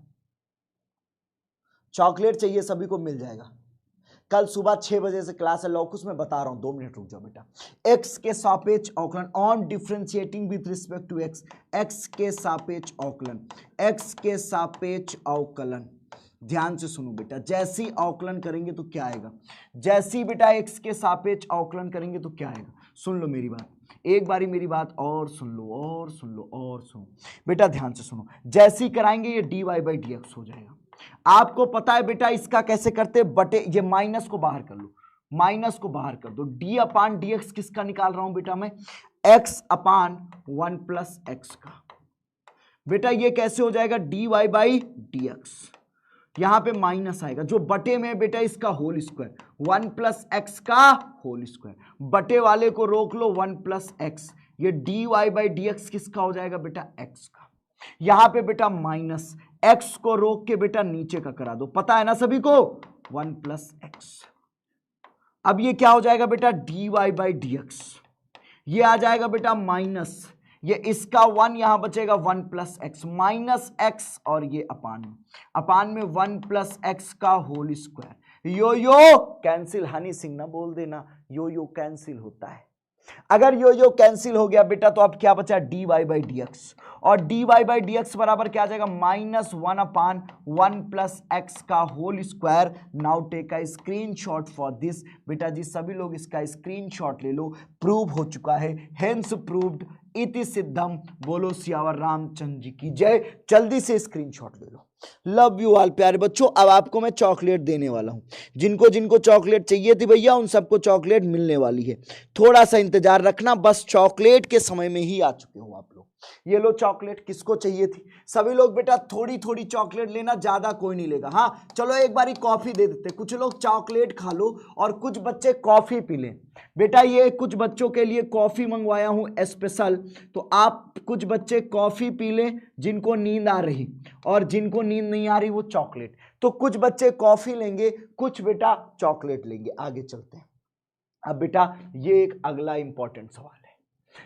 चॉकलेट चाहिए सभी को मिल जाएगा। कल सुबह 6 बजे से क्लास है, लॉकुस में बता रहा हूं, 2 मिनट रुक जाओ बेटा। x के सापेक्ष अवकलन on differentiating with respect to x, x के सापेक्ष अवकलन, x के सापेक्ष अवकलन, ध्यान से सुनो बेटा, जैसी अवकलन करेंगे तो क्या आएगा, जैसी बेटा x के सापेक्ष अवकलन करेंगे तो क्या आएगा, सुन लो मेरी बात, एक बारी मेरी बात और सुन लो और सुन लो और सुनो बेटा, ध्यान से सुनो, जैसी कराएंगे ये dy बाई डी एक्स हो जाएगा। आपको पता है बेटा इसका कैसे करते, बटे ये माइनस को बाहर कर लो, माइनस को बाहर कर दो, डी अपान डी एक्स किसका निकाल रहा हूं बेटा मैं, एक्स अपान 1 प्लस एक्स का। बेटा ये कैसे हो जाएगा, d y by D x, यहां पे माइनस आएगा, जो बटे में बेटा इसका होल स्क्वायर 1 प्लस एक्स का होल स्क्वायर, बटे वाले को रोक लो 1 प्लस एक्स, ये d y by D x किसका हो जाएगा बेटा, एक्स का। यहां पे बेटा माइनस, एक्स को रोक के बेटा नीचे का करा दो, पता है ना सभी को, 1 प्लस एक्स। अब ये क्या हो जाएगा बेटा, d y by D x, ये आ जाएगा बेटा माइनस, ये इसका 1 यहां बचेगा 1 प्लस एक्स, माइनस एक्स और ये अपान में 1 प्लस एक्स का होल स्क्वायर, यो यो कैंसिल, हनी सिंह ना बोल देना, यो यो कैंसिल होता है, अगर यो कैंसिल हो गया बेटा तो अब क्या बचा, dy बाई डी एक्स, और dy बाई डी एक्स बराबर क्या आ जाएगा, -1/1 प्लस एक्स का whole square. Now take a screenshot for this. बेटा जी सभी लोग इसका स्क्रीनशॉट ले लो, प्रूव हो चुका है, हेंस प्रूव्ड इति सिद्धम। बोलो सियावर रामचंद्र जी की जय। जल्दी से स्क्रीनशॉट ले लो। लव यू ऑल प्यारे बच्चों। अब आपको मैं चॉकलेट देने वाला हूं, जिनको जिनको चॉकलेट चाहिए थी भैया उन सबको चॉकलेट मिलने वाली है। थोड़ा सा इंतजार रखना, बस चॉकलेट के समय में ही आ चुके हो आप लोग। ये लो चॉकलेट, किसको चाहिए थी? सभी लोग बेटा थोड़ी थोड़ी चॉकलेट लेना, ज्यादा कोई नहीं लेगा। हाँ चलो एक बारी कॉफी दे देते, कुछ लोग चॉकलेट खा लो और कुछ बच्चे कॉफी पी लें। बेटा ये कुछ बच्चों के लिए कॉफी मंगवाया हूं स्पेशल, तो आप कुछ बच्चे कॉफी पी लें जिनको नींद आ रही, और जिनको नींद नहीं आ रही वो चॉकलेट। तो कुछ बच्चे कॉफी लेंगे, कुछ बेटा चॉकलेट लेंगे। आगे चलते हैं। अब बेटा ये एक अगला इंपॉर्टेंट सवाल है,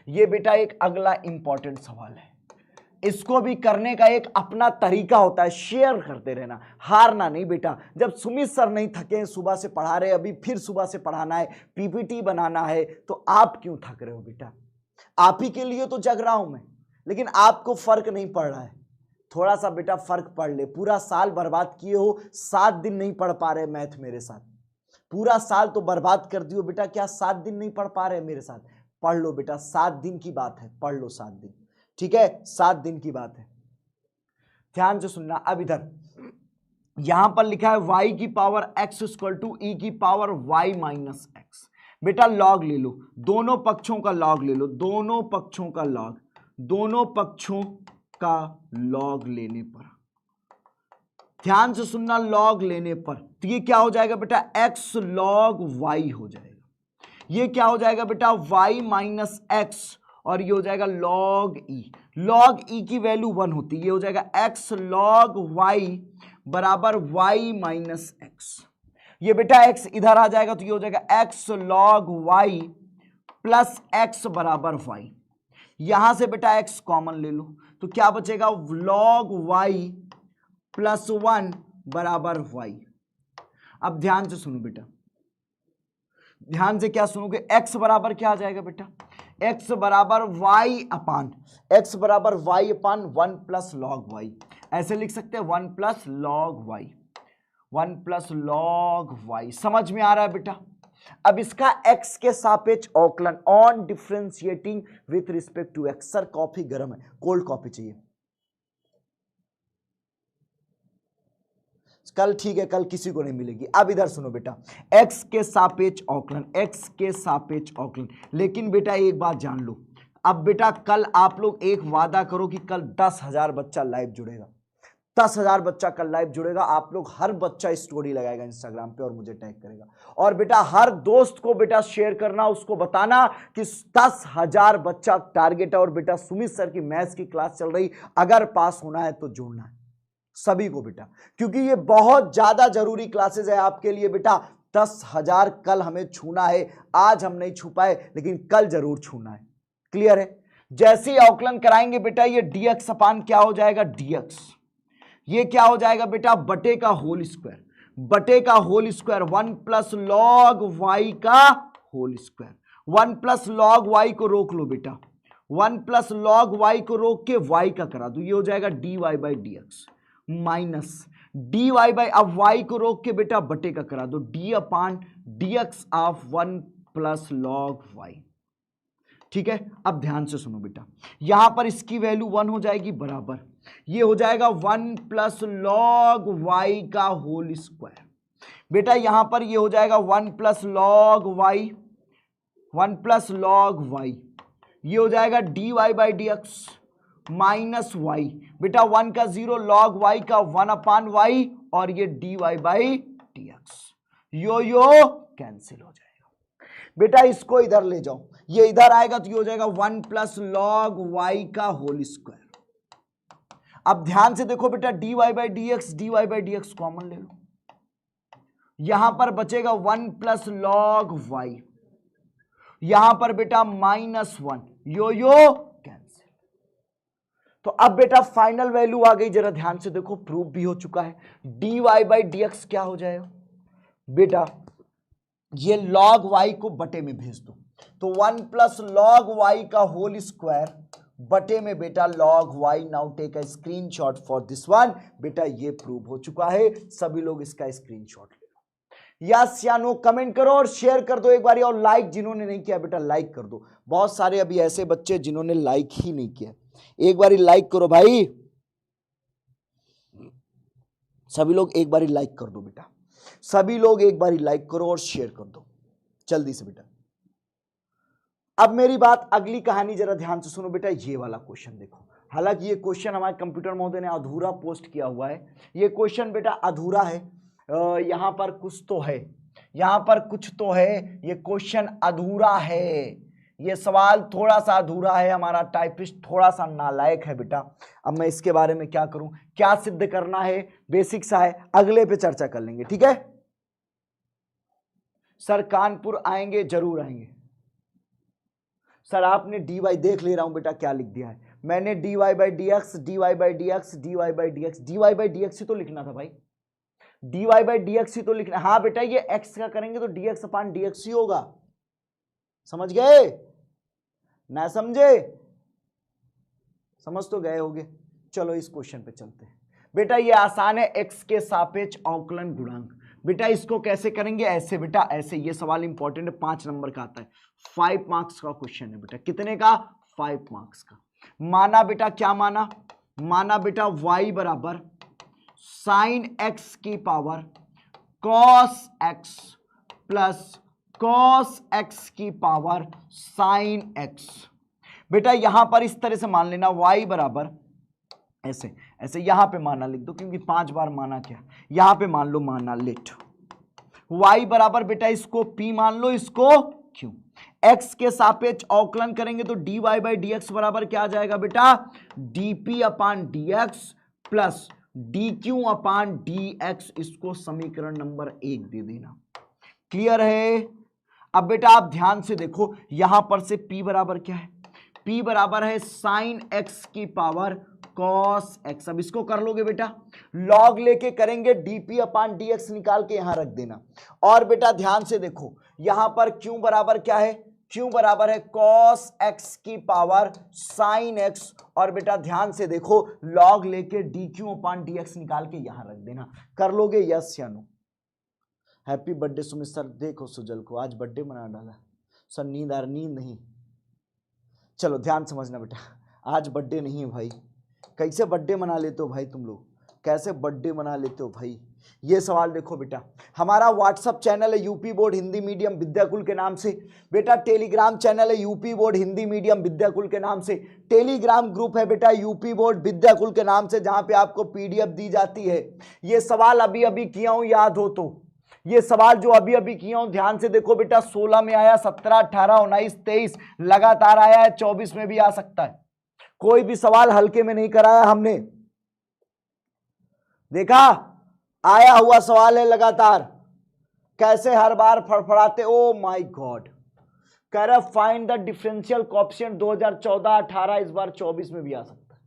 ये बेटा एक अगला इंपॉर्टेंट सवाल है। इसको भी करने का एक अपना तरीका होता है, शेयर करते रहना, हारना नहीं बेटा। जब सुमित सर नहीं थके, सुबह से पढ़ा रहे, अभी फिर सुबह से पढ़ाना है, पीपीटी बनाना है, तो आप क्यों थक रहे हो बेटा? आप ही के लिए तो जग रहा हूं मैं, लेकिन आपको फर्क नहीं पड़ रहा है। थोड़ा सा बेटा फर्क पड़ ले। पूरा साल बर्बाद किए हो, 7 दिन नहीं पढ़ पा रहे मैथ मेरे साथ। पूरा साल तो बर्बाद कर दियो बेटा, क्या 7 दिन नहीं पढ़ पा रहे मेरे साथ? पढ़ लो बेटा, 7 दिन की बात है, पढ़ लो 7 दिन, ठीक है? 7 दिन की बात है, ध्यान से सुनना। अब इधर यहां पर लिखा है y की power x equal to e की पावर y माइनस एक्स। बेटा लॉग ले लो, दोनों पक्षों का लॉग ले लो, दोनों पक्षों का लॉग, दोनों पक्षों का लॉग लेने पर, ध्यान से सुनना, लॉग लेने पर तो ये क्या हो जाएगा बेटा, x लॉग y हो जाएगा। ये क्या हो जाएगा बेटा, y माइनस एक्स, और ये हो जाएगा लॉग e। लॉग e की वैल्यू 1 होती है, ये हो जाएगा x लॉग y बराबर y माइनस एक्स। ये बेटा x इधर आ जाएगा तो ये हो जाएगा x log y plus x बराबर y। यहां से बेटा x कॉमन ले लो तो क्या बचेगा, लॉग y प्लस 1 बराबर y। अब ध्यान से सुनो बेटा, ध्यान से क्या सुनोगे, x बराबर क्या आ जाएगा बेटा, x बराबर y अपान, x बराबर y अपान 1 प्लस लॉग y। ऐसे लिख सकते हैं 1 plus log y, 1 plus log y। समझ में आ रहा है बेटा? अब इसका x के सापेक्ष अवकलन, on differentiating with respect to x। Sir coffee गर्म है, कोल्ड कॉफी चाहिए। कल ठीक है, कल किसी को नहीं मिलेगी। अब इधर सुनो बेटा, x के सापेक्ष अवकलन, x के सापेक्ष अवकलन। लेकिन बेटा एक बात जान लो, अब बेटा कल आप लोग एक वादा करो कि कल 10,000 बच्चा लाइव जुड़ेगा, 10,000 बच्चा कल लाइव जुड़ेगा। आप लोग हर बच्चा स्टोरी लगाएगा इंस्टाग्राम पे और मुझे टैग करेगा, और बेटा हर दोस्त को बेटा शेयर करना, उसको बताना कि 10,000 बच्चा टारगेट है। और बेटा सुमित सर की मैथ्स की क्लास चल रही, अगर पास होना है तो जुड़ना है सभी को बेटा, क्योंकि ये बहुत ज्यादा जरूरी क्लासेस है आपके लिए बेटा। 10,000 कल हमें छूना है, आज हम नहीं छू पाए लेकिन कल जरूर छूना है। क्लियर है? जैसे ही अवकलन कराएंगे बेटा, ये dx अपान क्या हो जाएगा, dx। ये क्या हो जाएगा बेटा, बटे का होल स्क्वायर, बटे का whole square, 1 plus log y का whole square. 1 plus log y को रोक लो बेटा, 1 प्लस लॉग y को रोक के y का करा दो, ये हो जाएगा dy by dx minus dy by, अब y को रोक के बेटा बटे का करा दो, d upon dx of 1 plus log y। ठीक है? अब ध्यान से सुनो बेटा, यहां पर इसकी वैल्यू 1 हो जाएगी बराबर, ये हो जाएगा 1 प्लस लॉग y का होल स्क्वायर। बेटा यहां पर ये हो जाएगा 1 plus log y, 1 plus log y, ये हो जाएगा dy by dx minus y। बेटा 1 का 0, लॉग y का 1 अपान y, और ये dy by dx, yo cancel हो जाएगा। बेटा इसको इधर ले जाओ, ये इधर आएगा तो ये हो जाएगा 1 प्लस लॉग y का होल स्क्वायर। अब ध्यान से देखो बेटा, dy by dx, dy by dx common ले लो, यहां पर बचेगा 1 प्लस लॉग y, यहां पर बेटा माइनस 1, यो कैंसिल। तो अब बेटा फाइनल वैल्यू आ गई, जरा ध्यान से देखो, प्रूफ भी हो चुका है। dy बाई dx क्या हो जाएगा बेटा, ये log y को बटे में भेज दो, तो 1 प्लस लॉग वाई का होल स्क्वायर बटे में बेटा log y. Now take a screenshot for this one. बेटा ये प्रूव हो चुका है, सभी लोग इसका स्क्रीनशॉट ले लो। यस या नो कमेंट करो और शेयर कर दो एक बार, और लाइक जिन्होंने नहीं किया बेटा लाइक कर दो। बहुत सारे अभी ऐसे बच्चे जिन्होंने लाइक ही नहीं किया, एक बार लाइक करो भाई, सभी लोग एक बार लाइक कर दो बेटा, सभी लोग एक बार लाइक करो और शेयर कर दो जल्दी से बेटा। अब मेरी बात, अगली कहानी जरा ध्यान से सुनो बेटा। ये वाला क्वेश्चन देखो, हालांकि ये क्वेश्चन हमारे कंप्यूटर महोदय ने अधूरा पोस्ट किया हुआ है। ये क्वेश्चन बेटा अधूरा है, यहां पर कुछ तो है, यहां पर कुछ तो है, ये क्वेश्चन अधूरा है, ये सवाल थोड़ा सा अधूरा है। हमारा टाइपिस्ट थोड़ा सा नालायक है बेटा। अब मैं इसके बारे में क्या करूं, क्या सिद्ध करना है, बेसिक सा है, अगले पे चर्चा कर लेंगे, ठीक है। सर कानपुर आएंगे, जरूर आएंगे। सर आपने dy देख ले रहा हूं बेटा क्या लिख दिया है, मैंने dy by D X, dy by D X, dy by D X, dy by D X ही तो लिखना था भाई, dy बाई डी एक्स ही तो लिखना। हाँ बेटा ये x का करेंगे तो dx अपान dx ही होगा, समझ गए ना, समझे, समझ तो गए होगे। चलो इस क्वेश्चन पे चलते हैं बेटा। ये आसान है, x के सापेक्ष अवकलन गुणांक। बेटा इसको कैसे करेंगे, ऐसे बेटा, ऐसे। ये सवाल इंपॉर्टेंट है, 5 नंबर का आता है, 5 मार्क्स का क्वेश्चन है बेटा। कितने का, 5 मार्क्स का। माना बेटा, क्या माना, माना बेटा y बराबर साइन x की power cos x plus cos x की पावर साइन x। बेटा यहां पर इस तरह से मान लेना, y बराबर ऐसे ऐसे, यहां पे माना लिख दो क्योंकि 5 बार माना क्या, यहां पे मान लो माना लेट y बराबर बेटा इसको p मान लो, इसको q। x के सापेक्ष अवकलन करेंगे तो dy बाई डी एक्स बराबर क्या आ जाएगा बेटा, dp अपान dx प्लस dq अपान dx। इसको समीकरण नंबर 1 दे देना। क्लियर है। अब बेटा आप ध्यान से देखो, यहां पर से p बराबर क्या है, p बराबर है साइन x की पावर cos x। अब इसको कर लोगे बेटा, लॉग लेके करेंगे, dp अपान dx निकाल के यहां रख देना। और बेटा ध्यान से देखो, यहां पर q बराबर क्या है, q बराबर है cos x की पावर sin x। और बेटा ध्यान से देखो, लॉग लेके dq अपान dx निकाल के यहां रख देना। कर लोगे यस या no. Happy birthday Sumit sir. देखो सुजल को आज बर्थडे मना डाला सर, नींद आ रही, नींद नहीं। चलो ध्यान समझना बेटा, आज बर्थडे नहीं है भाई। कैसे बर्थडे मना लेते हो भाई तुम लोग, कैसे बर्थडे मना लेते हो भाई। ये सवाल देखो बेटा, हमारा व्हाट्सअप चैनल है UP board Hindi medium Vidyakul के नाम से। बेटा टेलीग्राम चैनल है UP board Hindi medium Vidyakul के नाम से। टेलीग्राम ग्रुप है बेटा यूपी बोर्ड विद्याकुल के नाम से, जहां पे आपको पीडीएफ दी जाती है। ये सवाल अभी अभी किया हूं, याद हो तो, ये सवाल जो अभी अभी किया हूं ध्यान से देखो बेटा। 16 में आया, 17, 18, 19, 23 लगातार आया है, 24 में भी आ सकता है। कोई भी सवाल हल्के में नहीं कराया हमने, देखा, आया हुआ सवाल है लगातार। कैसे हर बार फड़फड़ाते, ओ माय गॉड। कह रहा फाइंड द डिफरेंशियल कोएफिशिएंट 2014, 18, इस बार 24 में भी आ सकता है।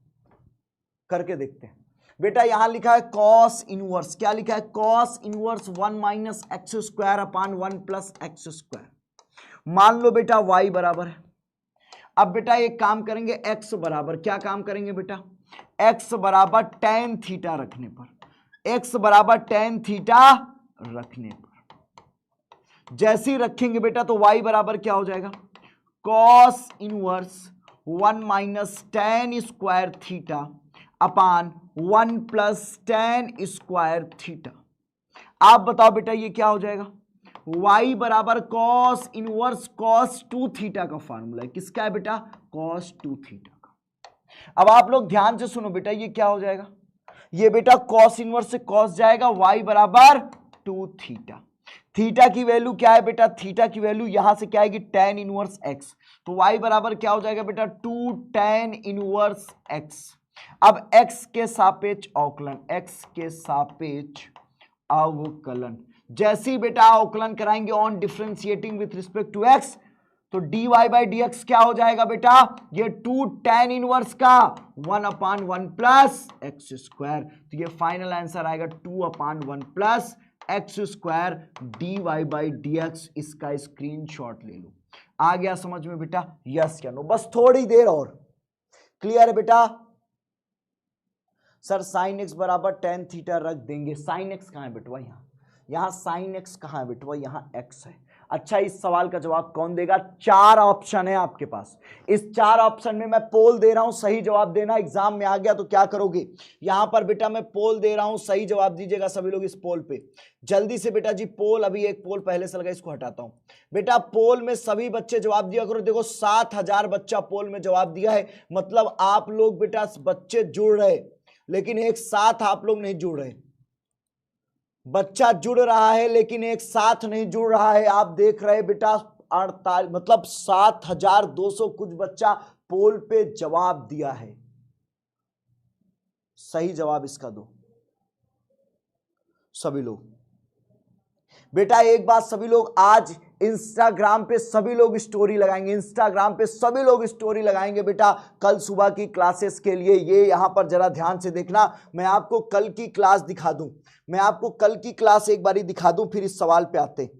करके देखते हैं बेटा। यहां लिखा है कॉस इनवर्स, क्या लिखा है, cos inverse 1 minus x square upon 1 plus X square. मान लो बेटा y बराबर है। अब बेटा एक काम करेंगे, x बराबर क्या काम करेंगे बेटा, x बराबर tan थीटा रखने पर, x बराबर tan थीटा रखने पर जैसे ही रखेंगे बेटा तो y बराबर क्या हो जाएगा, cos inverse 1 minus tan square theta upon 1 plus tan square theta. आप बताओ बेटा ये क्या हो जाएगा, y बराबर cos इनवर्स cos 2 थीटा का फॉर्मूला है। किसका है बेटा, cos 2 थीटा का। अब आप लोग ध्यान से सुनो बेटा, ये क्या हो जाएगा, ये बेटा cos इनवर्स से cos जाएगा, y बराबर 2 थीटा। थीटा की वैल्यू क्या है बेटा, थीटा की वैल्यू यहां से क्या आएगी, tan इनवर्स x। तो y बराबर क्या हो जाएगा बेटा, 2 tan इनवर्स x। अब x के सापेक्ष अवकलन, x के सापेक्ष अवकलन, जैसे ही बेटा अवकलन कराएंगे on differentiating with respect to x, तो dy बाई डी एक्स क्या हो जाएगा बेटा, ये 2 tan इनवर्स का 1 अपान 1 प्लस एक्स स्क्वायर। तो ये फाइनल आंसर आएगा 2 अपान 1 plus X square dy by D x. इसका स्क्रीनशॉट ले लो। आ गया समझ में बेटा? यस या नो? बस थोड़ी देर और। क्लियर है बेटा? सर साइन एक्स बराबर टेन थीटा रख देंगे। साइन एक्स कहां है बेटवा? यहां साइन एक्स कहां है बेटवा? यहां एक्स है। अच्छा, इस सवाल का जवाब कौन देगा? 4 ऑप्शन है आपके पास। इस 4 ऑप्शन में मैं पोल दे रहा हूं, सही जवाब देना। एग्जाम में आ गया तो क्या करोगे? यहां पर बेटा मैं पोल दे रहा हूं, सही जवाब दीजिएगा सभी लोग इस पोल पे जल्दी से बेटा जी। पोल, अभी एक पोल पहले से लगा, इसको हटाता हूं बेटा। पोल में सभी बच्चे जवाब दिया करो। देखो 7000 बच्चा पोल में जवाब दिया है, मतलब आप लोग बेटा बच्चे जुड़ रहे, लेकिन एक साथ आप लोग नहीं जुड़ रहे। बच्चा जुड़ रहा है लेकिन एक साथ नहीं जुड़ रहा है। आप देख रहे बेटा 48 मतलब 7200 कुछ बच्चा पोल पे जवाब दिया है। सही जवाब इसका दो सभी लोग बेटा। एक बात सभी लोग, आज इंस्टाग्राम पे सभी लोग स्टोरी लगाएंगे, इंस्टाग्राम पे सभी लोग स्टोरी लगाएंगे बेटा कल सुबह की क्लासेस के लिए। ये यहां पर जरा ध्यान से देखना, मैं आपको कल की क्लास दिखा दूं, मैं आपको कल की क्लास एक बारी दिखा दूं, फिर इस सवाल पे आते।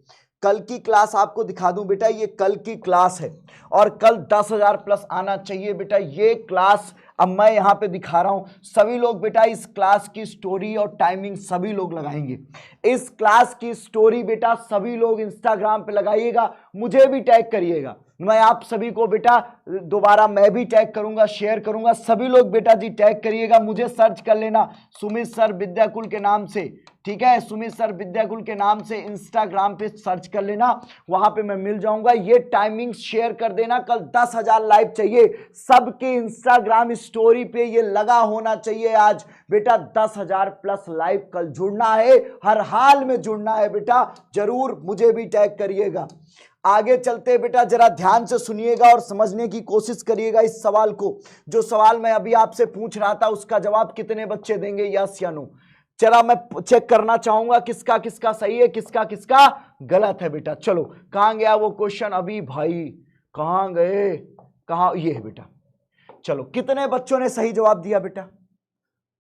कल की क्लास आपको दिखा दूं बेटा, ये कल की क्लास है और कल 10,000 प्लस आना चाहिए बेटा। ये क्लास अब मैं यहां पे दिखा रहा हूं, सभी लोग बेटा इस क्लास की स्टोरी और टाइमिंग सभी लोग लगाएंगे। इस क्लास की स्टोरी बेटा सभी लोग इंस्टाग्राम पे लगाइएगा, मुझे भी टैग करिएगा। मैं आप सभी को बेटा दोबारा मैं भी टैग करूंगा, शेयर करूंगा। सभी लोग बेटा जी टैग करिएगा, मुझे सर्च कर लेना सुमित सर विद्याकुल के नाम से, ठीक है? सुमित सर विद्याकुल के नाम से इंस्टाग्राम पे सर्च कर लेना, वहां पे मैं मिल जाऊंगा। ये टाइमिंग शेयर कर देना, कल 10,000 लाइव चाहिए सबके इंस्टाग्राम स्टोरी पे, ये लगा होना चाहिए आज बेटा। 10,000 प्लस लाइव कल जुड़ना है, हर हाल में जुड़ना है बेटा, जरूर मुझे भी टैग करिएगा। आगे चलते बेटा, जरा ध्यान से सुनिएगा और समझने की कोशिश करिएगा इस सवाल को। जो सवाल मैं अभी आपसे पूछ रहा था उसका जवाब कितने बच्चे देंगे, यस या नो? चला मैं चेक करना चाहूंगा किसका किसका सही है, किसका किसका गलत है बेटा। चलो कहां गया वो क्वेश्चन? अभी भाई कहां गए, कहां? ये है बेटा। चलो कितने बच्चों ने सही जवाब दिया बेटा?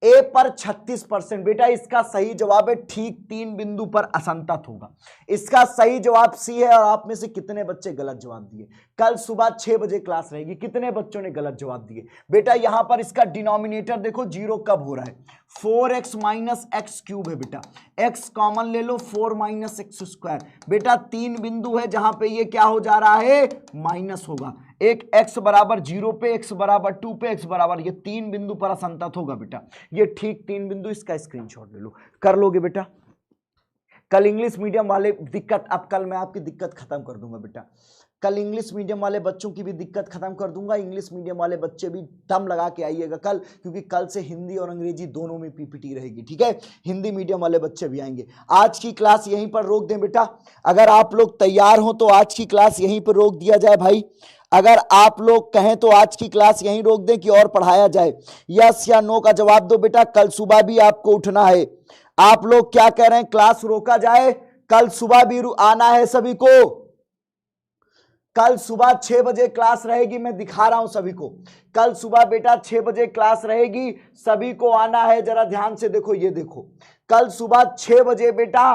ए पर 36% बेटा इसका सही जवाब है। ठीक 3 बिंदु पर असंतत होगा, इसका सही जवाब सी है। और आप में से कितने बच्चे गलत जवाब दिए? कल सुबह 6 बजे क्लास रहेगी, कितने बच्चों ने गलत जवाब दिए बेटा? यहां पर इसका डिनोमिनेटर देखो जीरो कब हो रहा है? 4x माइनस एक्स क्यूब है बेटा, x कॉमन ले लो, 4 माइनस एक्स स्क्वायर बेटा। 3 बिंदु है जहां पे ये क्या हो जा रहा है? माइनस होगा। एक x बराबर 0 पे, x बराबर 2 पे, x बराबर, ये 3 बिंदु पर असंतत होगा बेटा। ये ठीक 3 बिंदु, इसका स्क्रीनशॉट ले लो, कर लोगे बेटा? कल इंग्लिश मीडियम वाले दिक्कत, अब कल मैं आपकी दिक्कत खत्म कर दूंगा बेटा। कल इंग्लिश मीडियम वाले बच्चों की भी दिक्कत खत्म कर दूंगा। इंग्लिश मीडियम वाले बच्चे भी दम लगा के आइएगा कल, क्योंकि कल से हिंदी और अंग्रेजी दोनों में पीपीटी रहेगी, ठीक है? हिंदी मीडियम वाले बच्चे भी आएंगे। आज की क्लास यहीं पर रोक दें बेटा, अगर आप लोग तैयार हो तो आज की क्लास यहीं पर रोक दिया जाए भाई। अगर आप लोग कहें तो आज की क्लास यहीं रोक दें कि और पढ़ाया जाए। यस या नो का जवाब दो बेटा। कल सुबह भी आपको उठना है। आप लोग क्या कह रहे हैं, क्लास रोका जाए? कल सुबह भी आना है सभी को। कल सुबह 6 बजे क्लास रहेगी, मैं दिखा रहा हूं सभी को। कल सुबह बेटा 6 बजे क्लास रहेगी, सभी को आना है। जरा ध्यान से देखो, ये देखो कल सुबह 6 बजे बेटा,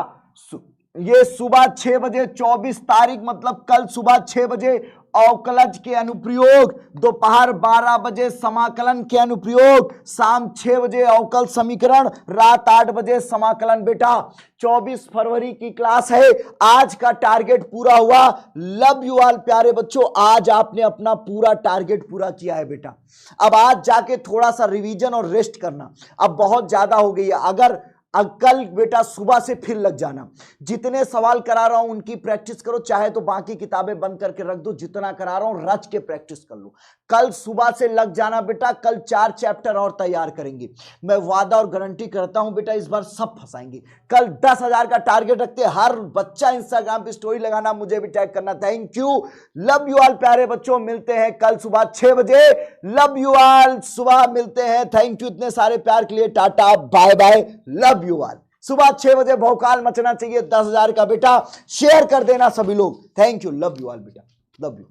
ये सुबह 6 बजे 24 तारीख, मतलब कल सुबह 6 बजे अवकलज के अनुप्रयोग, दोपहर 12 बजे समाकलन के अनुप्रयोग, शाम 6 बजे अवकल समीकरण, रात 8 बजे समाकलन बेटा। 24 फरवरी की क्लास है। आज का टारगेट पूरा हुआ। लव यू ऑल प्यारे बच्चों, आज आपने अपना पूरा टारगेट पूरा किया है बेटा। अब आज जाके थोड़ा सा रिवीजन और रेस्ट करना, अब बहुत ज्यादा हो गई है। अगर कल बेटा सुबह से फिर लग जाना, जितने सवाल करा रहा हूं उनकी प्रैक्टिस करो, चाहे तो बाकी किताबें बंद करके रख दो, जितना करा रहा हूं रच के प्रैक्टिस कर लो। कल सुबह से लग जाना बेटा, कल 4 चैप्टर और तैयार करेंगे। मैं वादा और गारंटी करता हूं बेटा इस बार सब फंसाएंगे। कल 10,000 का टारगेट रखते, हर बच्चा इंस्टाग्राम पे स्टोरी लगाना, मुझे भी टैग करना। Thank you, love you all प्यारे बच्चों, मिलते हैं कल सुबह 6 बजे। लव यू ऑल, सुबह मिलते हैं। थैंक यू इतने सारे प्यार के लिए, tata bye bye, love you all. सुबह 6 बजे भौकाल मचना चाहिए 10,000 का बेटा, शेयर कर देना सभी लोग। Thank you, love you all बेटा, लव यू।